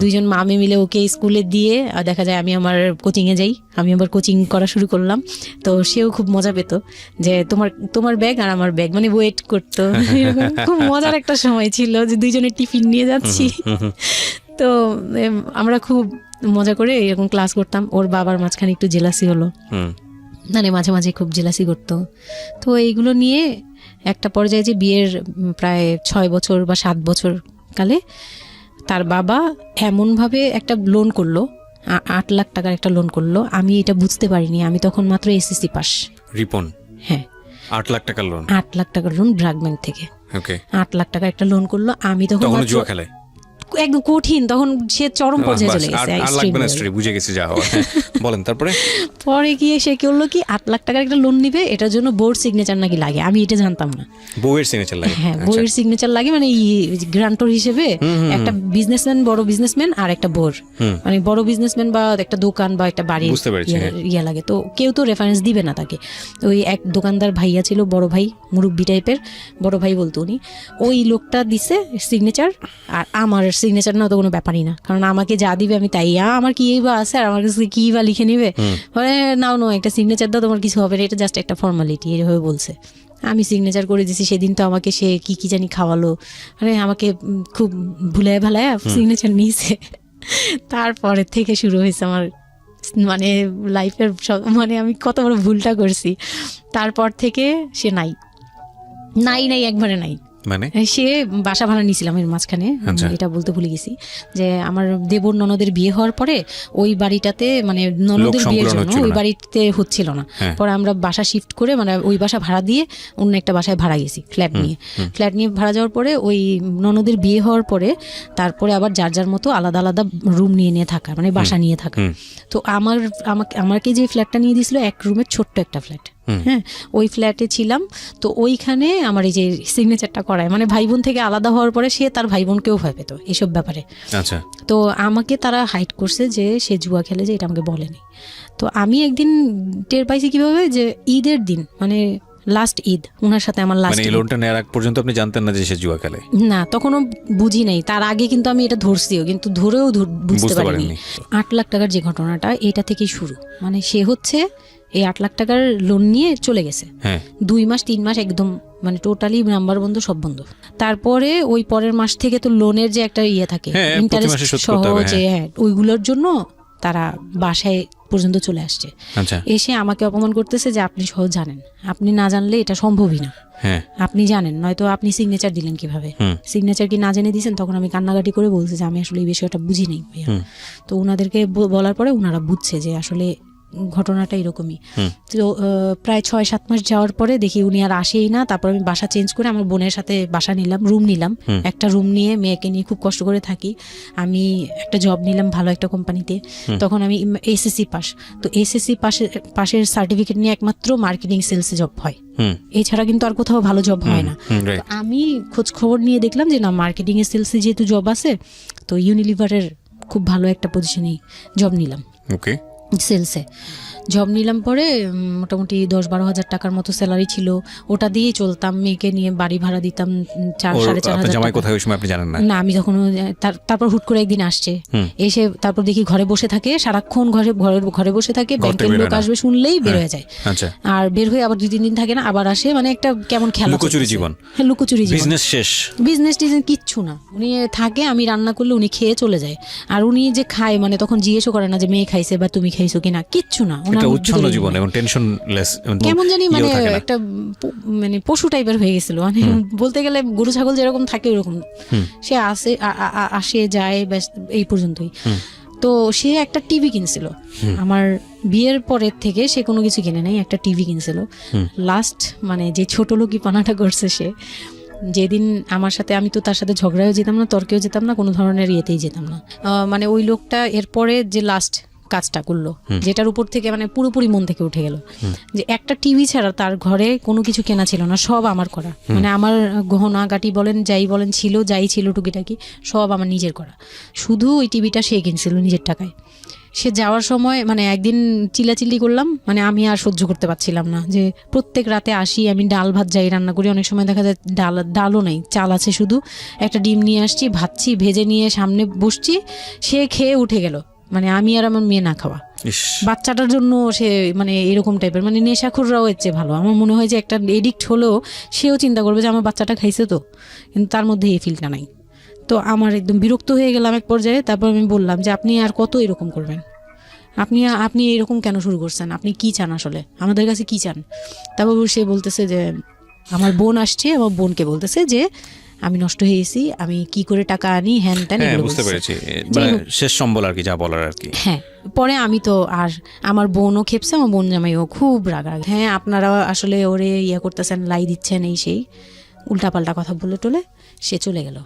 2জন মামে মিলে ওকে স্কুলে দিয়ে দেখা যায় আমি আমার কোচিংয়ে যাই, আমি আবার কোচিং করা শুরু করলাম। তো সেও খুব মজা পেত, যে তোমার ব্যাগ আর আমার ব্যাগ, মানে ওয়েট করতো। খুব মজার একটা সময় ছিল, যে 2জনের টিফিন নিয়ে যাচ্ছি। তো আমরা খুব মজা করে এরকম ক্লাস করতাম। ওর বাবার মাঝখানে একটু জেলাসি হলো, মানে মাঝে মাঝে খুব জেলাসি করতো। তো এইগুলো নিয়ে একটা পর্যায়ে যে বিয়ের প্রায় 6 বছর বা 7 বছর কালে তার বাবা এমনভাবে একটা লোন করলো, 8 লাখ টাকার একটা লোন করলো। আমি এটা বুঝতে পারিনি, আমি তখন মাত্র এসএসসি পাস। রিপন? হ্যাঁ, 8 লাখ টাকার লোন। 8 লাখ টাকার লোন ব্র্যাক ব্যাংক থেকে। ওকে, 8 লাখ টাকা একটা লোন করলো। আমি তখন জুয়া খেলে একদম কঠিন, তখন সে চরম পর্যায়ে চলে গেছে। বুঝে গেছি যা হওয়ার। বলেন তারপরে? পরে গিয়ে সে করলো কি, 8 লাখ টাকার একটা লোন নিবে, এটার জন্য বোর্ড সিগনেচার নাকি লাগে, আমি এটা জানতাম না। বউয়ের সিগনেচার লাগে? হ্যাঁ, বউয়ের সিগনেচার লাগে, মানে গ্রান্টর হিসেবে একটা বিজনেসম্যান, বড় বিজনেসম্যান আর একটা বোর, মানে বড় বিজনেসম্যান বা একটা দোকান বা একটা বাড়ি ইয়া লাগে। তো কেউ তো রেফারেন্স দিবে না তাকে। ওই এক দোকানদার ভাইয়া ছিল, বড় ভাই, মুরব্বি টাইপের, বড় ভাই বলতো উনি। ওই লোকটা দিছে সিগনেচার, আর আমার সিগনেচার না তো কোনো ব্যাপারই না, কারণ আমাকে যা দিবে আমি তাই, আমার কি বা আছে আর আমার কাছে কি বা লিখে নিবে, মানে নাও একটা সিগনেচার দাও, তোমার কিছু হবে না, এটা জাস্ট একটা ফর্মালিটি, এভাবে বলছে। আমি সিগনেচার করে দিয়েছি। সেদিন তো আমাকে সে কি জানি খাওয়ালো, মানে আমাকে খুব ভুলায় ভালায় সিগনেচার নিয়েছে। তারপরে থেকে শুরু হয়েছে আমার মানে লাইফের মানে আমি কত বড় ভুলটা করছি। তারপর থেকে সে নাই একবারে নাই। মানে সে বাসা ভাড়া নিয়েছিলাম এর মাঝখানে, এটা বলতে ভুলে গেছি, যে আমার দেবর ননদের বিয়ে হওয়ার পরে ওই বাড়িটাতে, মানে ননদের বিয়ের জন্য ওই বাড়িতে হচ্ছিল না। পরে আমরা বাসা শিফট করে, মানে ওই বাসা ভাড়া দিয়ে অন্য একটা বাসায় ভাড়া গেছি, ফ্ল্যাট নিয়ে ভাড়া যাওয়ার পরে ওই ননদের বিয়ে হওয়ার পরে তারপরে আবার যার যার মতো আলাদা আলাদা রুম নিয়ে থাকা, মানে বাসা নিয়ে থাকা। তো আমাকে যে ফ্ল্যাটটা নিয়ে দিয়েছিল, এক রুমের ছোট্ট একটা ফ্ল্যাট, হ্যাঁ, ওই ফ্ল্যাটে ছিলাম। তো ওইখানে আমার এই যে সিগনেচারটা করায়, মানে ভাই বোন থেকে আলাদা হওয়ার পরে সে তার ভাই বোনকেও ভয় পেত এইসব ব্যাপারে। আচ্ছা। তো আমাকে তারা হাইড করছে যে সে জুয়া খেলে, যে এটা আমাকে বলেনি। তো আমি একদিন টের পাইছি কিভাবে, যে ঈদের দিন, মানে লাস্ট ঈদ, ওনার সাথে আমার লাস্ট, মানে লোনটা নেওয়ার আগ পর্যন্ত আপনি জানতেন না যে সে জুয়া খেলে? না, তখনও বুঝি নাই। তার আগে কিন্তু আমি এটা ধরছিও, কিন্তু ধরেও বুঝতে পারিনি। 8 লাখ টাকার যে ঘটনাটা, এটা থেকেই শুরু। মানে সে হচ্ছে এই 8 লাখ টাকার লোন নিয়ে চলে গেছে। 2 মাস 3 মাস একদম মানে টোটালি নাম্বার বন্ধ, সব বন্ধ। তারপরে ওই পরের মাস থেকে তো লোনের যে একটা ইয়ে থাকে, ইন্টারেস্ট সহ, যে ওইগুলোর জন্য তারা বাসায় পর্যন্ত চলে আসছে। এসে আমাকে অপমান করতেছে যে আপনি সহ জানেন, আপনি না জানলে এটা সম্ভবই না, আপনি জানেন, নয়তো আপনি সিগনেচার দিলেন কিভাবে, সিগনেচার কি না জেনে দিয়েছেন? তখন আমি কান্নাকাটি করে বলছি যে আমি আসলে এই বিষয়টা বুঝি নাই ভাইয়া। তো ওনাদেরকে বলার পরে ওনারা বুঝছে যে আসলে ঘটনাটা এরকমই। তো প্রায় 6-7 মাস যাওয়ার পরে দেখি উনি আর আসেই না। তারপর আমি বাসা চেঞ্জ করে আমার বোনের সাথে বাসা নিলাম, রুম নিলাম, একটা রুম নিয়ে মেয়েকে নিয়ে খুব কষ্ট করে থাকি। আমি একটা জব নিলাম ভালো একটা কোম্পানিতে। তখন আমি এসএসসি পাস, তো এসএসসি পাশের সার্টিফিকেট নিয়ে একমাত্র মার্কেটিং সেলসে জব হয়, এছাড়া কিন্তু আর কোথাও ভালো জব হয় না। আমি খোঁজ খবর নিয়ে দেখলাম যে না, মার্কেটিং এ সেলসে যেহেতু জব আছে, তো ইউনিলিভারের খুব ভালো একটা পজিশনেই জব নিলাম। ওকে, সেলসে জব নিলাম। পরে মোটামুটি 10-12 হাজার টাকার মতো স্যালারি ছিল, ওটা দিয়েই চলতাম। মেয়েকে নিয়ে বাড়ি ভাড়া দিতাম 4-4.5 হাজার টাকা। না, আমি যখন তারপর হুট করে একদিন আসছে, এসে তারপর দেখি ঘরে বসে থাকে, সারাক্ষণ ঘরে বসে থাকে। ব্যাংকের লোক আসবে শুনলেই বের হয়ে যায়, আর বের হয়ে আবার 2-3 দিন থাকে না, আবার আসে। মানে একটা কেমন খেলা, লুকোচুরি জীবন। হ্যাঁ, লুকোচুরি জীবন, বিজনেস শেষ, বিজনেস টিজনেস কিচ্ছু না। উনি থাকে, আমি রান্না করলে উনি খেয়ে চলে যায়। আর উনি যে খায়, মানে তখন জিজ্ঞেসও করে না যে মেয়ে খাইছে বা তুমি খাইছো কিনা, কিচ্ছু না। কেমন জানি মানে একটা মানে পশু টাইপের হয়ে গেছিল, মানে বলতে গেলে গরু ছাগল যেরকম থাকে ওরকম। সে আসে যায়, এই পর্যন্তই। তো সে একটা টিভি কিনছিল আমার বিয়ের পরের থেকে, সে কোনো কিছু কিনে নাই, একটা টিভি কিনছিল। লাস্ট মানে যে ছোট লোকি পানাটা করছে সে, যেদিন আমার সাথে, আমি তো তার সাথে ঝগড়াও যেতাম না, তর্কেও যেতাম না, কোনো ধরনের ইয়েতেই যেতাম না। মানে ওই লোকটা এরপরে যে লাস্ট কাজটা করলো, যেটার উপর থেকে মানে পুরোপুরি মন থেকে উঠে গেল, যে একটা টিভি ছাড়া তার ঘরে কোনো কিছু কেনা ছিল না, সব আমার করা। মানে আমার গহনা গাটি বলেন, যাই বলেন ছিল, যাই ছিল টুকিটাকি সব আমার নিজের করা। শুধু ওই টিভিটা সে কিনছিল নিজের টাকায়। সে যাওয়ার সময় মানে একদিন চিল্লাচিল্লি করলাম, মানে আমি আর সহ্য করতে পারছিলাম না, যে প্রত্যেক রাতে আসি, আমি ডাল ভাত যাই রান্না করি, অনেক সময় দেখা যায় ডালও নেই, চাল আছে শুধু, একটা ডিম নিয়ে আসছি, ভাজছি, ভেজে নিয়ে সামনে বসছি, সে খেয়ে উঠে গেল। মানে আমি আর আমার মেয়ে না খাওয়া, বাচ্চাটার জন্য সে মানে এরকম টাইপের, মানে নেশাখোররাও এর চেয়ে ভালো। আমার মনে হয় যে একটা এডিক্ট হলেও সেও চিন্তা করবে যে আমার বাচ্চাটা খাইছে, তো কিন্তু তার মধ্যে এই ফিলটা নাই। তো আমার একদম বিরক্ত হয়ে গেলাম এক পর্যায়ে। তারপর আমি বললাম যে আপনি আর কত এরকম করবেন, আপনি এরকম কেন শুরু করছেন, আপনি কি চান আসলে, আমাদের কাছে কি চান? তারপর সে বলতেছে যে আমার বোন আসছে, আমার বোনকে বলতেছে যে আমি নষ্ট হয়ে গেছি, আমি কি করে টাকা আনি, হ্যান ত্যান, হ্যাঁ এগুলো বুঝতে বলছে। পেরেছি, যাই মানে হোক। শেষ সম্বল আর কি, যা বলার আর কি। হ্যাঁ, পরে আমি তো আর আমার বোনও খেপছে, আমার বোন জামাইও খুব রাগারাগি, হ্যাঁ আপনারা আসলে ওরে ইয়ে করতেছেন, লাই দিচ্ছেন, এই সেই উল্টাপাল্টা কথা বলে টলে সে চলে গেল।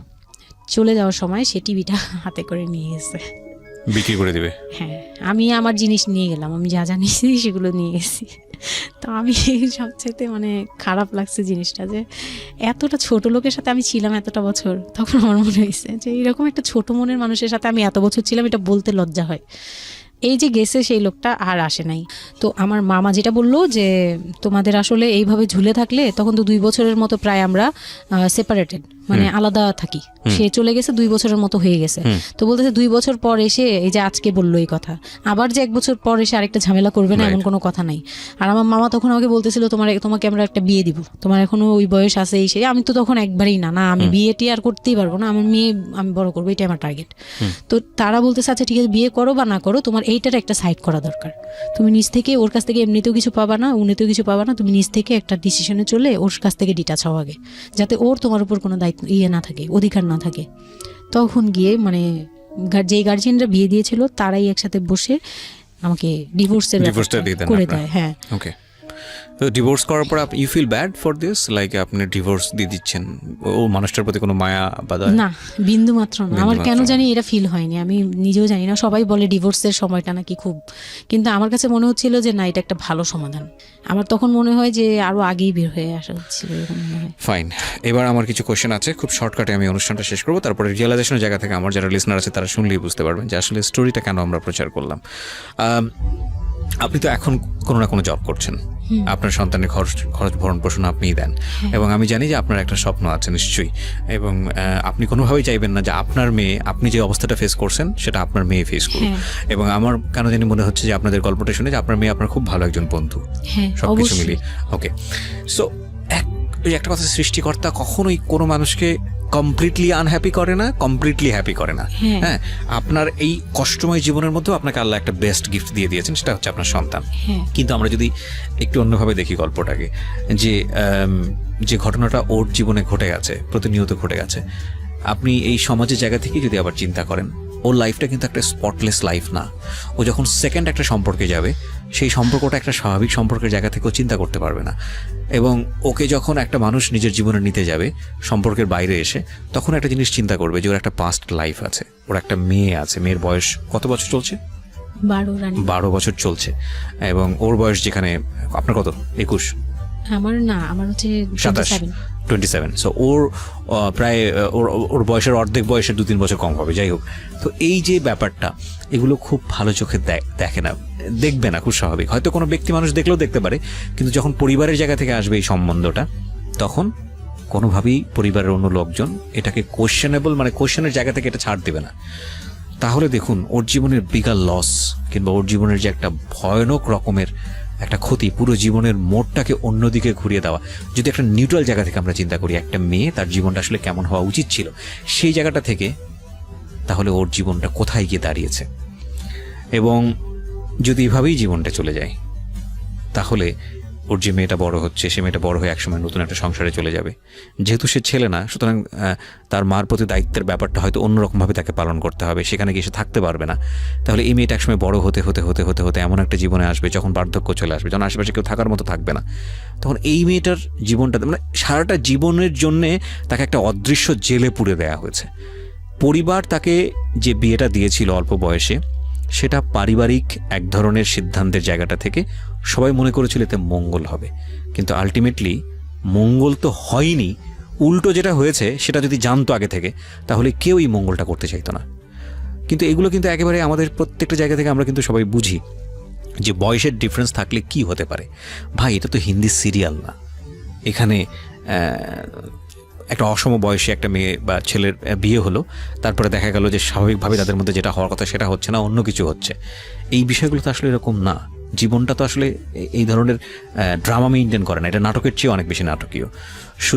চলে যাওয়ার সময় সে টিভিটা হাতে করে নিয়ে গেছে। বিক্রি করে দিবে? হ্যাঁ, আমি আমার জিনিস নিয়ে গেলাম, আমি যা যা নিয়েছি সেগুলো নিয়ে গেছি। তো আমি সবচেয়ে মানে খারাপ লাগছে জিনিসটা, যে এতটা ছোট লোকের সাথে আমি ছিলাম এতটা বছর। তখন আমার মনে হয়েছে যে এরকম একটা ছোট মনের মানুষের সাথে আমি এত বছর ছিলাম, এটা বলতে লজ্জা হয়। এই যে গেছে সেই লোকটা আর আসে নাই। তো আমার মামা যেটা বললো যে তোমাদের আসলে এইভাবে ঝুলে থাকলে, তখন তো 2 বছরের মতো প্রায় আমরা সেপারেটেড, মানে আলাদা থাকি। সে চলে গেছে 2 বছরের মতো হয়ে গেছে। তো বলতেছে 2 বছর পর এসে এই যে আজকে বললো এই কথা, আবার যে 1 বছর পর এসে আরেকটা ঝামেলা করবে না এমন কোনো কথা নাই। আর আমার মামা তখন আমাকে বলতেছিল তোমাকে আমরা একটা বিয়ে দিব, তোমার এখনো ওই বয়স আছে এই সেই। আমি তো তখন একবারেই না আমি বিয়েটি আর করতেই পারবো না, আমার মেয়ে আমি বড় করবো, এটাই আমার টার্গেট। তো তারা বলতেছে আচ্ছা ঠিক আছে, বিয়ে করো বা না করো, তোমার এইটার একটা সাইড করা দরকার। তুমি নিজ থেকে ওর কাছ থেকে এমনিতেও কিছু পাবা না, উনিতেও কিছু পাবা না, তুমি নিজ থেকে একটা ডিসিশনে চলে ওর কাছ থেকে ডিটাচ হও আগে, যাতে ওর তোমার উপর কোনো দায়িত্ব না থাকে, অধিকার না থাকে। তখন গিয়ে মানে যেই গার্জিয়ানরা বিয়ে দিয়েছিল তারাই একসাথে বসে আমাকে ডিভোর্সের করে দেয়। হ্যাঁ, ওকে। তো ডিভোর্স করার পর you feel bad for this, like আপনি ডিভোর্স দিয়ে দিচ্ছেন, ও মানুষটার প্রতি কোনো মায়া বা দয়া? না, বিন্দু মাত্র না। আমার কেন জানি এটা ফিল হয়নি, আমি নিজেও জানি না। সবাই বলে ডিভোর্সের সময়টা নাকি খুব, কিন্তু আমার কাছে মনে হচ্ছিল যে না, এটা একটা ভালো সমাধান। আমার তখন মনে হয় যে আরো আগেই বের হয়ে আসা হচ্ছিল। ফাইন, এবার আমার কিছু কোয়েশ্চেন আছে, খুব শর্টকাটে আমি অনুষ্ঠানটা শেষ করবো, তারপরে রিয়েলাইজেশনের জায়গা থেকে আমার যারা লিসনার আছে তারা শুনলেই বুঝতে পারবেন যে আসলে স্টোরিটা কেন আমরা প্রচার করলাম। আপনি তো এখন কোনো না কোনো জব করছেন, আপনার সন্তানের খরচ ভরণ পোষণ আপনিই দেন, এবং আমি জানি যে আপনার একটা স্বপ্ন আছে নিশ্চয়ই, এবং আপনি কোনোভাবেই চাইবেন না যে আপনার মেয়ে, আপনি যে অবস্থাটা ফেস করছেন সেটা আপনার মেয়ে ফেস করুক। এবং আমার কেন জানি মনে হচ্ছে যে আপনাদের গল্পটা শুনে যে আপনার মেয়ে আপনার খুব ভালো একজন বন্ধু, সবকিছু মিলিয়ে। ওকে, সো একটা কথা, সৃষ্টিকর্তা কখনোই কোনো মানুষকে কমপ্লিটলি আনহ্যাপি করে না, কমপ্লিটলি হ্যাপি করে না। হ্যাঁ, আপনার এই কষ্টময় জীবনের মধ্যেও আপনাকে আল্লাহ একটা বেস্ট গিফট দিয়ে দিয়েছেন, সেটা হচ্ছে আপনার সন্তান। কিন্তু আমরা যদি একটু অন্যভাবে দেখি গল্পটাকে, যে ঘটনাটা ওর জীবনে ঘটে গেছে, প্রতিনিয়ত ঘটে গেছে, আপনি এই সমাজের জায়গা থেকে যদি আবার চিন্তা করেন, ওর লাইফটা কিন্তু একটা স্পটলেস লাইফ না। ও যখন সেকেন্ড একটা সম্পর্কে যাবে, সেই সম্পর্কটা একটা স্বাভাবিক সম্পর্কের জায়গা থেকেও চিন্তা করতে পারবে না। এবং ওকে যখন একটা মানুষ নিজের জীবনে নিতে যাবে সম্পর্কের বাইরে এসে, তখন একটা জিনিস চিন্তা করবে যে ওর একটা পাস্ট লাইফ আছে, ওর একটা মেয়ে আছে, মেয়ের বয়স কত বছর চলছে? 12 বছর চলছে। এবং ওর বয়স যেখানে, আপনার কত? 21? আমার হচ্ছে 27। সো ওর প্রায় ওর বয়সের অর্ধেক বয়সের 2-3 বছর কম হবে, যাই হোক। তো এই যে ব্যাপারটা, এগুলো খুব ভালো চোখে দেখে না, দেখবে না, খুব স্বাভাবিক। হয়তো কোনো ব্যক্তি মানুষ দেখলেও দেখতে পারে, কিন্তু যখন পরিবারের জায়গা থেকে আসবে এই সম্বন্ধটা, তখন কোনোভাবেই পরিবারের অন্য লোকজন এটাকে কোয়েশ্চেনেবল, মানে কোয়েশ্চেনের জায়গা থেকে এটা ছাড় দেবে না। তাহলে দেখুন, ওর জীবনের বিগার লস, কিংবা ওর জীবনের যে একটা ভয়ানক রকমের একটা ক্ষতি, পুরো জীবনের মোড়টাকে অন্যদিকে ঘুরিয়ে দেওয়া। যদি একটা নিউট্রাল জায়গা থেকে আমরা চিন্তা করি, একটা মেয়ে তার জীবনটা আসলে কেমন হওয়া উচিত ছিল, সেই জায়গাটা থেকে, তাহলে ওর জীবনটা কোথায় গিয়ে দাঁড়িয়েছে। এবং যদি এভাবেই জীবনটা চলে যায়, তাহলে ওর যে মেয়েটা বড় হচ্ছে, সে মেয়েটা বড় হয়ে একসময় নতুন একটা সংসারে চলে যাবে। যেহেতু সে ছেলে না, সুতরাং তার মার প্রতি দায়িত্বের ব্যাপারটা হয়তো অন্যরকমভাবে তাকে পালন করতে হবে, সেখানে গিয়ে সে থাকতে পারবে না। তাহলে এই মেয়েটা একসময় বড় হতে হতে হতে হতে হতে এমন একটা জীবনে আসবে, যখন বার্ধক্য চলে আসবে, যখন আশেপাশে কেউ থাকার মতো থাকবে না, তখন এই মেয়েটার জীবনটা, মানে সারাটা জীবনের জন্যে তাকে একটা অদৃশ্য জেলে পুরে দেওয়া হয়েছে। পরিবার তাকে যে বিয়েটা দিয়েছিল অল্প বয়সে, সেটা পারিবারিক এক ধরনের সিদ্ধান্তের জায়গাটা থেকে সবাই মনে করেছিল এতে মঙ্গল হবে, কিন্তু আলটিমেটলি মঙ্গল তো হয়নি। উল্টো যেটা হয়েছে, সেটা যদি জানতো আগে থেকে, তাহলে কেউ এই মঙ্গলটা করতে চাইতো না। কিন্তু এগুলো কিন্তু একেবারে আমাদের প্রত্যেকটা জায়গা থেকে আমরা কিন্তু সবাই বুঝি যে বয়সের ডিফারেন্স থাকলে কি হতে পারে। ভাই, এটা তো হিন্দি সিরিয়াল না। এখানে একটা অসম বয়সে একটা মেয়ে বা ছেলের বিয়ে হলো, তারপরে দেখা গেল যে স্বাভাবিকভাবে তাদের মধ্যে যেটা হওয়ার কথা সেটা হচ্ছে না, অন্য কিছু হচ্ছে। এই বিষয়গুলো তো আসলে এরকম না। জীবনটা তো আসলে এই ধরনের ড্রামা মেইনটেইন করে না, এটা নাটকের চেয়ে অনেক বেশি নাটকীয়।